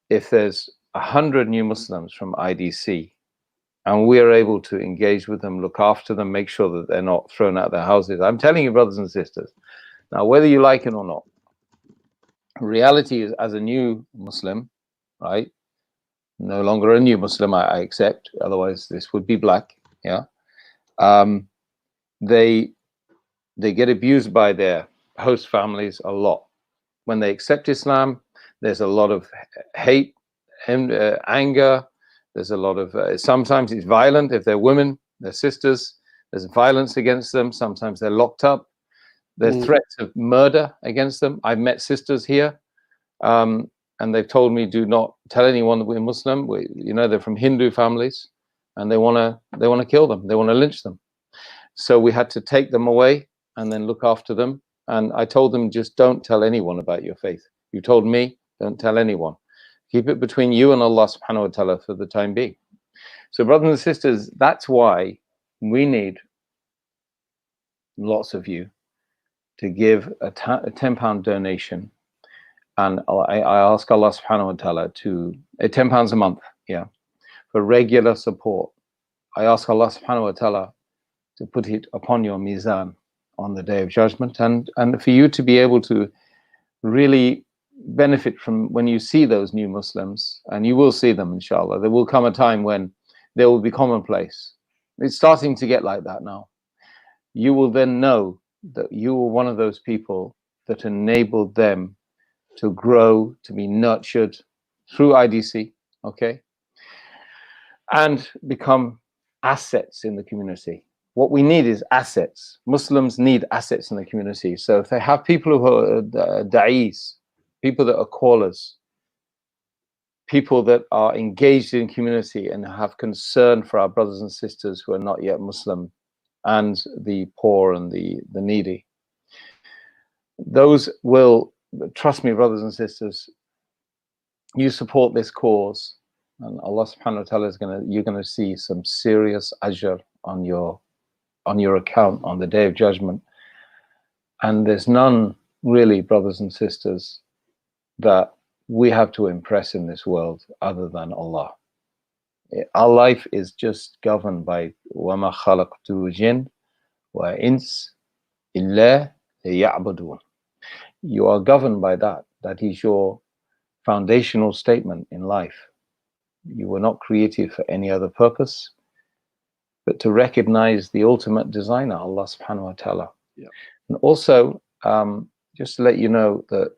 [SPEAKER 16] if there's 100 new Muslims from IDC and we are able to engage with them, look after them, make sure that they're not thrown out of their houses, I'm telling you, brothers and sisters, now whether you like it or not, reality is, as a new Muslim, right, no longer a new Muslim, I accept, otherwise this would be black, yeah, they get abused by their host families a lot. When they accept Islam, there's a lot of hate and anger. There's a lot of, sometimes it's violent. If they're women, they're sisters, there's violence against them. Sometimes they're locked up. There's threats of murder against them. I've met sisters here, and they've told me, do not tell anyone that we're Muslim. They're from Hindu families, and they want to kill them. They want to lynch them. So we had to take them away and then look after them. And I told them, just don't tell anyone about your faith. You told me, don't tell anyone. Keep it between you and Allah subhanahu wa ta'ala for the time being. So brothers and sisters, that's why we need lots of you to give a £10 donation. And I ask Allah subhanahu wa ta'ala to, £10 a month, yeah, for regular support. I ask Allah subhanahu wa ta'ala to put it upon your mizan on the Day of Judgment, and for you to be able to really benefit from when you see those new Muslims, and you will see them, inshallah. There will come a time when they will be commonplace. It's starting to get like that now. You will then know that you were one of those people that enabled them to grow, to be nurtured through IDC, okay, and become assets in the community. What we need is assets. Muslims need assets in the community. So if they have people who are da'is, people that are callers, people that are engaged in community and have concern for our brothers and sisters who are not yet Muslim, and the poor and the needy, those will, trust me, brothers and sisters, you support this cause, and Allah subhanahu wa ta'ala you're gonna see some serious ajr on your account on the Day of Judgment. And there's none really, brothers and sisters, that we have to impress in this world other than Allah. Our life is just governed by وَمَا خَلَقْتُ الْجِنَّ وَإِنسَ إِلَّا لِيَعْبُدُونَ. You are governed by that. That is your foundational statement in life. You were not created for any other purpose but to recognize the ultimate designer, Allah subhanahu wa ta'ala. Yeah. And also, just to let you know that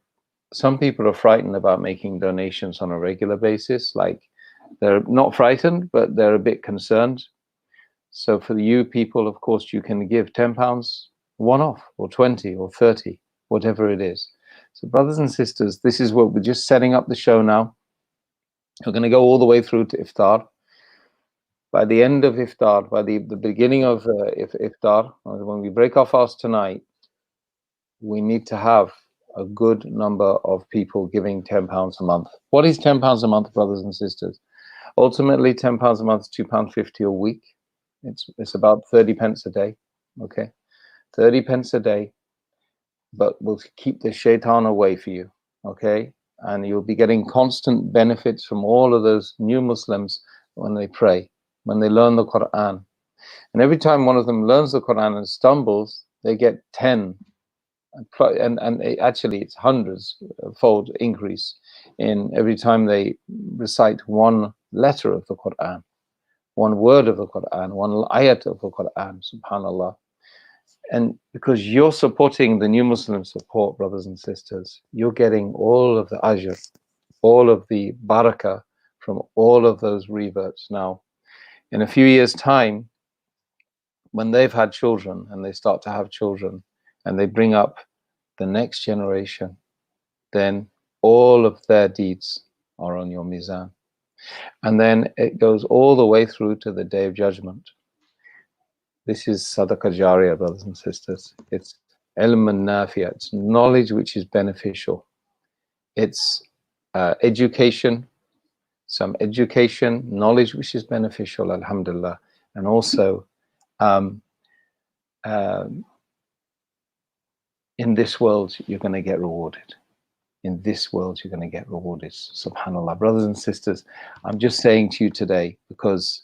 [SPEAKER 16] some people are frightened about making donations on a regular basis. Like, they're not frightened, but they're a bit concerned. So for you people, of course, you can give £10 one-off, or 20 or 30, whatever it is. So brothers and sisters, this is what we're just setting up the show now. We're going to go all the way through to iftar. By the end of iftar, by the beginning of iftar, when we break our fast tonight, we need to have a good number of people giving £10 a month. What is £10 a month, brothers and sisters? Ultimately, £10 a month is £2.50 a week. It's about 30 pence a day, okay? 30 pence a day, but we'll keep the shaitan away for you, okay? And you'll be getting constant benefits from all of those new Muslims when they pray, when they learn the Quran. And every time one of them learns the Quran and stumbles, they get 10. And actually, it's hundreds-fold increase in every time they recite one letter of the Quran, one word of the Quran, one ayat of the Quran, subhanallah. And because you're supporting the new Muslim support, brothers and sisters, you're getting all of the ajr, all of the barakah from all of those reverts. Now, in a few years' time, when they've had children and they start to have children and they bring up the next generation, then all of their deeds are on your mizan. And then it goes all the way through to the Day of Judgment. This is Sadaqah Jariyah, brothers and sisters. It's ilm nafiya, it's knowledge which is beneficial. It's education, some education, knowledge which is beneficial, alhamdulillah. And also, in this world, you're going to get rewarded. In this world, you're going to get rewarded. Subhanallah. Brothers and sisters, I'm just saying to you today, because,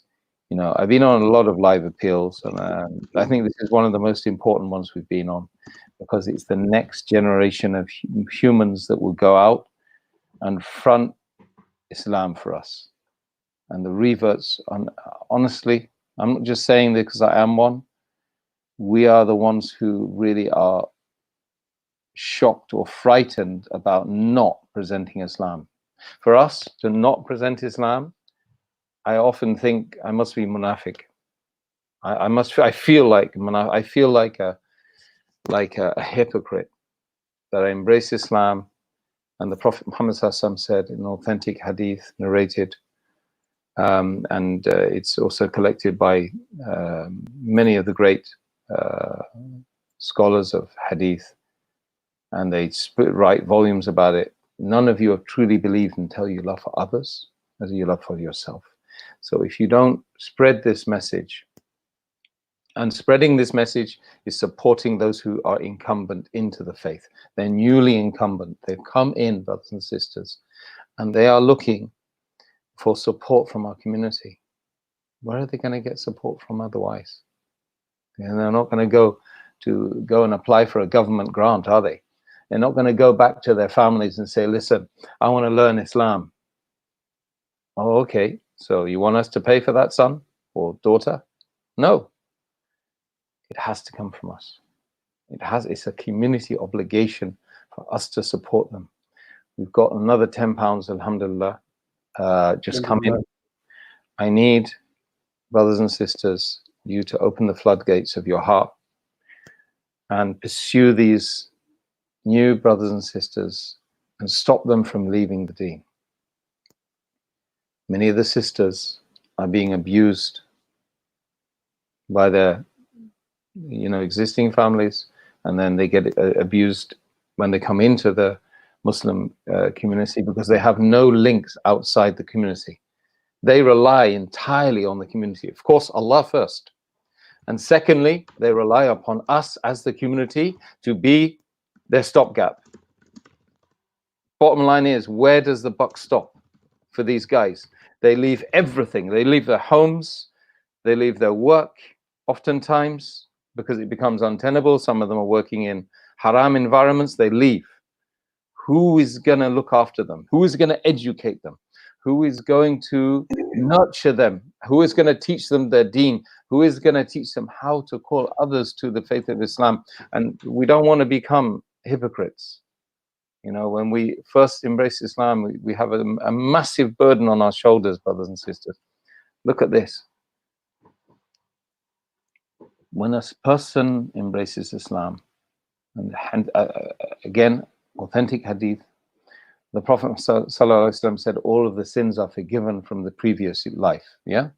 [SPEAKER 16] you know, I've been on a lot of live appeals, and I think this is one of the most important ones we've been on, because it's the next generation of humans that will go out and front Islam for us. And the reverts, honestly, I'm not just saying this because I am one. We are the ones who really are shocked or frightened about not presenting Islam. For us to not present Islam, I often think I must be munafiq. I feel like a hypocrite that I embrace Islam. And the Prophet Muhammad ﷺ said in authentic hadith narrated, and it's also collected by many of the great scholars of hadith, and they write volumes about it. None of you have truly believed until you love for others as you love for yourself. So if you don't spread this message, and spreading this message is supporting those who are incumbent into the faith. They're newly incumbent. They've come in, brothers and sisters, and they are looking for support from our community. Where are they going to get support from otherwise? And they're not going to go and apply for a government grant, are they? They're not going to go back to their families and say, listen, I want to learn Islam. Oh, okay. So you want us to pay for that, son or daughter? No. It has to come from us. It's a community obligation for us to support them. We've got another £10, alhamdulillah, just come in. I need, brothers and sisters, you to open the floodgates of your heart and pursue these new brothers and sisters and stop them from leaving the deen. Many of the sisters are being abused by their existing families, and then they get abused when they come into the Muslim community because they have no links outside the community. They rely entirely on the community. Of course, Allah first. And secondly, they rely upon us as the community to be their stopgap. Bottom line is, where does the buck stop for these guys? They leave everything. They leave their homes. They leave their work, oftentimes, because it becomes untenable. Some of them are working in haram environments. They leave. Who is going to look after them? Who is going to educate them? Who is going to nurture them? Who is going to teach them their deen? Who is going to teach them how to call others to the faith of Islam? And we don't want to become hypocrites. You know, when we first embrace Islam, we have a massive burden on our shoulders, brothers and sisters. Look at this. When a person embraces Islam, and again, authentic hadith, the Prophet ﷺ said all of the sins are forgiven from the previous life. Yeah.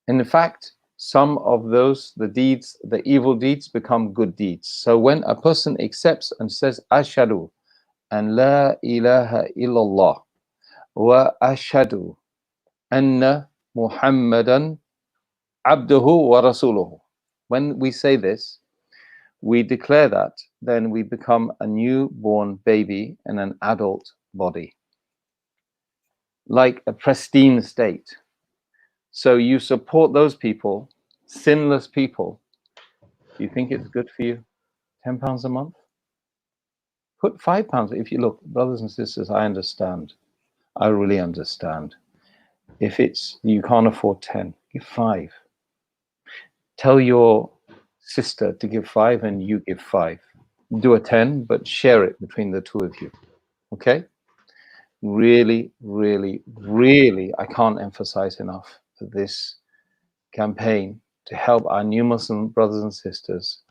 [SPEAKER 16] In fact, some of those, the evil deeds become good deeds. So when a person accepts and says, Ashhadu an la ilaha illallah wa ashhadu anna Muhammadan abduhu wa rasuluhu. When we say this, we declare that, then we become a newborn baby in an adult body, like a pristine state. So you support those people, sinless people. Do you think it's good for you? £10 a month? Put £5. If you look, brothers and sisters, I understand. I really understand. If it's you can't afford 10, give 5. Tell your sister to give 5 and you give 5. Do a 10, but share it between the two of you. Okay? Really, really, really, I can't emphasize enough that this campaign to help our new Muslim brothers and sisters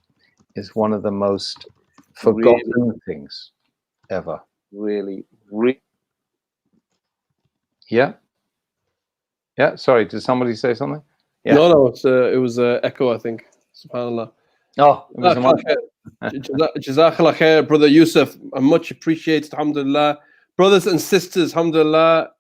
[SPEAKER 16] is one of the most forgotten things ever. Really. Yeah. Sorry, did somebody say something? Yeah.
[SPEAKER 4] No, it was echo, I think. SubhanAllah.
[SPEAKER 16] Oh, it was
[SPEAKER 4] Jazakallah khair, Brother Yusuf. I much appreciated, alhamdulillah. Brothers and sisters, alhamdulillah.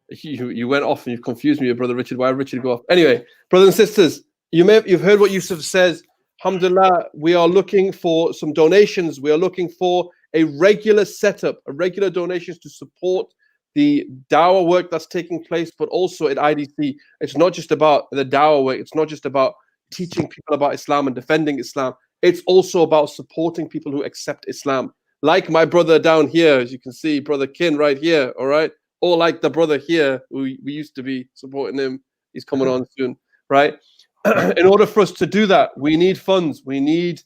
[SPEAKER 4] You went off and you confused me, Brother Richard. Why did Richard go off? Anyway, brothers and sisters, you've heard what Yusuf says. Alhamdulillah, we are looking for some donations. We are looking for a regular setup, a regular donations to support the dawah work that's taking place, but also at IDC. It's not just about the dawah work. It's not just about teaching people about Islam and defending Islam. It's also about supporting people who accept Islam. Like my brother down here, as you can see, Brother Kin right here, all right? Or like the brother here, who we used to be supporting him. He's coming on soon, right? In order for us to do that, we need funds. We need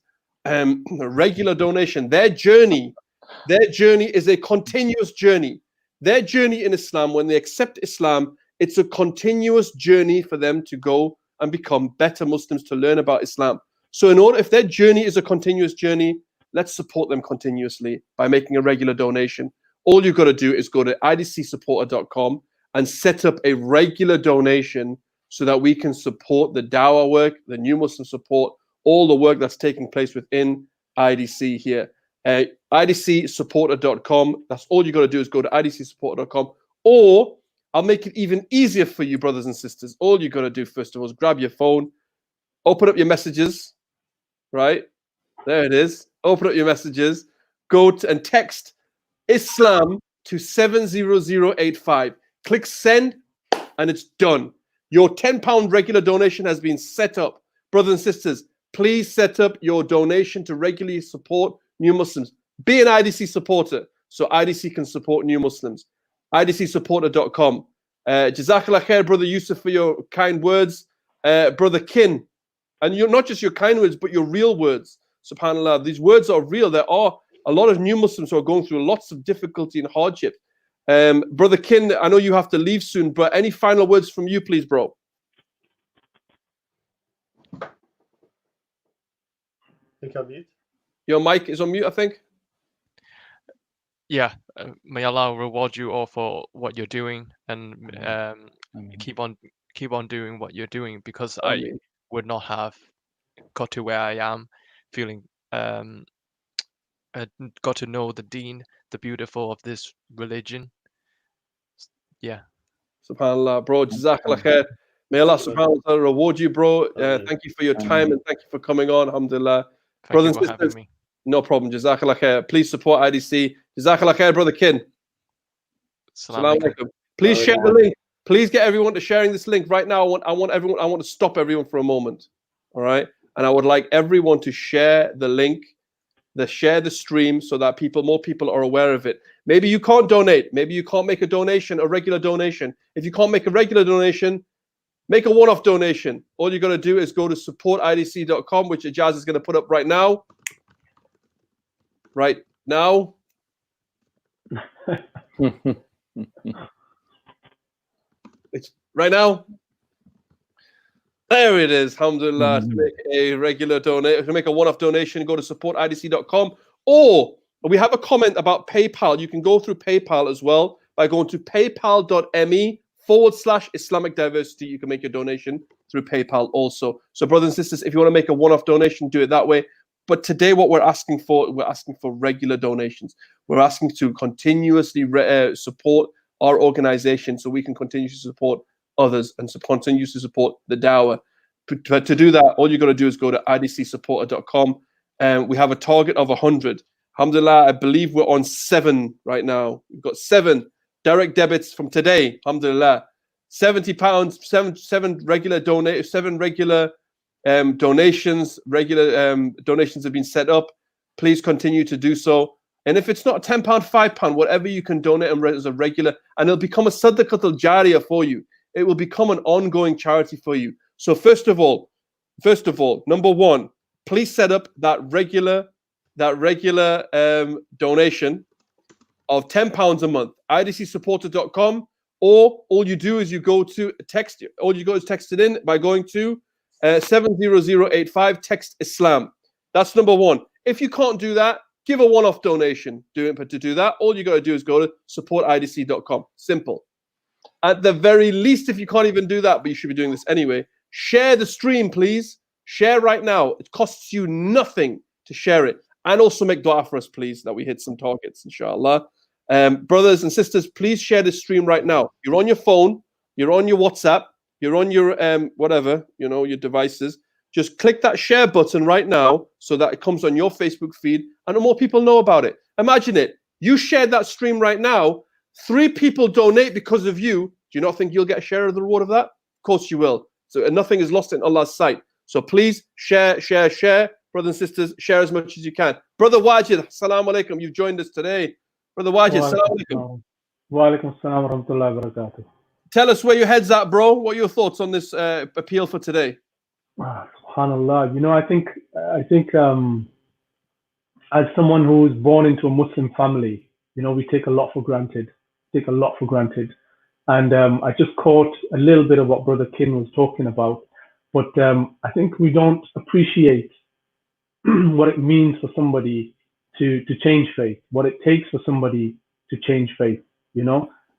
[SPEAKER 4] a regular donation. Their journey is a continuous journey. Their journey in Islam, when they accept Islam, it's a continuous journey for them to go and become better Muslims, to learn about Islam. So if their journey is a continuous journey, let's support them continuously by making a regular donation. All you've got to do is go to idcsupporter.com and set up a regular donation so that we can support the dawah work, the new Muslim support, all the work that's taking place within IDC here. idcsupporter.com. That's all you got to do is go to idcsupporter.com. Or I'll make it even easier for you, brothers and sisters. All you got to do, first of all, is grab your phone, open up your messages, right? There it is. Open up your messages, go to, and text Islam to 70085. Click send, and it's done. Your £10 regular donation has been set up. Brothers and sisters, please set up your donation to regularly support new Muslims. Be an IDC supporter so IDC can support new Muslims. idcsupporter.com. Jazakallah khair, Brother Yusuf, for your kind words. Brother Kin, and you're not just your kind words, but your real words. SubhanAllah, these words are real. There are a lot of new Muslims who are going through lots of difficulty and hardship. Brother Kin, I know you have to leave soon, but any final words from you, please, bro? Your mic is on mute, I think.
[SPEAKER 15] Yeah, may Allah reward you all for what you're doing, and keep on doing what you're doing, because I would not have got to where I am, feeling got to know the deen, the beautiful of this religion. Yeah.
[SPEAKER 4] SubhanAllah, bro. Jazakallah khair. May Allah subhanahu wa ta'ala reward you, bro. Thank you for your time and thank you for coming on. Alhamdulillah. Brothers and sisters, no problem. Jazakallah khair. Please support IDC. Jazakallah khair, Brother Kin. Assalamu alaikum. Please share the link. Please get everyone to sharing this link right now. I want to stop everyone for a moment. All right. And I would like everyone to share the link, share the stream, so that more people are aware of it. Maybe you can't donate. Maybe you can't make a regular donation. If you can't make a regular donation, make a one-off donation. All you got to do is go to supportidc.com, which Ijaz is going to put up right now. Right now. It's right now. There it is. Alhamdulillah. To make a regular donation, to make a one-off donation, go to supportidc.com. Or we have a comment about PayPal. You can go through PayPal as well by going to paypal.me/Islamic diversity. You can make your donation through PayPal also. So, brothers and sisters, if you want to make a one-off donation, do it that way. But today, what we're asking for regular donations. We're asking to continuously support our organization so we can continue to support others and continue to support the dawah. But to do that, all you got to do is go to idcsupporter.com. And we have a target of 100. Alhamdulillah, I believe we're on 7 right now. We've got 7 direct debits from today. Alhamdulillah, £70, 7 regular donations, 7 regular donations. Donations have been set up. Please continue to do so. And if it's not £10, £5, whatever you can donate as a regular, and it'll become a sadaqatul jariyah for you. It will become an ongoing charity for you. So first of all, number one, please set up that regular donation of £10 a month. idcsupporter.com or all you do is you go to text. All you go is text it in by going to 70085. Text Islam. That's number one. If you can't do that, give a one-off donation. But to do that, all you got to do is go to supportidc.com. Simple. At the very least, if you can't even do that, but you should be doing this anyway, share the stream, please. Share right now. It costs you nothing to share it. And also make dua for us, please, that we hit some targets, inshallah. Brothers and sisters, please share this stream right now. You're on your phone, you're on your WhatsApp, you're on your whatever, your devices. Just click that share button right now so that it comes on your Facebook feed and more people know about it. Imagine it. You shared that stream right now. 3 people donate because of you. Do you not think you'll get a share of the reward of that? Of course you will. So nothing is lost in Allah's sight. So please share. Brothers and sisters, share as much as you can. Brother Wajid, assalamu alaikum. You've joined us today. Brother Wajid, assalamu alaikum.
[SPEAKER 17] Wa alaikum assalam wa rahmatullahi wa barakatuh.
[SPEAKER 4] Tell us where your head's at, bro. What are your thoughts on this appeal for today?
[SPEAKER 17] Subhanallah. I think as someone who is born into a Muslim family, we take a lot for granted. And I just caught a little bit of what Brother Kin was talking about. But I think we don't appreciate what it means for somebody to change faith, what it takes for somebody to change faith,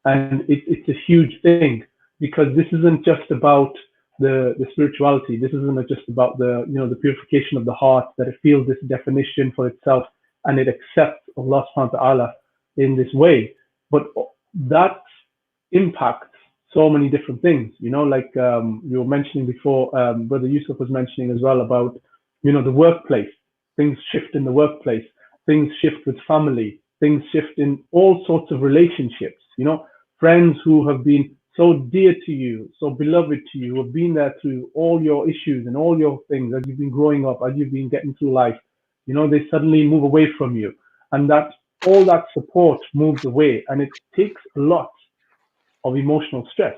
[SPEAKER 17] and it's a huge thing, because this isn't just about the spirituality. This isn't just about the purification of the heart, that it feels this definition for itself and it accepts Allah subhanahu wa ta'ala in this way. But that impacts so many different things, like you were mentioning before, Brother Yusuf was mentioning as well about, the workplace. Things shift in the workplace, things shift with family, things shift in all sorts of relationships, friends who have been so dear to you, so beloved to you, who have been there through all your issues and all your things as you've been growing up, as you've been getting through life, they suddenly move away from you. And that all that support moves away, and it takes a lot of emotional stress.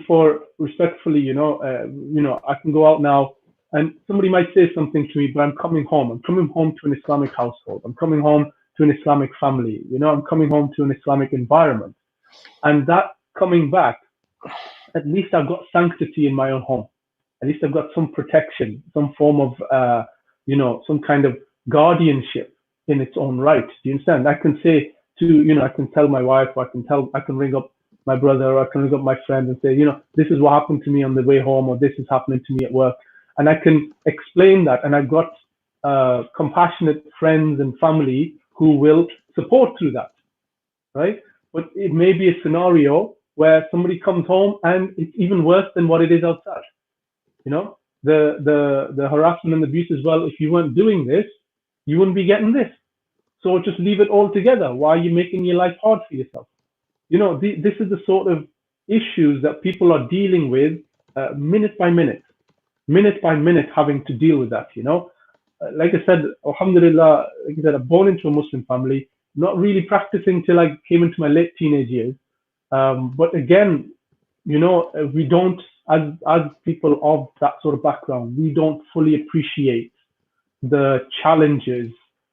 [SPEAKER 17] For respectfully, I can go out now and somebody might say something to me, but I'm coming home. I'm coming home to an Islamic household. I'm coming home to an Islamic family. I'm coming home to an Islamic environment. And that coming back, at least I've got sanctity in my own home. At least I've got some protection, some form of, some kind of guardianship in its own right. Do you understand? I can say to, I can tell my wife, or I can ring up my brother, or I can ring up my friend and say, this is what happened to me on the way home, or this is happening to me at work. And I can explain that, and I've got compassionate friends and family who will support through that, right? But it may be a scenario where somebody comes home and it's even worse than what it is outside. The harassment and abuse as well. If you weren't doing this, you wouldn't be getting this. So just leave it all together. Why are you making your life hard for yourself? This is the sort of issues that people are dealing with minute by minute, having to deal with that. Like I said, alhamdulillah, like I said, I'm born into a Muslim family, not really practicing till I came into my late teenage years. But again, we don't, as people of that sort of background, we don't fully appreciate the challenges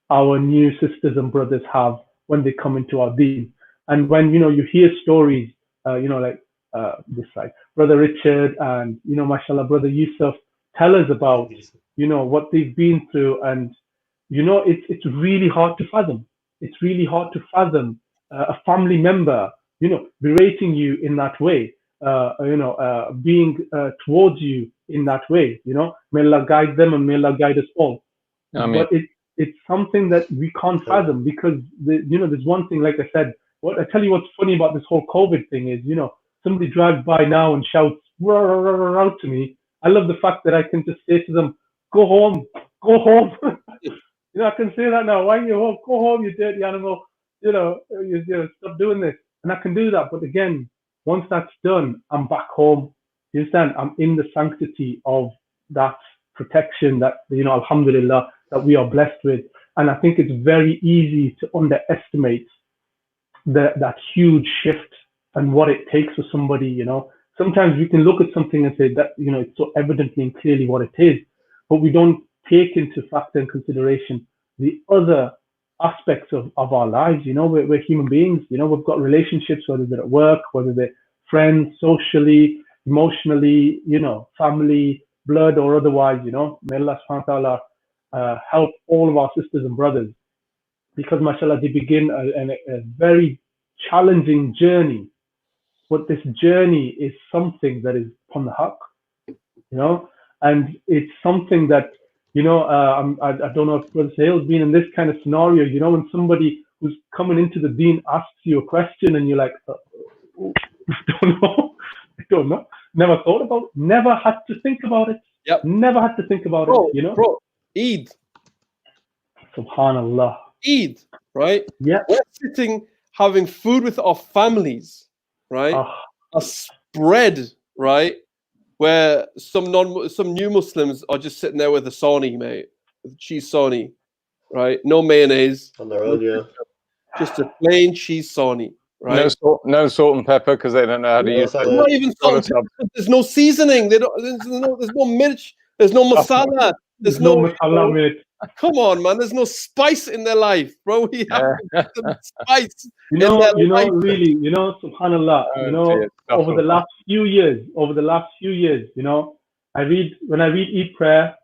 [SPEAKER 17] our new sisters and brothers have when they come into our deen. And when, you hear stories, this side, Brother Richard and, mashallah, Brother Yusuf tell us about, what they've been through. And, it's really hard to fathom. It's really hard to fathom a family member, berating you in that way, being towards you in that way, May Allah guide them and may Allah guide us all. But it's something that we can't fathom, because, there's one thing, like I said, I tell you what's funny about this whole COVID thing is, somebody drives by now and shouts out to me. I love the fact that I can just say to them, go home. I can say that now. Why are you home? Go home, you dirty animal. Stop doing this. And I can do that. But again, once that's done, I'm back home. You understand? I'm in the sanctity of that protection that, alhamdulillah, that we are blessed with. And I think it's very easy to underestimate that huge shift and what it takes for somebody, Sometimes we can look at something and say that, it's so evidently and clearly what it is, but we don't take into factor and consideration the other aspects of our lives. You know, we're human beings. You know, we've got relationships, whether they're at work, whether they're friends, socially, emotionally, you know, family, blood or otherwise. You know, may Allah subhanahu wa ta'ala help all of our sisters and brothers, because mashallah, they begin a very challenging journey, but this journey is something that is upon the haqq, you know, and it's something that, you know, I don't know if Brother Sahil's been in this kind of scenario, you know, when somebody who's coming into the deen asks you a question and you're like, I don't know, never thought about it, never had to think about it.
[SPEAKER 4] Yep.
[SPEAKER 17] Never had to think about it, you know.
[SPEAKER 4] Bro, Eid.
[SPEAKER 17] Subhanallah.
[SPEAKER 4] Eid, right?
[SPEAKER 17] Yeah.
[SPEAKER 4] We're sitting having food with our families, right? A spread, right? Where some new Muslims are just sitting there with a sarnie, mate, with cheese sarnie, right? No mayonnaise.
[SPEAKER 1] On their own, yeah.
[SPEAKER 4] Just a plain cheese sarnie, right?
[SPEAKER 16] No salt and pepper because they don't know how to use it.
[SPEAKER 4] Not even salt and pepper. There's no seasoning. There's no mirch. There's no masala. There's no
[SPEAKER 17] masala, mate.
[SPEAKER 4] Come on, man. There's no spice in their life, bro. We have some spice.
[SPEAKER 17] You know, really, you know, subhanallah, you know, over the last few years, you know, when I read Eid prayer,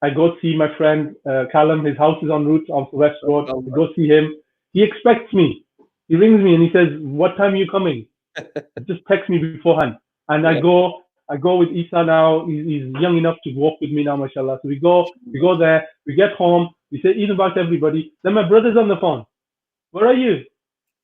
[SPEAKER 17] I go see my friend Callum. His house is en route off the West Road. I go see him. He expects me. He rings me and he says, "What time are you coming?" Just text me beforehand. And I go with Isa now. He's young enough to walk with me now, mashallah. So we go there. We get home. We say Eid Mubarak to everybody. Then my brother's on the phone. Where are you?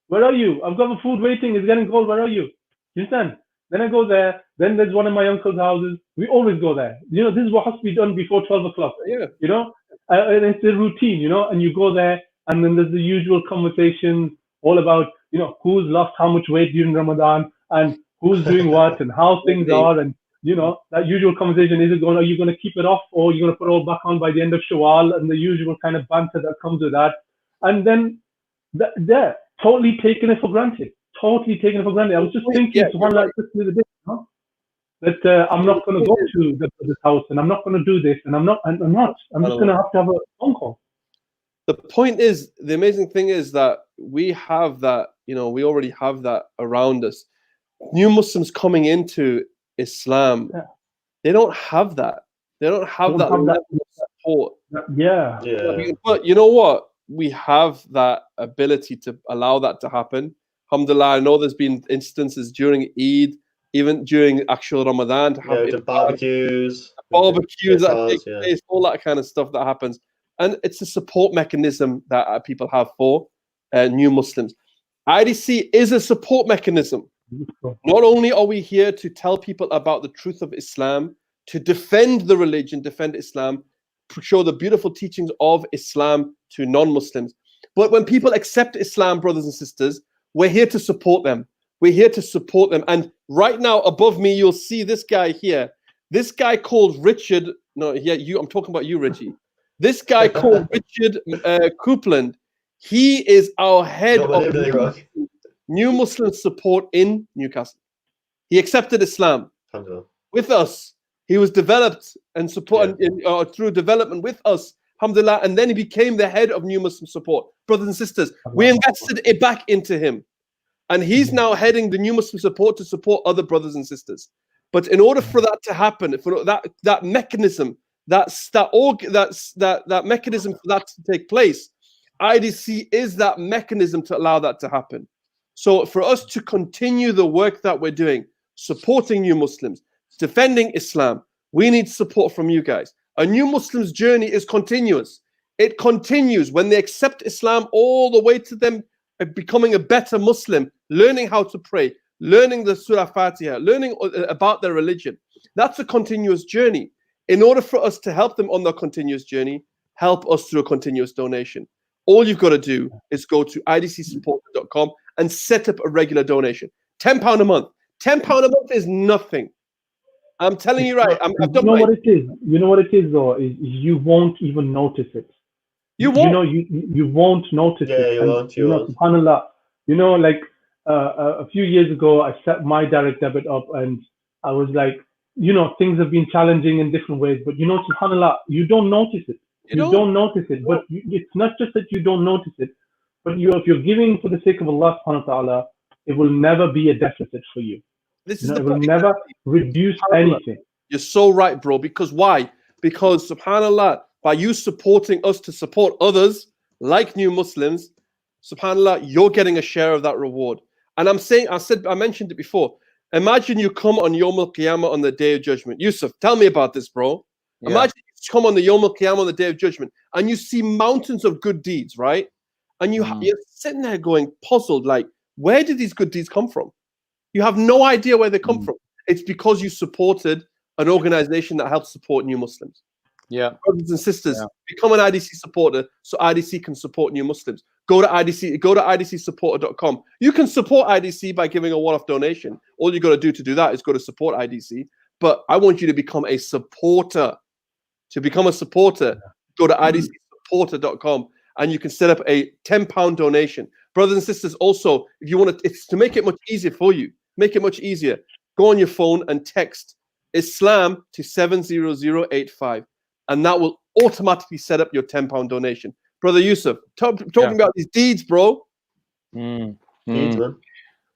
[SPEAKER 17] Where are you? I've got the food waiting. It's getting cold. Where are you? You understand? Then I go there. Then there's one of my uncle's houses. We always go there. You know, this is what has to be done before 12 o'clock.
[SPEAKER 4] Yeah.
[SPEAKER 17] You know, and it's a routine, you know, and you go there and then there's the usual conversations all about, you know, who's lost how much weight during Ramadan and who's doing what and how things are. And, you know, that usual conversation, are you going to keep it off or are you going to put it all back on by the end of Shawwal, and the usual kind of banter that comes with that. And then they're totally taking it for granted. I was just thinking to one like this the other day, you know, that I'm not going to go to this house and I'm not going to do this and I'm just going to have a phone call.
[SPEAKER 4] The point is, the amazing thing is that we have that, you know, we already have that around us. New Muslims coming into Islam, they don't have that. They don't have that level of support.
[SPEAKER 17] Yeah.
[SPEAKER 4] But you know what? We have that ability to allow that to happen. Alhamdulillah, I know there's been instances during Eid, even during actual Ramadan, to have
[SPEAKER 1] the barbecues
[SPEAKER 4] that take place, all that kind of stuff that happens. And it's a support mechanism that people have for new Muslims. IDC is a support mechanism. Not only are we here to tell people about the truth of Islam, to defend the religion, defend Islam, show the beautiful teachings of Islam to non-Muslims, but when people accept Islam, brothers and sisters, we're here to support them. We're here to support them. And right now, above me, you'll see this guy here. This guy called Richard. No, yeah, I'm talking about you, Richie. This guy called Richard Coupland. He is our head of New Muslim support in Newcastle. He accepted Islam with us. He was developed and supported through development with us. Alhamdulillah. And then he became the head of New Muslim support. Brothers and sisters, we invested it back into him. And he's now heading the New Muslim support to support other brothers and sisters. But in order for that to happen, for that mechanism, that mechanism for that to take place, IDC is that mechanism to allow that to happen. So for us to continue the work that we're doing, supporting new Muslims, defending Islam, we need support from you guys. A new Muslim's journey is continuous. It continues when they accept Islam all the way to them becoming a better Muslim, learning how to pray, learning the Surah Fatiha, learning about their religion. That's a continuous journey. In order for us to help them on their continuous journey, help us through a continuous donation. All you've got to do is go to idcsupport.com and set up a regular donation. £10 a month. £10 a month is nothing. I'm telling you right.
[SPEAKER 17] You know what it is? You know what it is though? Is you won't even notice it. You won't. You know, you won't notice it.
[SPEAKER 1] You won't.
[SPEAKER 17] SubhanAllah. You know, like a few years ago, I set my direct debit up, and I was like, you know, things have been challenging in different ways, but you know, SubhanAllah, you don't notice it. You don't notice it, but it's not just that you don't notice it, but if you're giving for the sake of Allah subhanahu wa ta'ala, it will never be a deficit for you.
[SPEAKER 4] This
[SPEAKER 17] You
[SPEAKER 4] is
[SPEAKER 17] know,
[SPEAKER 4] the
[SPEAKER 17] it will
[SPEAKER 4] point.
[SPEAKER 17] never reduce anything.
[SPEAKER 4] You're so right, bro. Because why? Because subhanallah, by you supporting us to support others like new Muslims, subhanallah, you're getting a share of that reward. And I mentioned it before. Imagine you come on Yawm al-Qiyamah on the Day of Judgment. Yusuf, tell me about this, bro.
[SPEAKER 16] Yeah.
[SPEAKER 4] Imagine you come on the Yawm al-Qiyamah on the Day of Judgment and you see mountains of good deeds, right? And you're sitting there going puzzled, like, where did these good deeds come from? You have no idea where they come from. It's because you supported an organization that helps support new Muslims.
[SPEAKER 16] Yeah.
[SPEAKER 4] Brothers and sisters, become an IDC supporter so IDC can support new Muslims. Go to IDCsupporter.com. You can support IDC by giving a one-off donation. All you got to do that is go to support IDC. But I want you to become a supporter. To become a supporter, go to IDCsupporter.com and you can set up a £10 donation. Brothers and sisters, also, if you want to, it's to make it much easier for you. Make it much easier. Go on your phone and text Islam to 70085, and that will automatically set up your £10 donation. Brother Yusuf, talking about these deeds, bro.
[SPEAKER 16] Deeds,
[SPEAKER 1] man.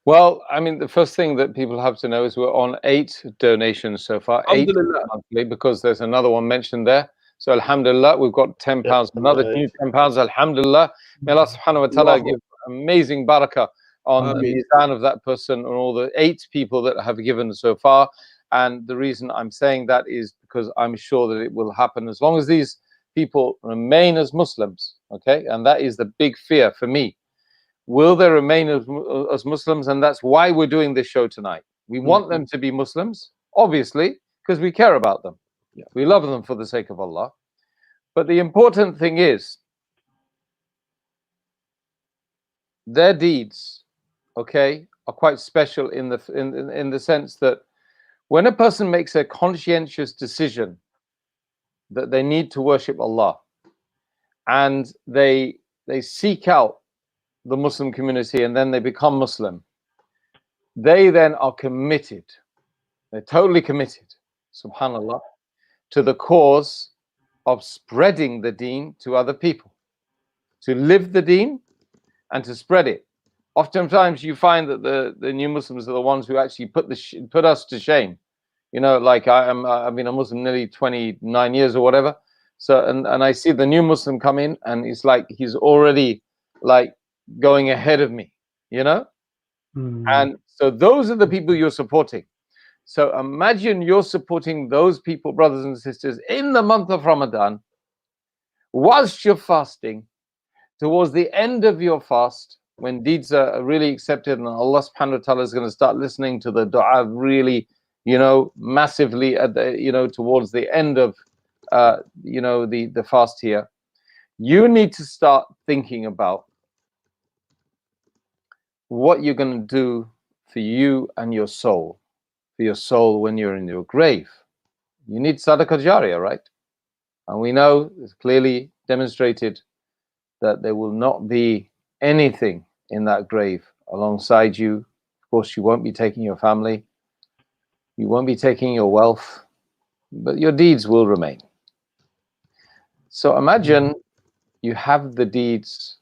[SPEAKER 16] Well, I mean, the first thing that people have to know is we're on 8 donations so far, 8 monthly, because there's another one mentioned there. So alhamdulillah, we've got £10, another new £10, alhamdulillah. May Allah subhanahu wa ta'ala give amazing barakah on the mizan of that person and all the 8 people that have given so far. And the reason I'm saying that is because I'm sure that it will happen as long as these people remain as Muslims, okay? And that is the big fear for me. Will they remain as Muslims? And that's why we're doing this show tonight. We want them to be Muslims, obviously, because we care about them. We love them for the sake of Allah. But the important thing is their deeds, okay, are quite special in the sense that when a person makes a conscientious decision that they need to worship Allah and they seek out the Muslim community and then they become Muslim, they then are committed, they're totally committed, subhanallah, to the cause of spreading the deen to other people, to live the deen and to spread it. Oftentimes you find that the new Muslims are the ones who actually put us to shame. You know, like I've been a Muslim nearly 29 years or whatever. So and I see the new Muslim come in and it's like he's already like going ahead of me, you know? And so those are the people you're supporting. So imagine you're supporting those people, brothers and sisters, in the month of Ramadan, whilst you're fasting, towards the end of your fast, when deeds are really accepted and Allah subhanahu wa ta'ala is going to start listening to the dua really, you know, massively at the, you know, towards the end of, you know, the fast here, you need to start thinking about what you're going to do for you and your soul. For your soul when you're in your grave. You need sadaqah jariyah, right? And we know it's clearly demonstrated that there will not be anything in that grave alongside you. Of course, you won't be taking your family, you won't be taking your wealth, but your deeds will remain. So imagine you have the deeds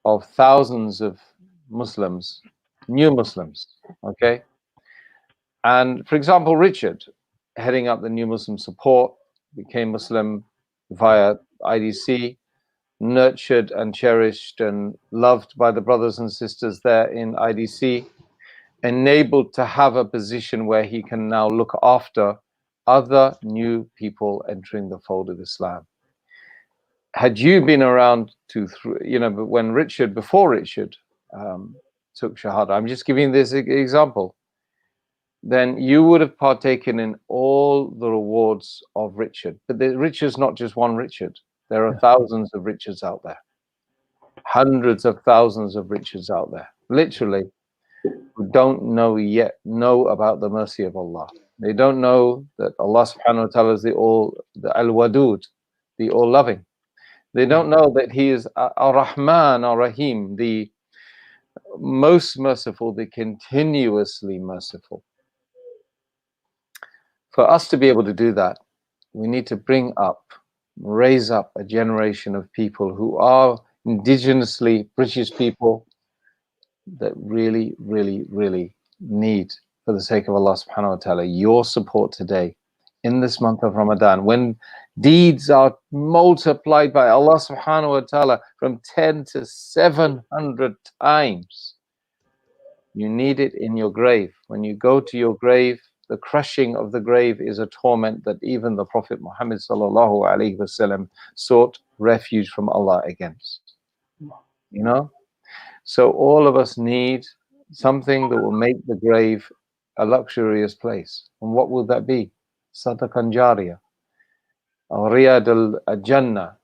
[SPEAKER 16] of thousands of Muslims, new Muslims, okay? And for example, Richard, heading up the New Muslim Support, became Muslim via IDC, nurtured and cherished and loved by the brothers and sisters there in IDC, enabled to have a position where he can now look after other new people entering the fold of Islam. Had you been around you know, but when before Richard took Shahada, I'm just giving this example, then you would have partaken in all the rewards of Richard. But Richard's not just one Richard. There are thousands of Richards out there. Hundreds of thousands of Richards out there. Literally, who don't know about the mercy of Allah. They don't know that Allah subhanahu wa ta'ala is the Al-Wadud, the all-loving. They don't know that He is Ar-Rahman, Ar-Rahim, the most merciful, the continuously merciful. For us to be able to do that, we need to bring up raise up a generation of people who are indigenously British people that really, really, really need, for the sake of Allah subhanahu wa ta'ala, your support today in this month of Ramadan, when deeds are multiplied by Allah subhanahu wa ta'ala from 10 to 700 times. You need it in your grave. When you go to your grave, the crushing of the grave is a torment that even the Prophet Muhammad sallallahu alaihi wasallam sought refuge from Allah against. You know? So all of us need something that will make the grave a luxurious place. And what will that be? Sadaqan Jariyah. Riyad al-Jannah,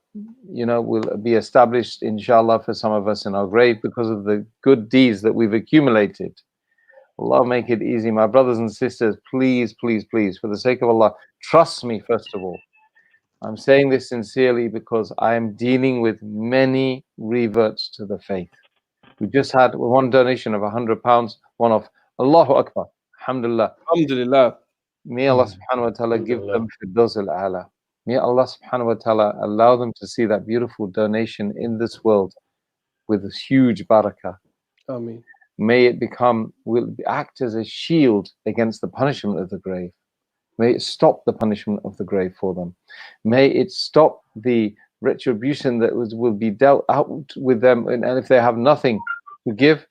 [SPEAKER 16] you know, will be established inshallah for some of us in our grave because of the good deeds that we've accumulated. Allah make it easy. My brothers and sisters, please, please, please, for the sake of Allah, trust me first of all. I'm saying this sincerely because I am dealing with many reverts to the faith. We just had one donation of £100, one of Allahu Akbar. Alhamdulillah.
[SPEAKER 4] Alhamdulillah.
[SPEAKER 16] May Allah subhanahu wa ta'ala give them Firdaus al-A'la. May Allah subhanahu wa ta'ala allow them to see that beautiful donation in this world with this huge barakah.
[SPEAKER 4] Ameen.
[SPEAKER 16] May it will act as a shield against the punishment of the grave. May it stop the punishment of the grave for them. May it stop the retribution that will be dealt out with them, and if they have nothing to give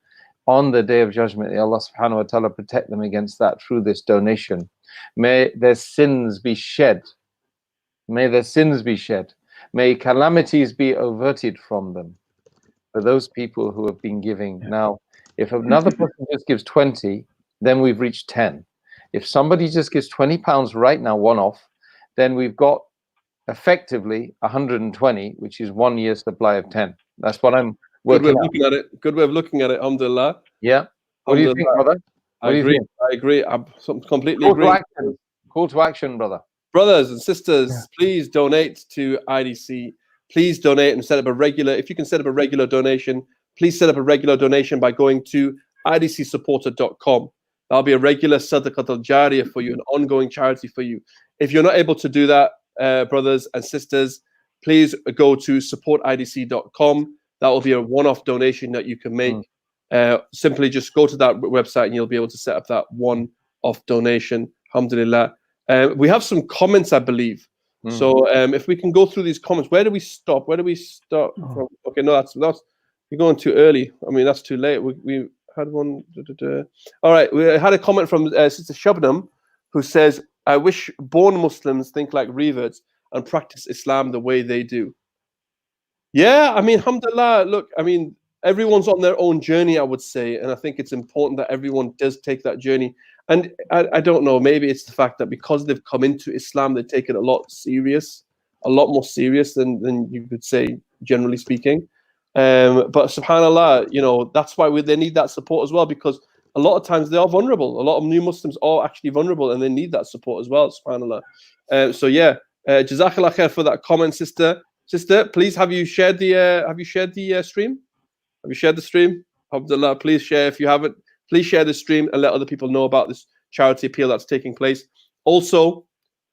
[SPEAKER 16] on the day of judgment, may Allah subhanahu wa ta'ala protect them against that through this donation. May their sins be shed. May their sins be shed. May calamities be averted from them. For those people who have been giving. Now, if another person just gives 20, then we've reached 10. If somebody just gives £20 right now, one off, then we've got effectively 120, which is 1 year's supply of 10. That's what I'm working
[SPEAKER 4] Good way of looking at it. Good way of looking at it, alhamdulillah.
[SPEAKER 16] Yeah. What do you think, brother?
[SPEAKER 4] I agree. I agree. I completely agree.
[SPEAKER 16] Call to action, brother.
[SPEAKER 4] Brothers and sisters, please donate to IDC. Please donate and set up a regular, if you can set up a regular donation, please set up a regular donation by going to idcsupporter.com. That'll be a regular sadaqat al-jariyah for you, an ongoing charity for you. If you're not able to do that, brothers and sisters, please go to supportidc.com. That will be a one-off donation that you can make. Simply just go to that website and you'll be able to set up that one-off donation. Alhamdulillah. We have some comments, I believe. So if we can go through these comments, where do we stop? Where do we start from? Okay, no, that's you're going too early. I mean, that's too late. We had one. All right, we had a comment from Sister Shabnam, who says, "I wish born Muslims think like reverts and practice Islam the way they do." Yeah, I mean, alhamdulillah. Look, I mean, everyone's on their own journey, I would say, and I think it's important that everyone does take that journey. And I don't know, maybe it's the fact that because they've come into Islam, they take it a lot more serious than you could say, generally speaking. But subhanAllah, you know, that's why they need that support as well, because a lot of times they are vulnerable. A lot of new Muslims are actually vulnerable and they need that support as well, subhanAllah. So yeah, Jazakallah khair for that comment, sister. Sister, please, have you shared the stream? Have you shared the stream? Alhamdulillah, please share. If you haven't, please share the stream and let other people know about this charity appeal that's taking place. Also,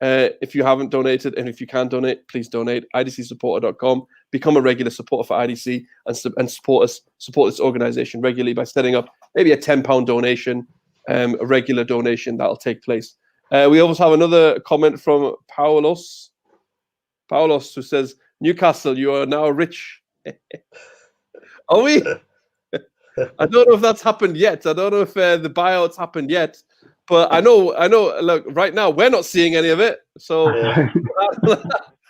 [SPEAKER 4] if you haven't donated and if you can donate, please donate. idcsupporter.com. Become a regular supporter for IDC and support this organization regularly by setting up maybe a £10 donation, a regular donation that'll take place. We also have another comment from Paulos, who says, "Newcastle, you are now rich." Are we? I don't know if that's happened yet. I don't know if the buyout's happened yet, but I know. Look, right now we're not seeing any of it. So,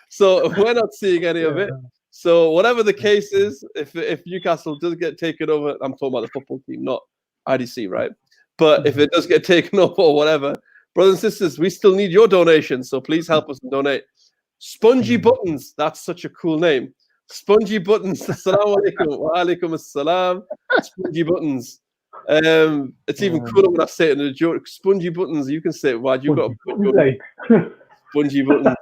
[SPEAKER 4] so we're not seeing any of it. So whatever the case is, if Newcastle does get taken over, I'm talking about the football team, not IDC, right? But if it does get taken over or whatever, brothers and sisters, we still need your donations. So please help us and donate. Spongy Buttons, that's such a cool name. Spongy Buttons, assalamu alaikum, wa alaikum assalam. Spongy Buttons. It's even cooler when I say it in a joke. Spongy Buttons, you can say it. Why you got to put your Spongy Buttons?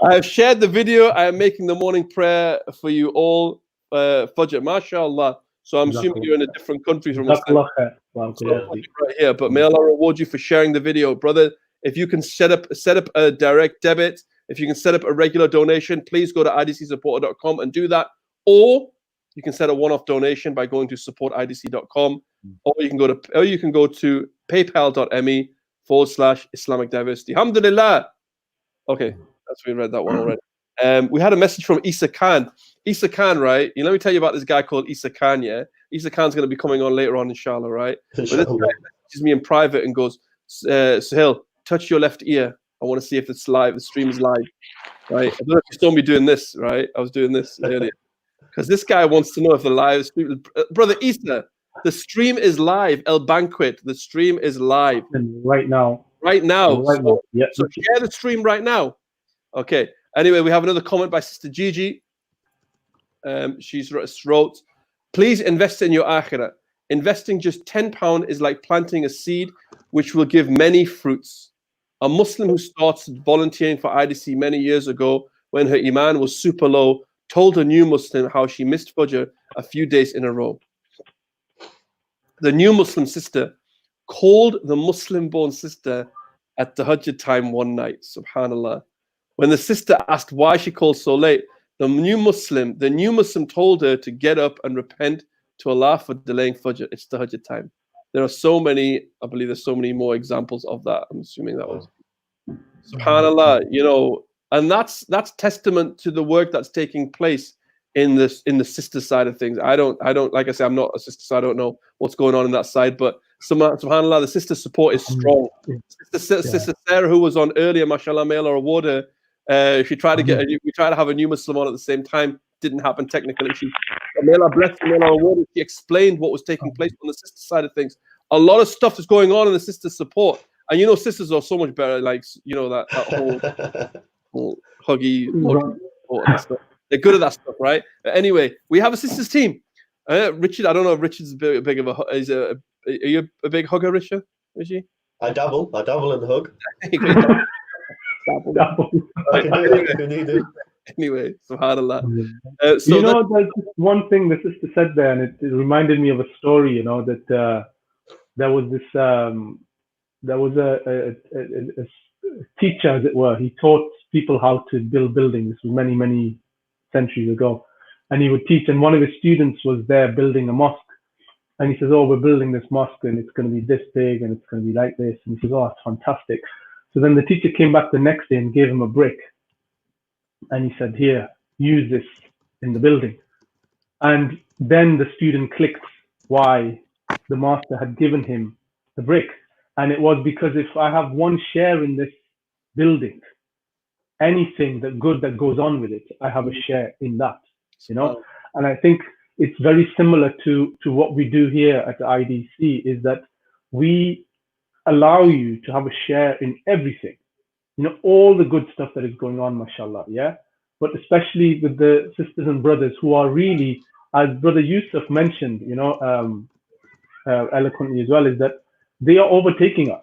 [SPEAKER 4] I have shared the video. I am making the morning prayer for you all, Fajr, mashallah. So I'm assuming you're in a different country from us. So right here, but may Allah reward you for sharing the video, brother. If you can set up a direct debit, if you can set up a regular donation, please go to idcsupporter.com and do that. Or you can set a one-off donation by going to supportidc.com, or you can go to paypal.me/Islamic diversity. Alhamdulillah. Okay, that's we read that one already. We had a message from Isa Khan. Isa Khan, right? Let me tell you about this guy called Isa Khan. Yeah, Isa Khan's going to be coming on later on, inshallah, right? But this guy messages me in private and goes, Suhail, touch your left ear. I want to see if it's live. The stream is live, right? I don't know if you saw me doing this, right? I was doing this earlier because this guy wants to know if the live stream, brother Isa, the stream is live. El Banquet, the stream is live
[SPEAKER 17] right now.
[SPEAKER 4] Right now.
[SPEAKER 17] Right now. Yeah.
[SPEAKER 4] So share the stream right now. Okay. Anyway, we have another comment by Sister Gigi. She's wrote, please invest in your akhirah. Investing just £10 is like planting a seed which will give many fruits. A Muslim who started volunteering for IDC many years ago when her iman was super low told a new Muslim how she missed Fajr a few days in a row. The new Muslim sister called the Muslim-born sister at the Tahajjud time one night. Subhanallah. When the sister asked why she called so late, the new Muslim told her to get up and repent to Allah for delaying Fajr. It's the Tahajjud time. There are so many, I believe there's so many more examples of that. I'm assuming that was. SubhanAllah, and that's testament to the work that's taking place in the sister side of things. I don't, like I say, I'm not a sister, so I don't know what's going on in that side, but SubhanAllah, the sister support is strong. Sister Sarah, who was on earlier, mashallah, may Allah reward her. We tried to have a new Muslim on at the same time. Didn't happen technically. May Allah bless her, may Allah reward her. She explained what was taking place on the sister side of things. A lot of stuff is going on in the sister support. And sisters are so much better, like, that whole huggy stuff. They're good at that stuff, right? Anyway, we have a sisters team. Richard, I don't know if Richard's are you a big hugger, Richard? Is he?
[SPEAKER 1] I dabble and hug.
[SPEAKER 17] Dabble.
[SPEAKER 1] I can do that. Who need it?
[SPEAKER 4] Anyway, subhanAllah.
[SPEAKER 17] There's one thing the sister said there, and it reminded me of a story, that there was this, there was a teacher, as it were. He taught people how to build buildings. This was many, many centuries ago. And he would teach, and one of his students was there building a mosque. And he says, oh, we're building this mosque, and it's going to be this big, and it's going to be like this. And he says, oh, that's fantastic. So then the teacher came back the next day and gave him a brick. And he said, here, use this in the building. And then the student clicked why the master had given him the brick. And it was because if I have one share in this building, anything good that goes on with it, I have a share in that, And I think it's very similar to what we do here at the IDC, is that we allow you to have a share in everything. All the good stuff that is going on, mashallah, yeah? But especially with the sisters and brothers who are really, as Brother Yusuf mentioned, eloquently as well, is that they are overtaking us.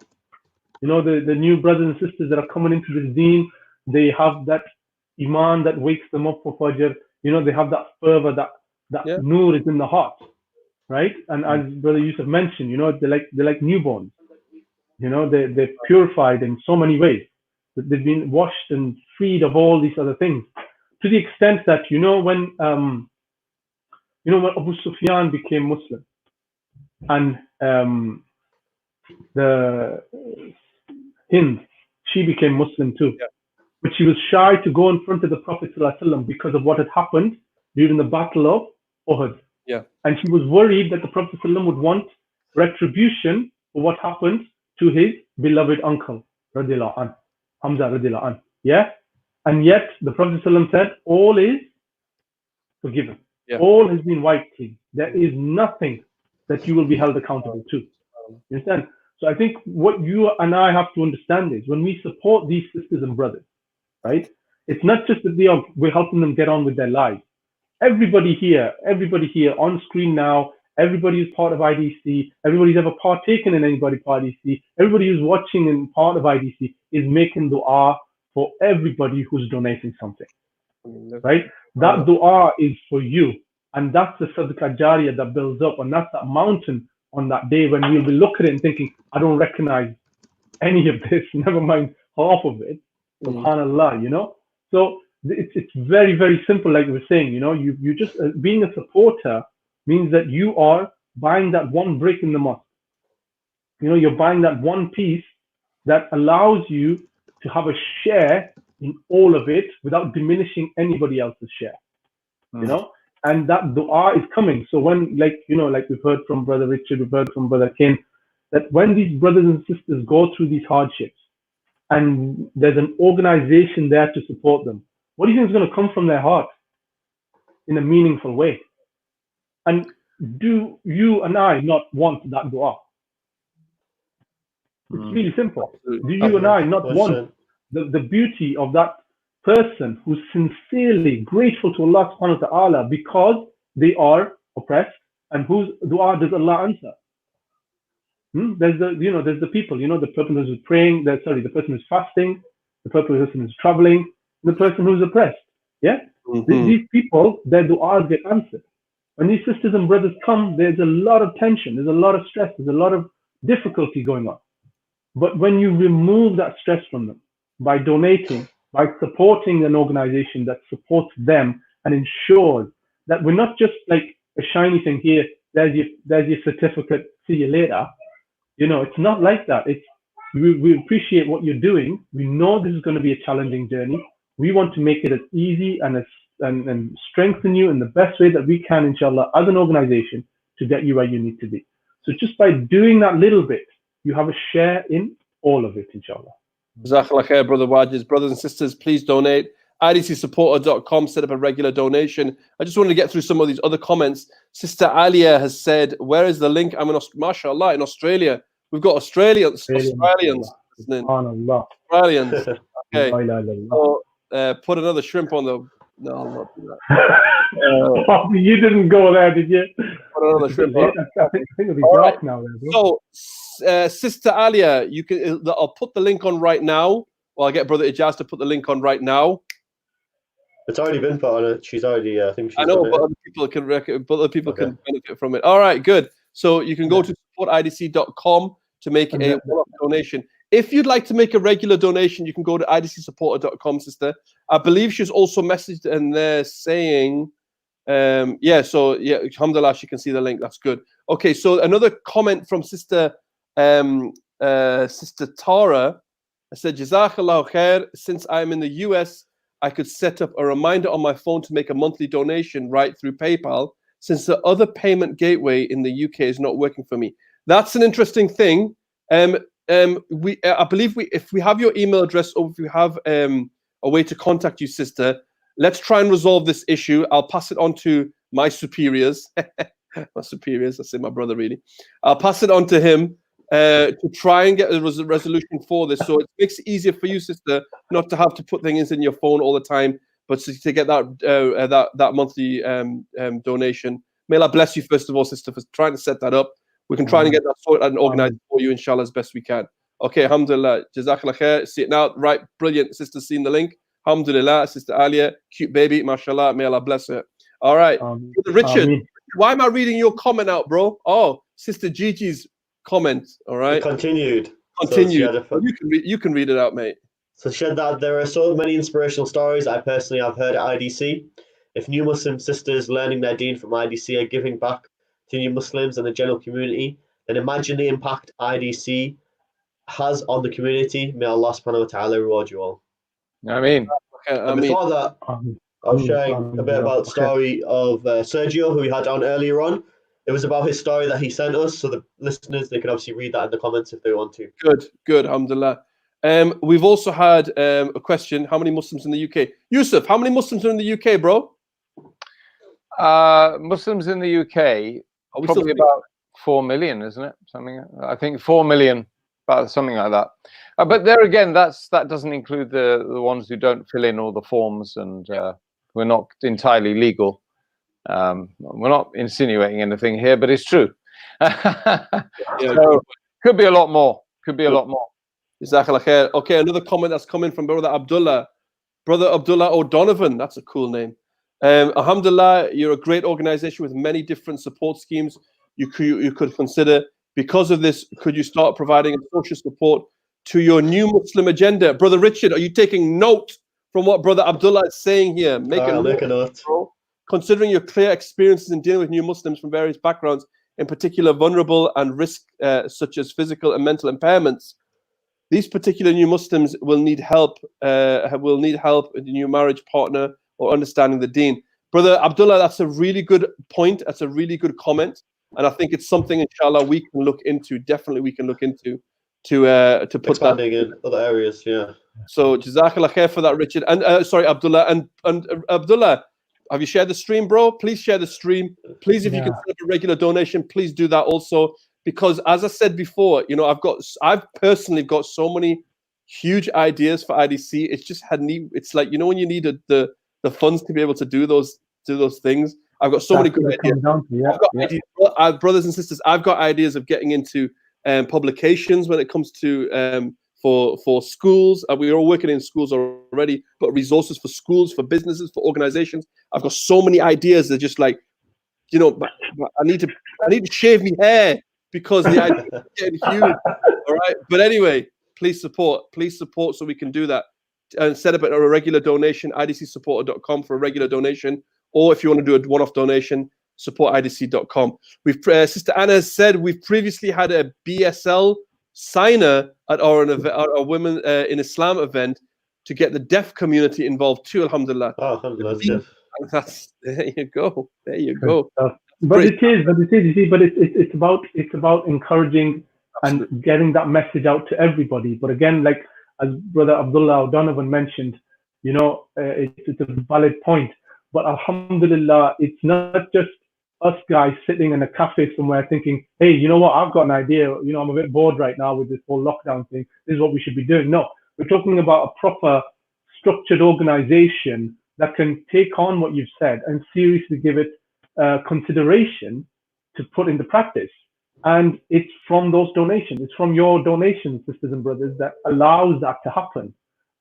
[SPEAKER 17] The new brothers and sisters that are coming into this deen, they have that iman that wakes them up for Fajr. They have that fervor, that nur is in the heart, right? And as Brother Yusuf mentioned, they're like newborns. They're purified in so many ways. They've been washed and freed of all these other things, to the extent that when Abu Sufyan became Muslim, and the Hind, she became Muslim too, but she was shy to go in front of the Prophet ﷺ because of what had happened during the Battle of Uhud.
[SPEAKER 4] Yeah, and
[SPEAKER 17] she was worried that the Prophet ﷺ would want retribution for what happened to his beloved uncle, radiallahu anh. Hamza radiallahu anh. Yeah, and yet the Prophet ﷺ said, all is forgiven. Yeah. All has been wiped clean. There is nothing that you will be held accountable to. You understand? So I think what you and I have to understand is when we support these sisters and brothers, right? It's not just that we're helping them get on with their lives. Everybody here on screen now, everybody who's part of IDC, everybody who's ever partaken in anybody part of IDC, everybody who's watching and part of IDC is making dua for everybody who's donating something, right? That dua is for you. And that's the sadaqah jariyah that builds up. And that's that mountain on that day when you'll be looking at it and thinking, I don't recognize any of this, never mind half of it. Subhanallah, you know. So it's very, very simple, like we were saying. You know, you just being a supporter means that you are buying that one brick in the mosque. You know, you're buying that one piece that allows you to have a share in all of it without diminishing anybody else's share. You know, and that dua is coming. So when, like, you know, like we've heard from Brother Richard, we've heard from Brother Ken, that when these brothers and sisters go through these hardships and there's an organization there to support them, what do you think is going to come from their heart in a meaningful way? And do you and I not want that dua? It's really simple. Do you and I not want the beauty of that person who's sincerely grateful to Allah subhanahu wa ta'ala because they are oppressed, and whose dua does Allah answer? There's the people, you know, the person who's praying, the person who's fasting, the person who's traveling, the person who's oppressed. Yeah? These people, their du'as get answered. When these sisters and brothers come, there's a lot of tension, there's a lot of stress, there's a lot of difficulty going on. But when you remove that stress from them by donating, by supporting an organization that supports them and ensures that we're not just like a shiny thing here, there's your certificate, see you later. You know, it's not like that. It's we appreciate what you're doing. We know this is going to be a challenging journey. We want to make it as easy and and strengthen you in the best way that we can, inshallah, as an organization to get you where you need to be. So just by doing that little bit, you have a share in all of it, inshallah.
[SPEAKER 4] Jazakallah khair, Brother Wajiz. Brothers and sisters, please donate. IDCsupporter.com, set up a regular donation. I just wanted to get through some of these other comments. Sister Alia has said, where is the link? I'm in, mashallah, in Australia. We've got Australians listening. Australians. Okay. So, put another shrimp on the... No, I'll not do that.
[SPEAKER 17] You didn't go there, did you?
[SPEAKER 4] Put another shrimp on.
[SPEAKER 17] I think it'll be dark now.
[SPEAKER 4] So, Sister Alia, you can. I'll put the link on right now. Well, I'll get Brother Ijaz to put the link on right now.
[SPEAKER 1] It's already been put on it. She's already, I think she's.
[SPEAKER 4] I know, but other people can benefit from it. All right, good. So you can go to supportidc.com to make a one-off donation. If you'd like to make a regular donation, you can go to idcsupporter.com, sister. I believe she's also messaged in there saying, alhamdulillah, she can see the link. That's good. Okay, so another comment from Sister Sister Tara. I said, Jazakallah khair. Since I'm in the US, I could set up a reminder on my phone to make a monthly donation right through PayPal, since the other payment gateway in the UK is not working for me. That's an interesting thing. I believe if we have your email address, or if you have a way to contact you, sister, let's try and resolve this issue. I'll pass it on to my superiors. My superiors, I say my brother really. I'll pass it on to him to try and get a resolution for this. So it makes it easier for you, sister, not to have to put things in your phone all the time, but to get that monthly donation. May Allah bless you, first of all, sister, for trying to set that up. We can try and get that sorted and organized for you, inshallah, as best we can. Okay, alhamdulillah. Jazakallah khair. See it now. Right, brilliant. Sister seen the link. Alhamdulillah. Sister Alia, cute baby, mashallah. May Allah bless her. All right. Richard, why am I reading your comment out, bro? Oh, Sister Gigi's comment. All right.
[SPEAKER 1] Continued.
[SPEAKER 4] Continued. So you can read it out, mate.
[SPEAKER 1] So she said that there are so many inspirational stories I personally have heard at IDC. If new Muslim sisters learning their deen from IDC are giving back to new Muslims and the general community, then imagine the impact IDC has on the community. May Allah subhanahu wa ta'ala reward you all.
[SPEAKER 16] I mean,
[SPEAKER 1] before that, I was sharing a bit about the story of Sergio, who we had on earlier on. It was about his story that he sent us, so the listeners, they can obviously read that in the comments if they want to.
[SPEAKER 4] Good, alhamdulillah. We've also had a question, how many Muslims in the UK? Yusuf, how many Muslims are in the UK, bro?
[SPEAKER 16] Muslims in the UK, probably about 4 million, isn't it? Something, I think 4 million, about something like that. But there again, that doesn't include the ones who don't fill in all the forms, and we're not entirely legal. We're not insinuating anything here, but it's true. So, could be a lot more. Could be a lot more.
[SPEAKER 4] Jazakallah khair. Okay, another comment that's coming from Brother Abdullah. Brother Abdullah O'Donovan, that's a cool name. Alhamdulillah, you're a great organization with many different support schemes you could consider. Because of this, could you start providing social support to your new Muslim agenda. Brother Richard, are you taking note from what Brother Abdullah is saying here?
[SPEAKER 1] I'll make a note.
[SPEAKER 4] Bro. Considering your clear experiences in dealing with new Muslims from various backgrounds, in particular vulnerable and risk such as physical and mental impairments, these particular new Muslims will need help. Will need help with a new marriage partner or understanding the Deen. Brother Abdullah, that's a really good point. That's a really good comment, and I think it's something, inshallah, we can look into. Definitely, we can look into to put
[SPEAKER 1] expanding
[SPEAKER 4] that
[SPEAKER 1] in other areas. Yeah.
[SPEAKER 4] So Jazakallah khair for that, Richard. And sorry, Abdullah. And Abdullah, have you shared the stream, bro? Please share the stream. Please, if you can set a regular donation, please do that also. Because as I said before, you know, I've personally got so many huge ideas for IDC. It's just it's like, you know, when you need the funds to be able to do those things. I've got so many good ideas. I've got ideas, brothers and sisters. I've got ideas of getting into publications when it comes to for schools. We are all working in schools already, but resources for schools, for businesses, for organizations. I've got so many ideas that just like, you know, I need to shave my hair because the idea is getting huge. All right. But anyway, please support so we can do that. And set up a regular donation, idcsupporter.com for a regular donation. Or if you want to do a one-off donation, supportidc.com. Sister Anna has said we've previously had a BSL signer at our Women in Islam event to get the deaf community involved too. Alhamdulillah.
[SPEAKER 1] Oh, alhamdulillah.
[SPEAKER 4] There you go. There you go.
[SPEAKER 17] But it's about encouraging and getting that message out to everybody. But again, like as Brother Abdullah O'Donovan mentioned, you know, it's a valid point. But alhamdulillah, it's not just us guys sitting in a cafe somewhere thinking, hey, you know what, I've got an idea. You know, I'm a bit bored right now with this whole lockdown thing. This is what we should be doing. No, we're talking about a proper structured organization that can take on what you've said and seriously give it consideration to put into practice. And it's from those donations, it's from your donations, sisters and brothers, that allows that to happen.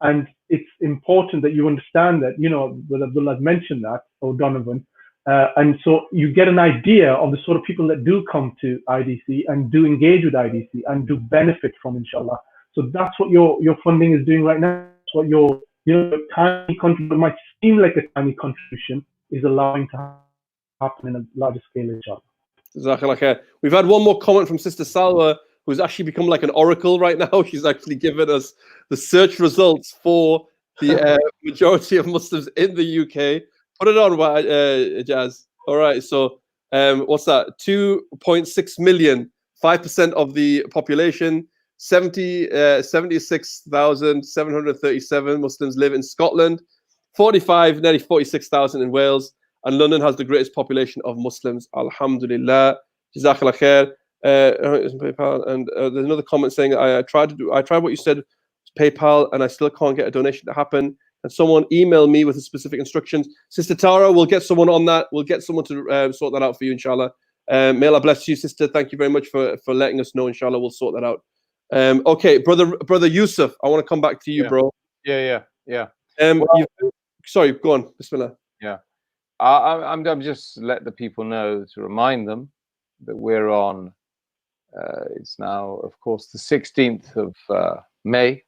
[SPEAKER 17] And it's important that you understand that, you know, Brother Abdullah mentioned that, O'Donovan. And so you get an idea of the sort of people that do come to IDC and do engage with IDC and do benefit from, inshallah. So that's what your funding is doing right now. That's what your tiny contribution, might seem like a tiny contribution, is allowing to happen in a larger scale, inshallah.
[SPEAKER 4] We've had one more comment from Sister Salwa, who's actually become like an oracle right now. She's actually given us the search results for the majority of Muslims in the UK. Put it on, Jazz. All right, so what's that? 2.6 million, 5% of the population, 76,737 Muslims live in Scotland, nearly 46,000 in Wales, and London has the greatest population of Muslims. Alhamdulillah. Jazakallah khair. PayPal, and there's another comment saying I tried what you said, PayPal, and I still can't get a donation to happen. And someone email me with the specific instructions. Sister Tara, we'll get someone on that. We'll get someone to sort that out for you, inshallah. May Allah bless you, sister. Thank you very much for letting us know. Inshallah, we'll sort that out. Okay, brother Yusuf, I want to come back to you, bro.
[SPEAKER 16] Yeah.
[SPEAKER 4] Sorry, go on. Bismillah.
[SPEAKER 16] Yeah. I'm just let the people know, to remind them that we're on. It's now, of course, the 16th of May,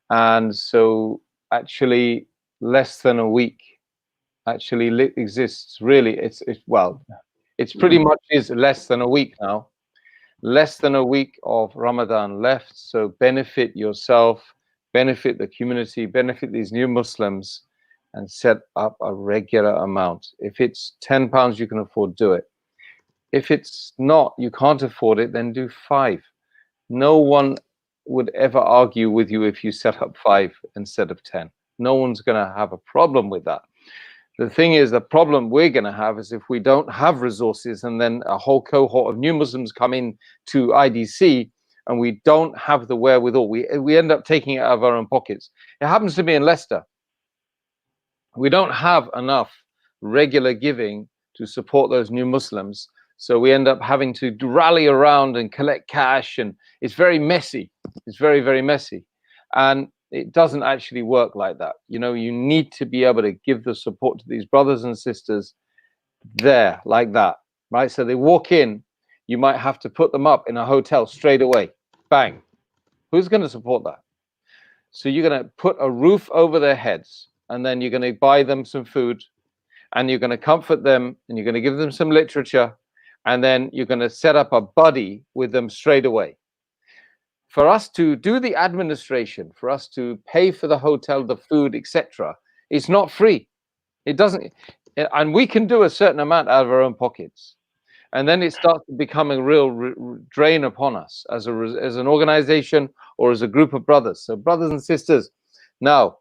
[SPEAKER 16] and so actually less than a week actually exists. Really, it's pretty much is less than a week now. Less than a week of Ramadan left. So benefit yourself, benefit the community, benefit these new Muslims, and set up a regular amount. If it's £10 you can afford, do it. If it's not, you can't afford it, then do 5. No one would ever argue with you if you set up 5 instead of 10. No one's going to have a problem with that. The thing is, the problem we're going to have is if we don't have resources and then a whole cohort of new Muslims come in to IDC and we don't have the wherewithal, we end up taking it out of our own pockets. It happens to me in Leicester. We don't have enough regular giving to support those new Muslims. So we end up having to rally around and collect cash, and it's very messy. It's very, very messy. And it doesn't actually work like that. You know, you need to be able to give the support to these brothers and sisters there, like that, right? So they walk in, you might have to put them up in a hotel straight away, bang, Who's going to support that? So you're going to put a roof over their heads, and then you're going to buy them some food, and you're going to comfort them, and you're going to give them some literature, and then you're going to set up a buddy with them straight away. For us to do the administration, for us to pay for the hotel, the food, etc., it's not free. It doesn't, and we can do a certain amount out of our own pockets. And then it starts to become a real drain upon us as an organization or as a group of brothers. So brothers and sisters, now,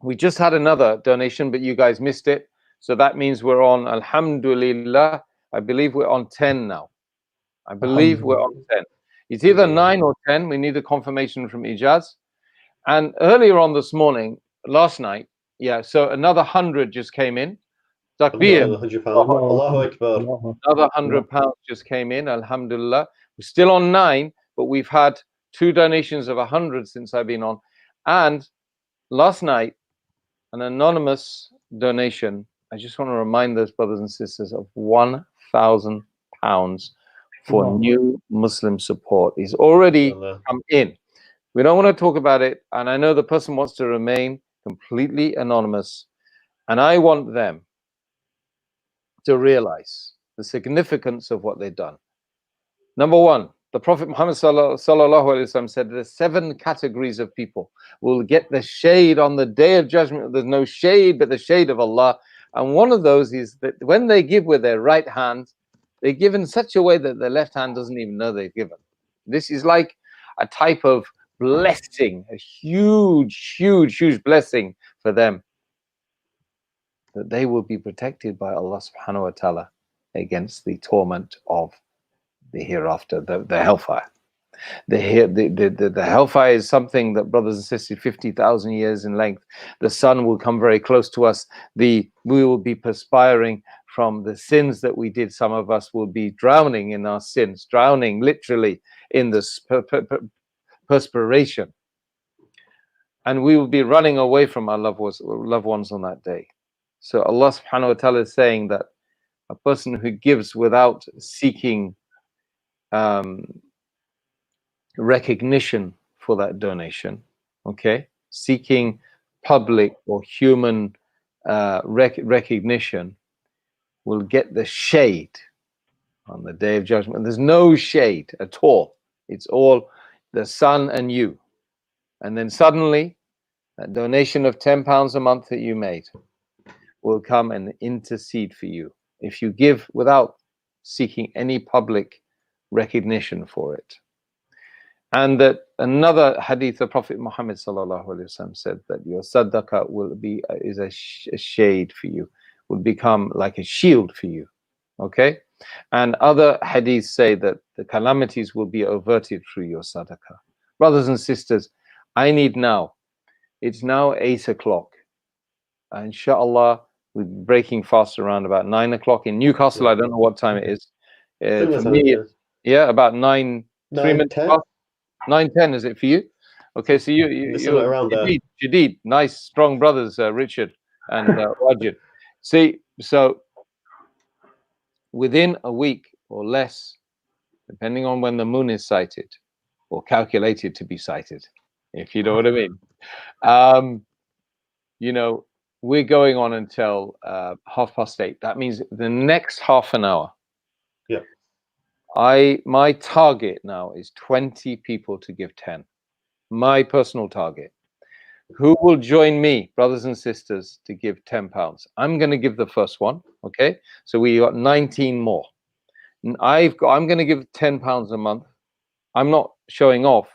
[SPEAKER 16] we just had another donation, but you guys missed it. So that means we're on, alhamdulillah, I believe we're on 10 now. I believe we're on 10. It's either 9 or 10. We need a confirmation from Ijaz. And earlier on this morning, last night, yeah, so another 100 just came in. Takbir.
[SPEAKER 1] Allahu Akbar.
[SPEAKER 16] Another £100 just came in, alhamdulillah. We're still on 9, but we've had 2 donations of 100 since I've been on. And last night, an anonymous donation, I just want to remind those brothers and sisters of £1,000 for new Muslim support. Is already come in. We don't want to talk about it, and I know the person wants to remain completely anonymous, and I want them to realize the significance of what they've done. Number one, the Prophet Muhammad sallallahu alaihi wasallam said there's 7 categories of people will get the shade on the day of judgment. There's no shade but the shade of Allah. And one of those is that when they give with their right hand, they give in such a way that their left hand doesn't even know they've given. This is like a type of blessing, a huge, huge, huge blessing for them, that they will be protected by Allah subhanahu wa ta'ala against the torment of the hereafter, the hellfire. The hellfire is something that, brothers and sisters, 50,000 years in length. The sun will come very close to us. We will be perspiring from the sins that we did. Some of us will be drowning in our sins, drowning literally in the perspiration. And we will be running away from our loved ones on that day. So Allah subhanahu wa ta'ala is saying that a person who gives without seeking recognition for that donation, okay, seeking public or human recognition, will get the shade on the day of judgment. There's no shade at all. It's all the sun and you. And then suddenly, that donation of £10 a month that you made will come and intercede for you if you give without seeking any public recognition for it. And that another hadith, the Prophet Muhammad sallallahu alaihi wasallam said that your sadaqah will be is a shade for you, will become like a shield for you. Okay, and other hadiths say that the calamities will be averted through your sadaqah. Brothers and sisters, I need now. It's now 8 o'clock. Inshallah, we're breaking fast around about 9 o'clock in Newcastle. I don't know what time it is. For me, yeah, about 9, 3 minutes past. 9:10 is it for you? Okay, so you're around there. Jadid, nice, strong brothers, Richard and Rajid. See, so within a week or less, depending on when the moon is sighted or calculated to be sighted, if you know what I mean, you know, we're going on until 8:30. That means the next half an hour.
[SPEAKER 1] Yeah.
[SPEAKER 16] My target now is 20 people to give 10. My personal target. Who will join me, brothers and sisters, to give £10? I'm going to give the first one. Okay, so we got 19 more. I'm going to give £10 a month. I'm not showing off,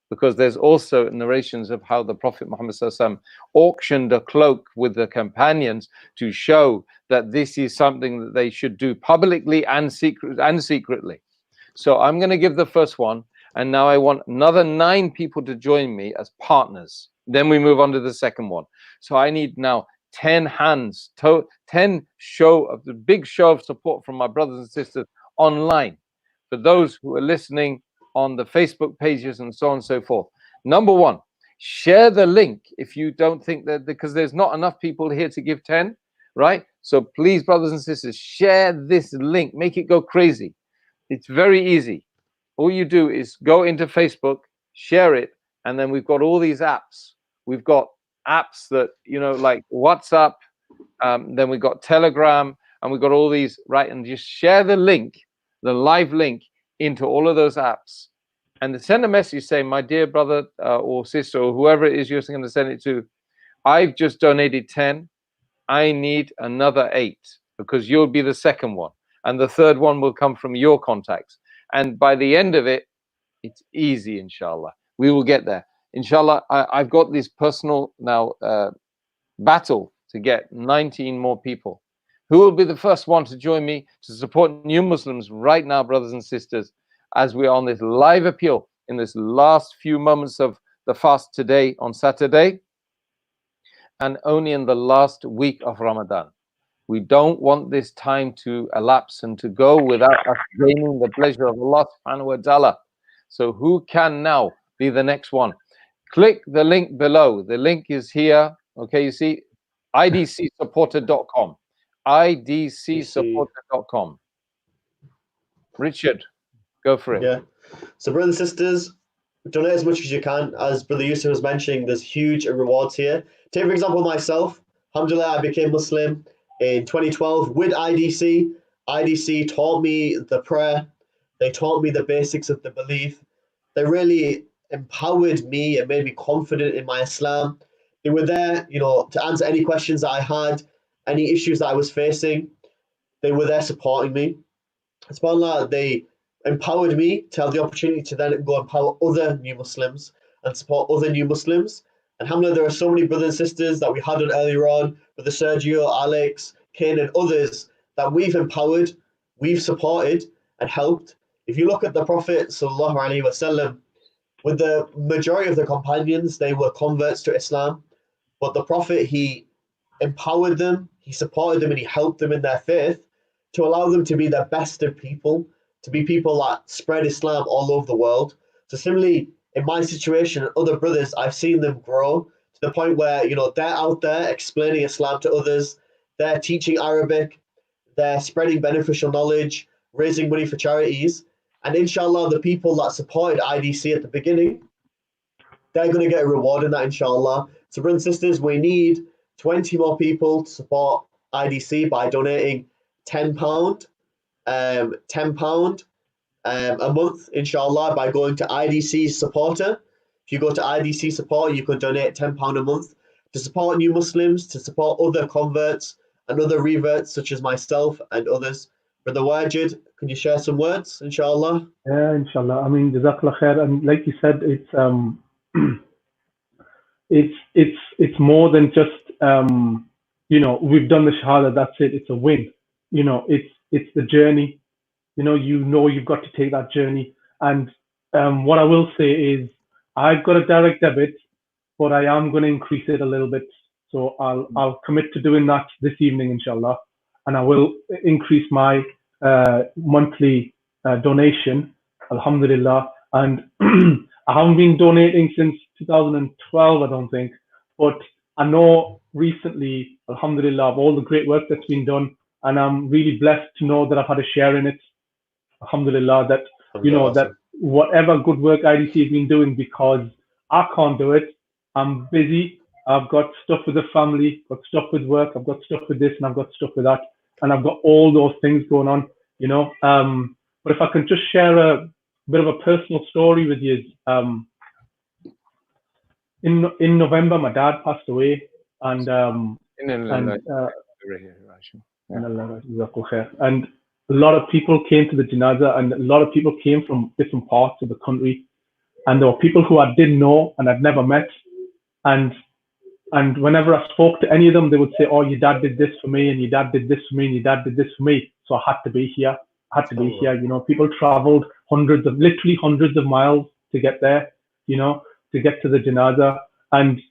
[SPEAKER 16] because there's also narrations of how the Prophet Muhammad SAW auctioned a cloak with the companions to show that this is something that they should do publicly and secretly. So I'm going to give the first one, and now I want another 9 people to join me as partners. Then we move on to the second one. So I need now 10 hands, 10 big show of support from my brothers and sisters online. For those who are listening on the Facebook pages and so on and so forth. Number one, share the link if you don't think that, because there's not enough people here to give 10, right? So please, brothers and sisters, share this link, make it go crazy. It's very easy. All you do is go into Facebook, share it. And then we've got all these apps. We've got apps that, you know, like WhatsApp, then we've got Telegram, and we've got all these, right? And just share the link, the live link, into all of those apps. And send a message saying, my dear brother or sister, or whoever it is you're going to send it to, I've just donated 10. I need another 8, because you'll be the second one. And the third one will come from your contacts. And by the end of it, it's easy, inshallah. We will get there. Inshallah, I've got this personal now battle to get 19 more people. Who will be the first one to join me to support new Muslims right now, brothers and sisters, as we're on this live appeal in this last few moments of the fast today on Saturday, and only in the last week of Ramadan. We don't want this time to elapse and to go without us gaining the pleasure of Allah subhanahu wa ta'ala. So who can now be the next one? Click the link below. The link is here. Okay, you see, idcsupporter.com. idcsupporter.com. Richard, go for it.
[SPEAKER 1] Yeah. So, brothers and sisters, donate as much as you can. As Brother Yusuf was mentioning, there's huge rewards here. Take, for example, myself. Alhamdulillah, I became Muslim in 2012 with IDC. IDC taught me the prayer. They taught me the basics of the belief. They really empowered me and made me confident in my Islam. They were there, you know, to answer any questions that I had, any issues that I was facing. They were there supporting me. SubhanAllah, they empowered me to have the opportunity to then go empower other new Muslims and support other new Muslims. And alhamdulillah, there are so many brothers and sisters that we had on earlier on, Brother Sergio, Alex, Kane, and others that we've empowered, we've supported and helped. If you look at the Prophet sallallahu alaihi wasallam, with the majority of the companions, they were converts to Islam, but the Prophet, he empowered them, he supported them, and he helped them in their faith to allow them to be the best of people, to be people that spread Islam all over the world. So similarly, in my situation and other brothers, I've seen them grow to the point where, you know, they're out there explaining Islam to others, they're teaching Arabic, they're spreading beneficial knowledge, raising money for charities. And inshallah, the people that supported IDC at the beginning, they're going to get a reward in that, inshallah. So brothers and sisters, we need 20 more people to support IDC by donating £10, £10 a month, inshallah, by going to IDC supporter. If you go to IDC support, you could donate £10 a month to support new Muslims, to support other converts and other reverts such as myself and others. Brother Wajid, can you share some words, inshallah?
[SPEAKER 17] Yeah, inshallah. I mean, Jazakallah khair. And like you said, it's more than just you know, we've done the shahada, that's it, it's a win. You know, it's the journey. You know you've got to take that journey. And what I will say is I've got a direct debit, but I am going to increase it a little bit. So I'll commit to doing that this evening, inshallah. And I will increase my monthly donation, alhamdulillah. And I haven't been donating since 2012, I don't think. But I know recently, alhamdulillah, of all the great work that's been done. And I'm really blessed to know that I've had a share in it. Alhamdulillah, that, you know, that whatever good work IDC has been doing, because I can't do it. I'm busy. I've got stuff with the family, got stuff with work, I've got stuff with this, and I've got stuff with that. And I've got all those things going on, you know. But if I can just share a bit of a personal story with you. In November, my dad passed away, and a lot of people came to the janaza, and a lot of people came from different parts of the country, and there were people who I didn't know and I'd never met, and whenever I spoke to any of them, they would say, "Oh, your dad did this for me, and your dad did this for me, and your dad did this for me." So I had to be here. You know, people traveled literally hundreds of miles to get there, you know, to get to the janaza, and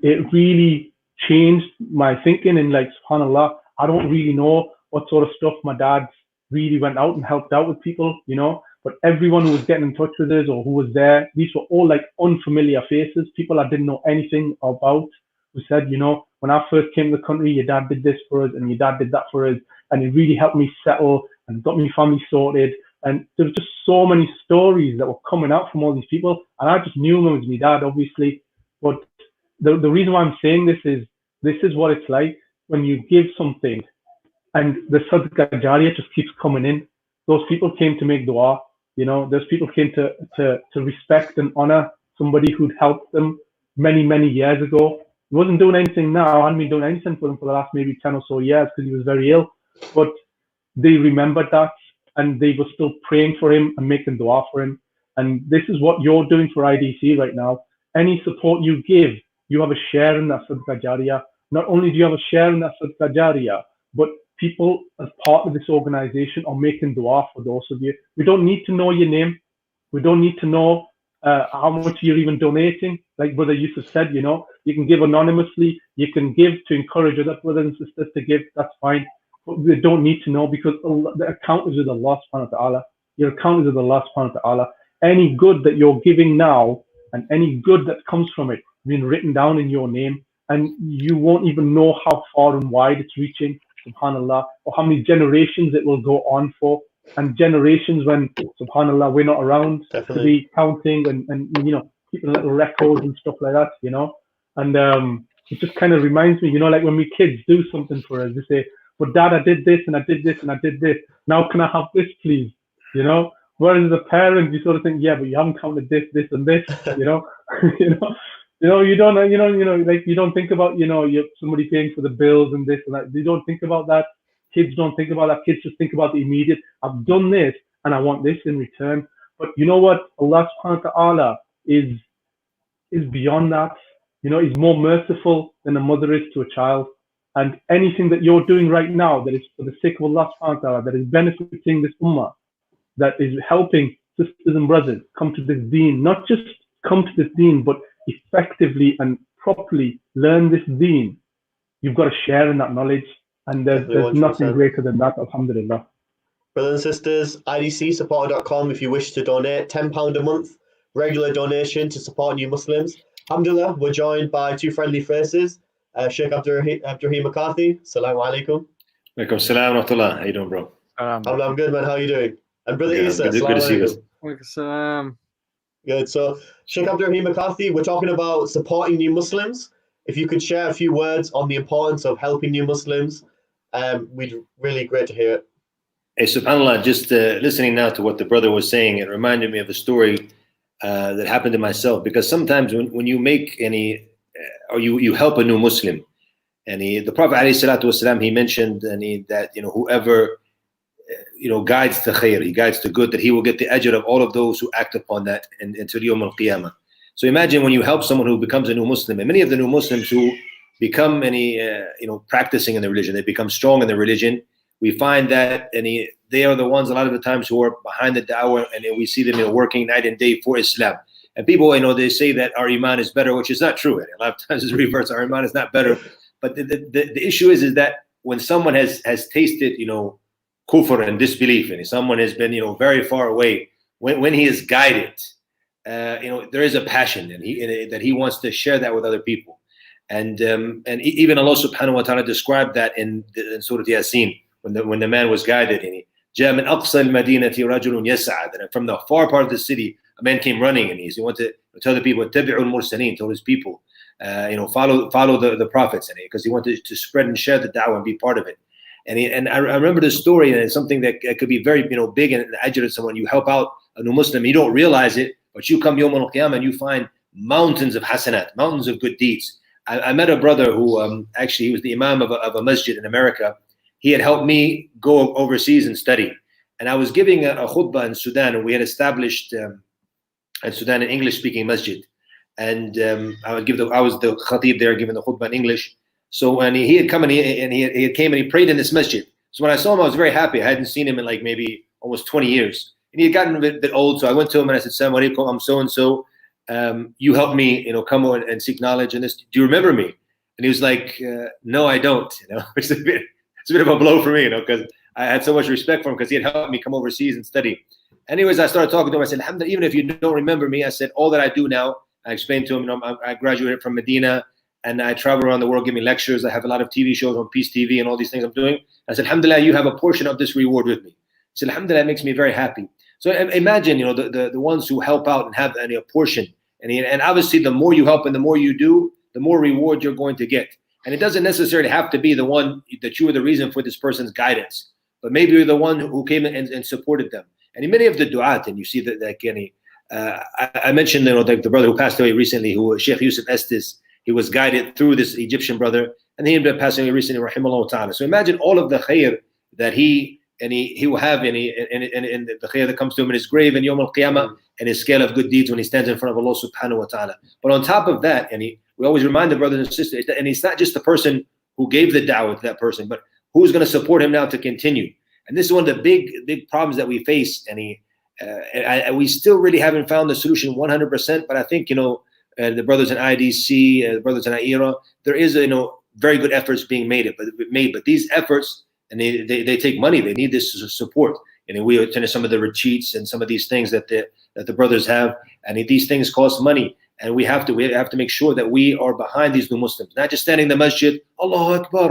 [SPEAKER 17] it really changed my thinking. And like, subhanallah, I don't really know what sort of stuff my dad really went out and helped out with people, you know, but everyone who was getting in touch with us or who was there, these were all like unfamiliar faces, people I didn't know anything about, who said, you know, when I first came to the country, your dad did this for us and your dad did that for us, and it really helped me settle and got me family sorted, And there was just so many stories that were coming out from all these people. And I just knew them as my dad, obviously. But the reason why I'm saying this is what it's like when you give something and the Sadaqah Jariyah just keeps coming in. Those people came to make dua, you know, those people came to respect and honor somebody who'd helped them many, many years ago. He wasn't doing anything now. I hadn't been doing anything for him for the last maybe 10 or so years because he was very ill. But they remembered that and they were still praying for him and making dua for him. And this is what you're doing for IDC right now. Any support you give, you have a share in that Sadaqah Jariyah. Not only do you have a share in that Sadaqah Jariyah, but people as part of this organization are making dua for those of you. We don't need to know your name. We don't need to know how much you're even donating. Like Brother Yusuf said, you know, you can give anonymously, you can give to encourage other brothers and sisters to give, that's fine. But we don't need to know because the account is with Allah subhanahu wa ta'ala. Your account is with Allah subhanahu wa ta'ala. Any good that you're giving now and any good that comes from it being written down in your name, and you won't even know how far and wide it's reaching, subhanallah, or how many generations it will go on for, and generations when, subhanallah, we're not around to be counting and you know, keeping little records and stuff like that, you know. And it just kind of reminds me, you know, like when we kids do something for us, they say, but Dad, I did this and I did this and I did this. Now can I have this, please? You know. Whereas as a parent, you sort of think, yeah, but you haven't counted this, this, and this, you know. You don't like you don't think about, you know, you're somebody paying for the bills and this and that. You don't think about that. Kids don't think about that. Kids just think about the immediate. I've done this and I want this in return. But you know what? Allah subhanahu wa ta'ala is beyond that. You know, he's more merciful than a mother is to a child. And anything that you're doing right now that is for the sake of Allah subhanahu wa ta'ala, that is benefiting this ummah, that is helping sisters and brothers come to this deen, not just come to this deen, but effectively and properly learn this deen, you've got to share in that knowledge. And there's nothing greater than that, alhamdulillah.
[SPEAKER 1] Brothers and sisters, idcsupporter.com if you wish to donate £10 a month, regular donation to support new Muslims. Alhamdulillah, we're joined by two friendly faces, Sheikh Abdurrahim McCarthy. Assalamu alaikum.
[SPEAKER 18] Alaikum salam wa rahmatullah. How you doing, bro?
[SPEAKER 1] I'm good, man. How are you doing? And Brother Isa.
[SPEAKER 18] Good to see you.
[SPEAKER 19] Alaikum.
[SPEAKER 1] Good. So, Sheikh Abdurrahim McCarthy, we're talking about supporting new Muslims. If you could share a few words on the importance of helping new Muslims, we'd really great to hear it.
[SPEAKER 18] Hey, subhanAllah, just listening now to what the brother was saying, it reminded me of a story that happened to myself. Because sometimes when you make any, or you help a new Muslim, and the Prophet ﷺ, he mentioned that, you know, whoever, you know, guides the khair, he guides the good, that he will get the ajr of all of those who act upon that until Yawm al-Qiyamah. So imagine when you help someone who becomes a new Muslim, and many of the new Muslims who become practicing in the religion, they become strong in the religion, we find that they are the ones a lot of the times who are behind the da'wah, and we see them, you know, working night and day for Islam. And people, you know, they say that our iman is better, which is not true. A lot of times it's reverse, our iman is not better. But the issue is that when someone has tasted, you know, kufr and disbelief, and someone has been, you know, very far away, when he is guided, you know, there is a passion, and that he wants to share that with other people. And even Allah subhanahu wa ta'ala described that in Surah Yasin, when the man was guided, and جاء من أقصى المدينة رجل يسعى, that from the far part of the city a man came running, and he wanted to tell the people, اتبعوا المرسلين, told his people, you know, follow the prophets, and because he wanted to spread and share the da'wah and be part of it. And I remember the story, and it's something that could be very, you know, big and ajr to someone. You help out a new Muslim, you don't realize it, but you come Yawm al-Qiyamah and you find mountains of hasanat, mountains of good deeds. I met a brother who actually, he was the imam of a masjid in America. He had helped me go overseas and study. And I was giving a khutbah in Sudan, and we had established in Sudan an English-speaking masjid. And I was the khatib there giving the khutbah in English. So when he had come and he came and he prayed in this masjid. So when I saw him, I was very happy. I hadn't seen him in like maybe almost 20 years. And he had gotten a bit old. So I went to him and I said, Assalamu alaikum, I'm so-and-so. You helped me, you know, come on and seek knowledge in this. Do you remember me? And he was like, no, I don't, you know, which is it's a bit of a blow for me, you know, because I had so much respect for him because he had helped me come overseas and study. Anyways, I started talking to him. I said, alhamdulillah, even if you don't remember me, I said, all that I do now, I explained to him, you know, I graduated from Medina, and I travel around the world giving lectures. I have a lot of TV shows on Peace TV and all these things I'm doing. I said, alhamdulillah, you have a portion of this reward with me. So alhamdulillah, it makes me very happy. So imagine, the ones who help out and have a portion, and obviously the more you help and the more you do, the more reward you're going to get. And it doesn't necessarily have to be the one that you were the reason for this person's guidance, but maybe you're the one who came and supported them. And many of the du'at, and you see that Kenny, I mentioned the brother who passed away recently, who Sheikh Yusuf Estes, he was guided through this Egyptian brother, and he ended up passing away recently, rahimahullah ta'ala. So imagine all of the khair that he will have, and the khair that comes to him in his grave and Yawm al-Qiyamah, and his scale of good deeds when he stands in front of Allah subhanahu wa ta'ala. But on top of that, we always remind the brothers and sisters, and it's not just the person who gave the da'wah to that person, but who's going to support him now to continue. And this is one of the big problems that we face, and we still really haven't found the solution 100%. But I think the brothers in IDC, the brothers in AIRA, there is very good efforts being made. But these efforts, and they take money. They need this support. And we attended some of the retreats and some of these things that the brothers have, and these things cost money. And we have to make sure that we are behind these new Muslims, not just standing in the masjid, Allahu Akbar,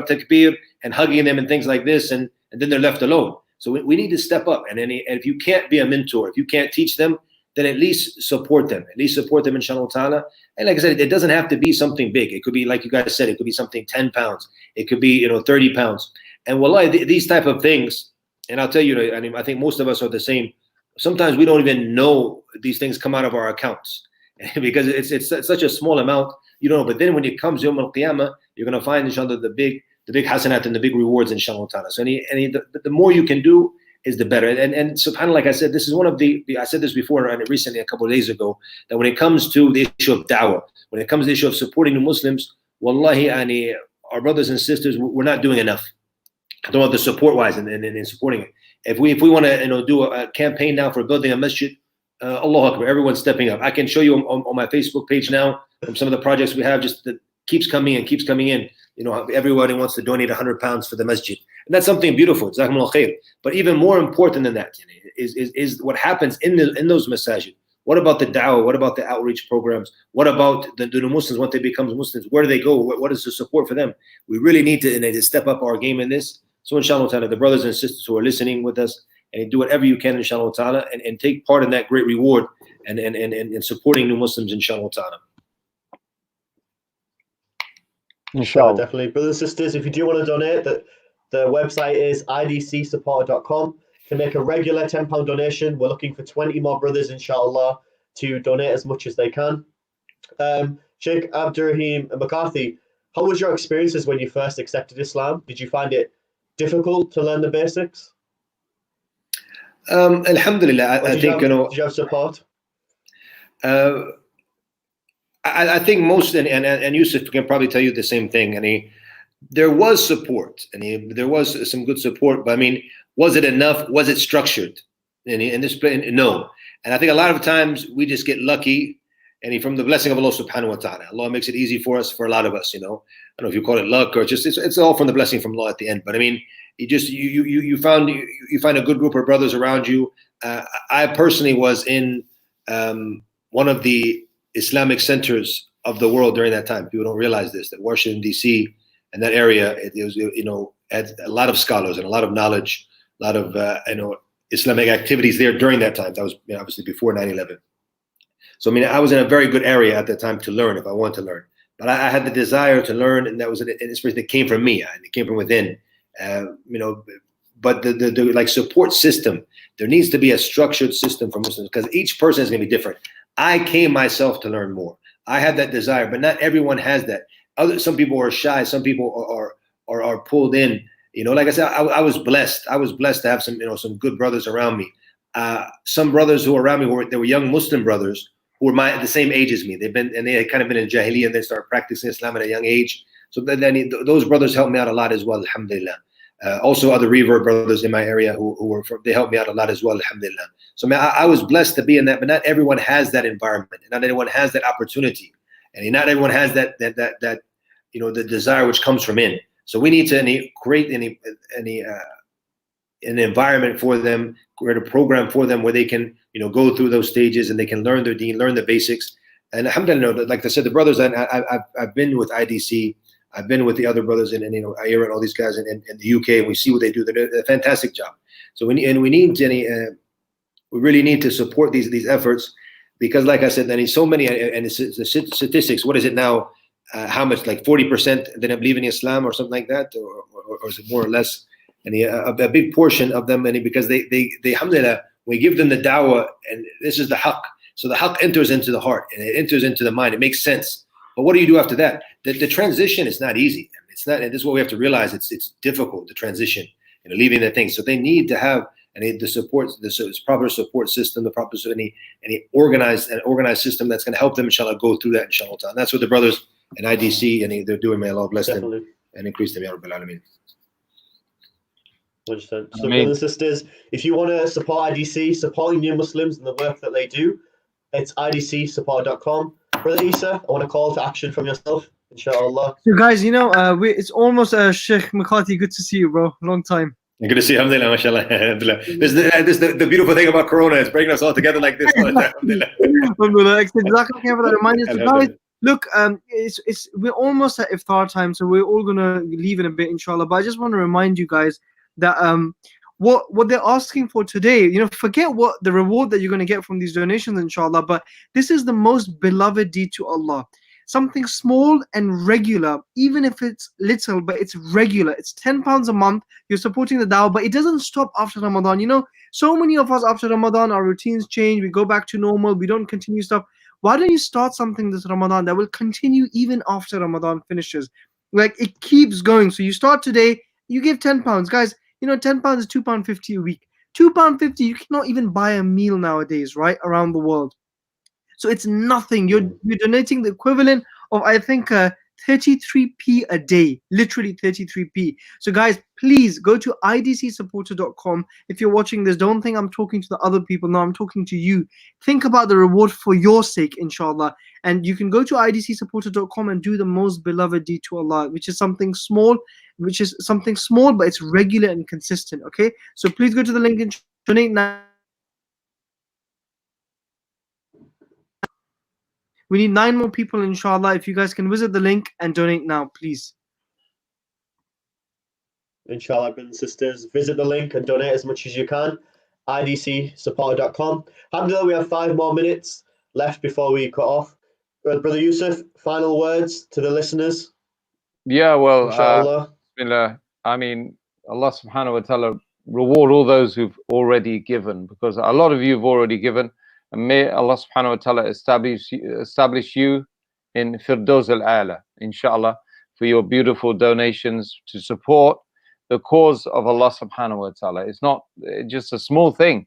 [SPEAKER 18] takbir, and hugging them and things like this, and then they're left alone. So we need to step up. And if you can't be a mentor, if you can't teach them, then at least support them. At least support them, inshallah ta'ala. And like I said, it doesn't have to be something big. It could be, like you guys said, it could be something 10 pounds. It could be 30 pounds. And wallahi, these type of things, and I'll tell you, I think most of us are the same. Sometimes we don't even know these things come out of our accounts because it's such a small amount, but then when it comes Yawm al-Qiyamah, you're going to find, inshallah, the big hasanat and the big rewards, inshallah ta'ala. So the more you can do is the better. And subhanAllah, like I said, this is one of I said this before and recently, a couple of days ago, that when it comes to the issue of da'wah, when it comes to the issue of supporting the Muslims, wallahi, our brothers and sisters, we're not doing enough. I don't know the support-wise and supporting it. If we want to do a campaign now for building a masjid, Allahu Akbar, everyone's stepping up. I can show you on my Facebook page now from some of the projects we have, just that keeps coming in. Everybody wants to donate 100 pounds for the masjid. And that's something beautiful. Jazakumullah khair. But even more important than that is what happens in those masajid. What about the da'wah? What about the outreach programs? What about the new Muslims once they become Muslims? Where do they go? What is the support for them? We really need to step up our game in this. So inshallah ta'ala, the brothers and sisters who are listening with us, and do whatever you can, inshallah ta'ala, and take part in that great reward and supporting new Muslims, inshallah ta'ala.
[SPEAKER 1] Inshallah. Definitely. Brothers and sisters, if you do want to donate, the website is idcsupporter.com. You can make a regular £10 donation. We're looking for 20 more brothers, inshallah, to donate as much as they can. Sheikh Abdurrahim McCarthy, how was your experiences when you first accepted Islam? Did you find it difficult to learn the basics?
[SPEAKER 18] Alhamdulillah, I think,
[SPEAKER 1] did you have support?
[SPEAKER 18] I think most, and Yusuf can probably tell you the same thing. There was support, there was some good support, but was it enough? Was it structured? No. And I think a lot of times we just get lucky, and from the blessing of Allah subhanahu wa ta'ala. Allah makes it easy for us, for a lot of us, I don't know if you call it luck or just, it's all from the blessing from Allah at the end. But you find a good group of brothers around you. I personally was in one of the Islamic centers of the world during that time. People don't realize this, that Washington, D.C. and that area, it was, had a lot of scholars and a lot of knowledge, a lot of, Islamic activities there during that time. That was obviously before 9/11. So, I was in a very good area at that time to learn if I wanted to learn. But I had the desire to learn, and that was an inspiration that came from me, and it came from within. But the like support system, there needs to be a structured system for Muslims, because each person is going to be different. I came myself to learn more. I had that desire, but not everyone has that. Some people are shy. Some people are pulled in. Like I said, I was blessed. I was blessed to have some good brothers around me. Some brothers who were around me they were young Muslim brothers who were the same age as me. They had kind of been in Jahiliyyah, and they started practicing Islam at a young age. So then those brothers helped me out a lot as well, alhamdulillah. Also other revert brothers in my area they helped me out a lot as well, alhamdulillah. So I was blessed to be in that, but not everyone has that environment, and not everyone has that opportunity, and not everyone has that the desire which comes from in. So we need to create an environment for them, create a program for them where they can go through those stages and they can learn their deen, learn the basics. And alhamdulillah, like I said, the brothers, I've been with IDC, I've been with the other brothers in AIRA and all these guys in the UK, and we see what they do. They do a fantastic job. So we really need to support these efforts, because like I said, I mean, so many, and it's the statistics, what is it now? How much, like 40% that are believing in Islam or something like that, or is it more or less? And a big portion of them, and because they alhamdulillah, we give them the dawah, and this is the haqq. So the haqq enters into the heart, and it enters into the mind. It makes sense. But what do you do after that? The transition is not easy. It's not, and this is what we have to realize. It's difficult, the transition, leaving the thing. So they need to have the support, the proper support system, the proper any organized system that's going to help them, inshallah, go through that, inshallah. And that's what the brothers in IDC and they're doing. May Allah bless them and increase them, ya Rabbil Alameen.
[SPEAKER 1] 100%. So, brothers and sisters, if you want to support IDC, supporting new Muslims and the work that they do, it's idcsupport.com. Brother Isa, I want a call to action from yourself, inshallah.
[SPEAKER 19] So, guys, it's almost Sheikh McCarthy. Good to see you, bro. Long time.
[SPEAKER 18] Good to see you. Alhamdulillah, mashallah. Alhamdulillah. This is the beautiful thing about Corona. It's bringing us all together like this. Alhamdulillah.
[SPEAKER 19] Exactly for that reminder. So, guys, look, we're almost at iftar time, so we're all gonna leave in a bit, inshallah. But I just want to remind you guys that what they're asking for today, forget what the reward that you're going to get from these donations, inshallah, but this is the most beloved deed to Allah. Something small and regular, even if it's little, but it's regular. It's £10 a month. You're supporting the dawah, but it doesn't stop after Ramadan. So many of us after Ramadan, our routines change. We go back to normal. We don't continue stuff. Why don't you start something this Ramadan that will continue even after Ramadan finishes? Like, it keeps going. So you start today, you give £10. Guys, £10 is £2.50 a week. £2.50, you cannot even buy a meal nowadays, right, around the world. So it's nothing. You're donating the equivalent of, I think, 33p a day, literally 33p. So guys, please go to idcsupporter.com. If you're watching this, don't think I'm talking to the other people. No, I'm talking to you. Think about the reward for your sake, inshallah. And you can go to idcsupporter.com and do the most beloved deed to Allah, which is something small, but it's regular and consistent. Okay, so please go to the link and donate now. We need 9 more people, inshallah. If you guys can visit the link and donate now, please.
[SPEAKER 1] Inshallah, brothers and sisters, visit the link and donate as much as you can. idcsupporter.com. Alhamdulillah, we have 5 more minutes left before we cut off. Brother Yusuf, final words to the listeners.
[SPEAKER 16] Yeah, well,
[SPEAKER 1] inshallah.
[SPEAKER 16] I mean, Allah subhanahu wa ta'ala reward all those who've already given, because a lot of you have already given. And may Allah subhanahu wa ta'ala establish you in Firdaus al-A'la, inshallah, for your beautiful donations to support the cause of Allah subhanahu wa ta'ala. It's not just a small thing.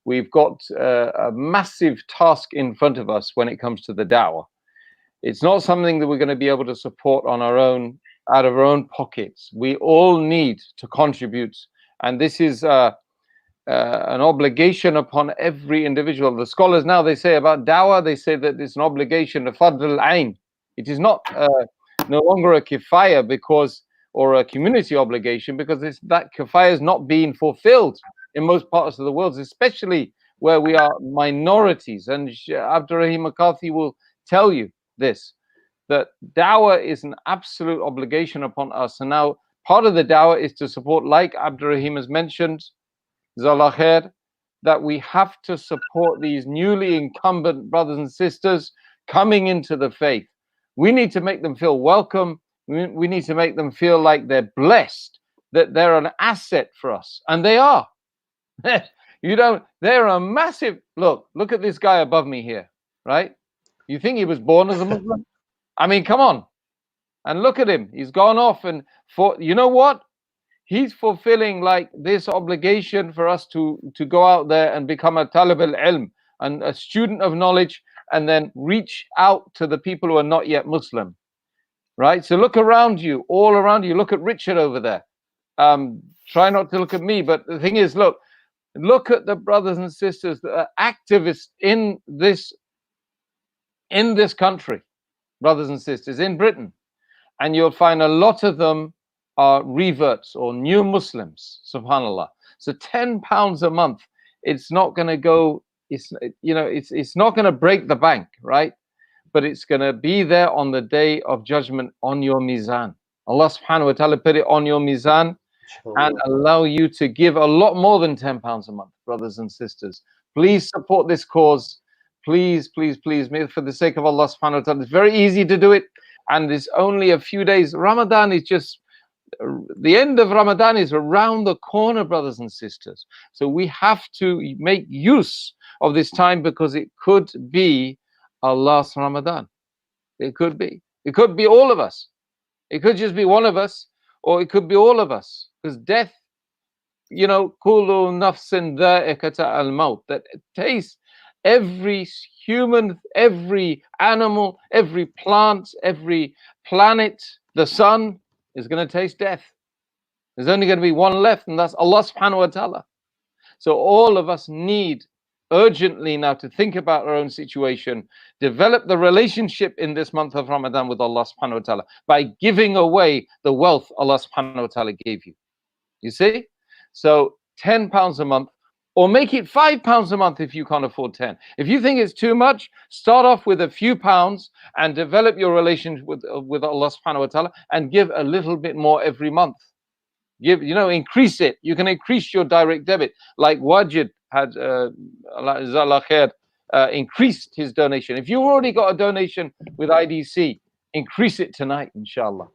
[SPEAKER 16] We've got a massive task in front of us when it comes to the da'wah. It's not something that we're going to be able to support on our own, out of our own pockets. We all need to contribute. And this is an obligation upon every individual. The scholars now, they say about dawah, they say that it's an obligation, a fard al-ain. It is not no longer a kifaya or a community obligation, because that kifaya is not being fulfilled in most parts of the world, especially where we are minorities. And Abdurrahim McCarthy will tell you this, that dawah is an absolute obligation upon us. And now part of the dawah is to support, like Abdurrahim has mentioned, Jazakallah khair, that we have to support these newly incumbent brothers and sisters coming into the faith. We need to make them feel welcome. We need to make them feel like they're blessed, that they're an asset for us. And they are. They're a massive, look at this guy above me here, right? You think he was born as a Muslim? I mean, come on. And look at him. He's gone off, and you know what? He's fulfilling like this obligation for us to go out there and become a talib al-ilm, and a student of knowledge, and then reach out to the people who are not yet Muslim, right? So look around you, all around you. Look at Richard over there. Try not to look at me, but the thing is, look at the brothers and sisters that are activists in this country, brothers and sisters, in Britain, and you'll find a lot of them are reverts or new Muslims, subhanallah. So £10 a month, it's not going to go, it's not going to break the bank, right? But it's going to be there on the day of judgment on your mizan. Allah subhanahu wa ta'ala put it on your mizan, and allow you to give a lot more than £10 a month, brothers and sisters. Please support this cause. Please, please, please, for the sake of Allah subhanahu wa ta'ala. It's very easy to do it, and it's only a few days. Ramadan is just, the end of Ramadan is around the corner, brothers and sisters. So we have to make use of this time, because it could be our last Ramadan. It could be. It could be all of us. It could just be one of us, or it could be all of us. Because death, you know, kullu nafsin dha'iqata al-maut, that taste, every human, every animal, every plant, every planet, the sun is going to taste death. There's only going to be one left, and that's Allah subhanahu wa ta'ala. So all of us need urgently now to think about our own situation, develop the relationship in this month of Ramadan with Allah subhanahu wa ta'ala by giving away the wealth Allah subhanahu wa ta'ala gave you. You see? So £10 a month, or make it £5 a month if you can't afford 10. If you think it's too much, start off with a few pounds and develop your relationship with Allah subhanahu wa ta'ala, and give a little bit more every month. Give, you know, increase it. You can increase your direct debit, like Wajid had increased his donation. If you've already got a donation with IDC, increase it tonight, inshallah.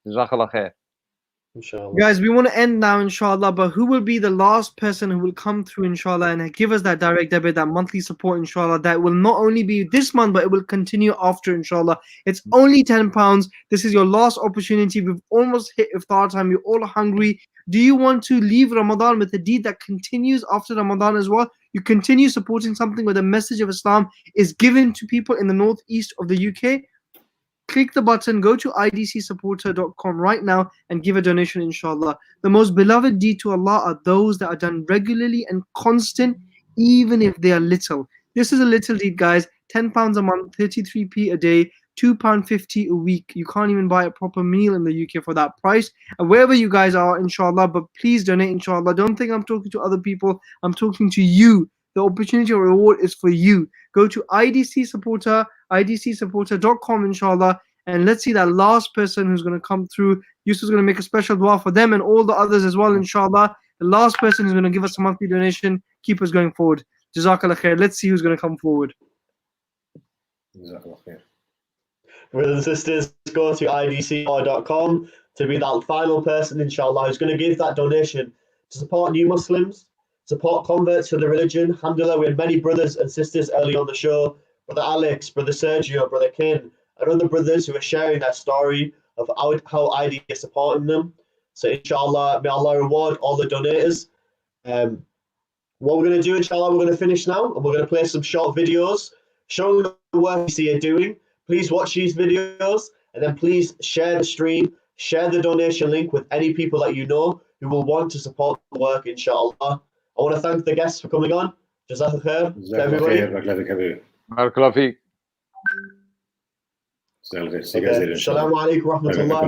[SPEAKER 16] Jazakallah khair.
[SPEAKER 19] Guys, we want to end now, inshallah, but who will be the last person who will come through, inshallah, and give us that direct debit, that monthly support, inshallah, that will not only be this month, but it will continue after, inshallah. It's only £10. This is your last opportunity. We've almost hit iftar time. You're all hungry. Do you want to leave Ramadan with a deed that continues after Ramadan as well? You continue supporting something where the message of Islam is given to people in the northeast of the UK? Click the button, go to idcsupporter.com right now and give a donation, inshallah. The most beloved deed to Allah are those that are done regularly and constant, even if they are little. This is a little deed, guys. £10 a month, 33p a day, £2.50 a week. You can't even buy a proper meal in the UK for that price. And wherever you guys are, inshallah, but please donate, inshallah. Don't think I'm talking to other people. I'm talking to you. The opportunity or reward is for you. Go to idcsupporter.com, inshallah, and let's see that last person who's going to come through. Yusuf's going to make a special dua for them and all the others as well, inshallah. The last person who's going to give us a monthly donation, keep us going forward. Jazakallah khair. Let's see who's going to come forward.
[SPEAKER 1] Jazakallah khair. Brothers and sisters, go to idc.com to be that final person, inshallah, who's going to give that donation to support new Muslims, support converts to the religion. Alhamdulillah, we had many brothers and sisters early on the show. Brother Alex, Brother Sergio, Brother Kin, and other brothers who are sharing their story of how ID is supporting them. So inshallah, may Allah reward all the donators. What we're going to do, inshallah, we're going to finish now, and we're going to play some short videos showing the work you see are doing. Please watch these videos, and then please share the stream, share the donation link with any people that you know who will want to support the work, inshallah. I want to thank the guests for coming on. Jazakallah khair to everybody.
[SPEAKER 16] Barakallahu feek.
[SPEAKER 1] Assalamu alaikum wa rahmatullahi
[SPEAKER 18] wa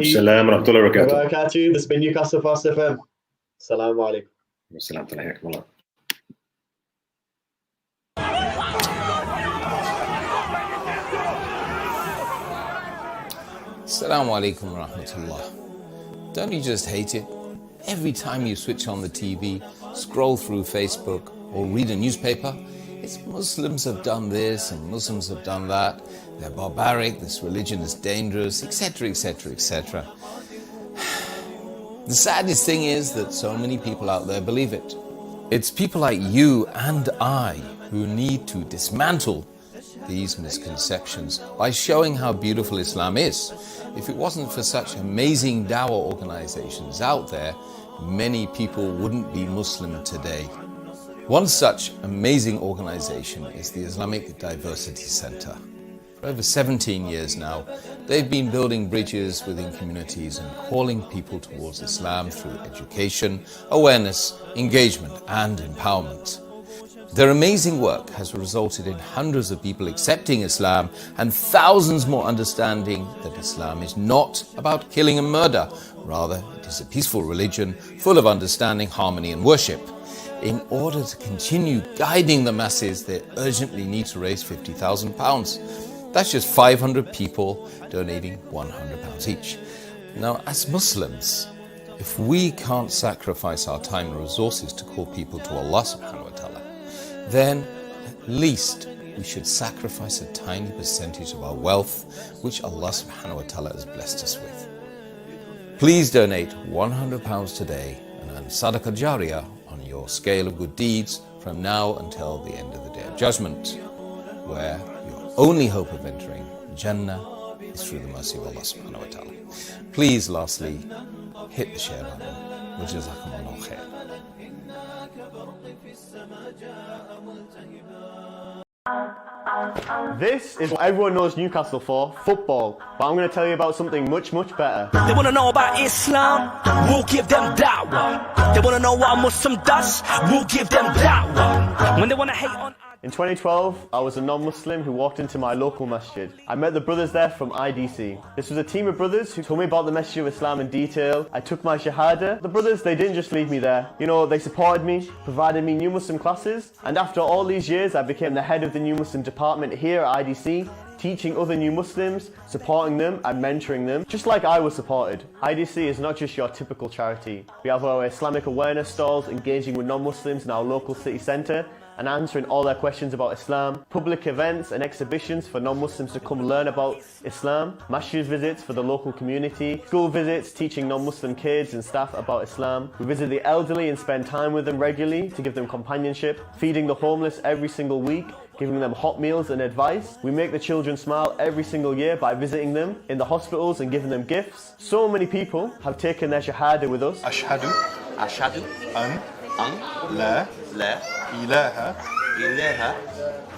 [SPEAKER 1] barakatuh. This has been Newcastle Fast FM. Assalamu alaikum.
[SPEAKER 7] Assalamu alaikum wa rahmatullah. Don't you just hate it? Every time you switch on the TV, scroll through Facebook, or read a newspaper, it's Muslims have done this and Muslims have done that. They're barbaric, this religion is dangerous, etc., etc., etc. The saddest thing is that so many people out there believe it. It's people like you and I who need to dismantle these misconceptions by showing how beautiful Islam is. If it wasn't for such amazing dawah organizations out there, many people wouldn't be Muslim today. One such amazing organization is the Islamic Diversity Center. For over 17 years now, they've been building bridges within communities and calling people towards Islam through education, awareness, engagement, and empowerment. Their amazing work has resulted in hundreds of people accepting Islam and thousands more understanding that Islam is not about killing and murder. Rather, it is a peaceful religion full of understanding, harmony, and worship. In order to continue guiding the masses, they urgently need to raise £50,000. That's just 500 people donating £100 each. Now, as Muslims, If we can't sacrifice our time and resources to call people to Allah subhanahu wa ta'ala, then at least we should sacrifice a tiny percentage of our wealth, which Allah subhanahu wa ta'ala has blessed us with. Please donate £100 today and earn Sadaqah Jariyah on your scale of good deeds from now until the end of the Day of Judgment, where your only hope of entering Jannah is through the mercy of Allah subhanahu wa ta'ala. Please, lastly, hit the share button. Wajazakumullahu khair.
[SPEAKER 1] This is what everyone knows Newcastle for, football. But I'm going to tell you about something much, much better.
[SPEAKER 2] They want to know about Islam, we'll give them da'wah. They want to know what a Muslim does, we'll give them da'wah. When they want to hate on...
[SPEAKER 1] In 2012, I was a non-Muslim who walked into my local masjid. I met the brothers there from IDC. This was a team of brothers who told me about the Masjid of Islam in detail. I took my Shahada. The brothers, they didn't just leave me there. You know, they supported me, provided me new Muslim classes, and after all these years, I became the head of the new Muslim department here at IDC, teaching other new Muslims, supporting them and mentoring them, just like I was supported. IDC is not just your typical charity. We have our Islamic awareness stalls engaging with non-Muslims in our local city centre and answering all their questions about Islam, public events and exhibitions for non-Muslims to come learn about Islam, masjid visits for the local community, school visits teaching non-Muslim kids and staff about Islam. We visit the elderly and spend time with them regularly to give them companionship, feeding the homeless every single week, giving them hot meals and advice. We make the children smile every single year by visiting them in the hospitals and giving them gifts. So many people have taken their Shahada with us.
[SPEAKER 3] أشهد أن لا إله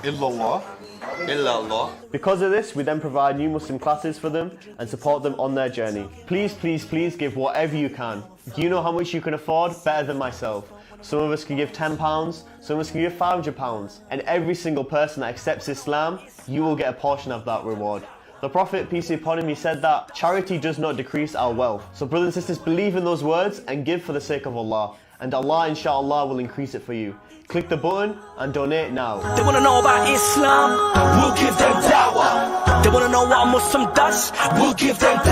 [SPEAKER 3] إلا الله.
[SPEAKER 1] Because of this, we then provide new Muslim classes for them and support them on their journey. Please, please, please give whatever you can. Do you know how much you can afford? Better than myself. Some of us can give £10, some of us can give £500, and every single person that accepts Islam, you will get a portion of that reward. The Prophet, peace be upon him, he said that charity does not decrease our wealth. So brothers and sisters, believe in those words and give for the sake of Allah. And Allah, inshallah, will increase it for you. Click the button and donate now.
[SPEAKER 2] They want to know about Islam, we'll give them da'wah. They want to know what a Muslim does, we'll give them da'wah.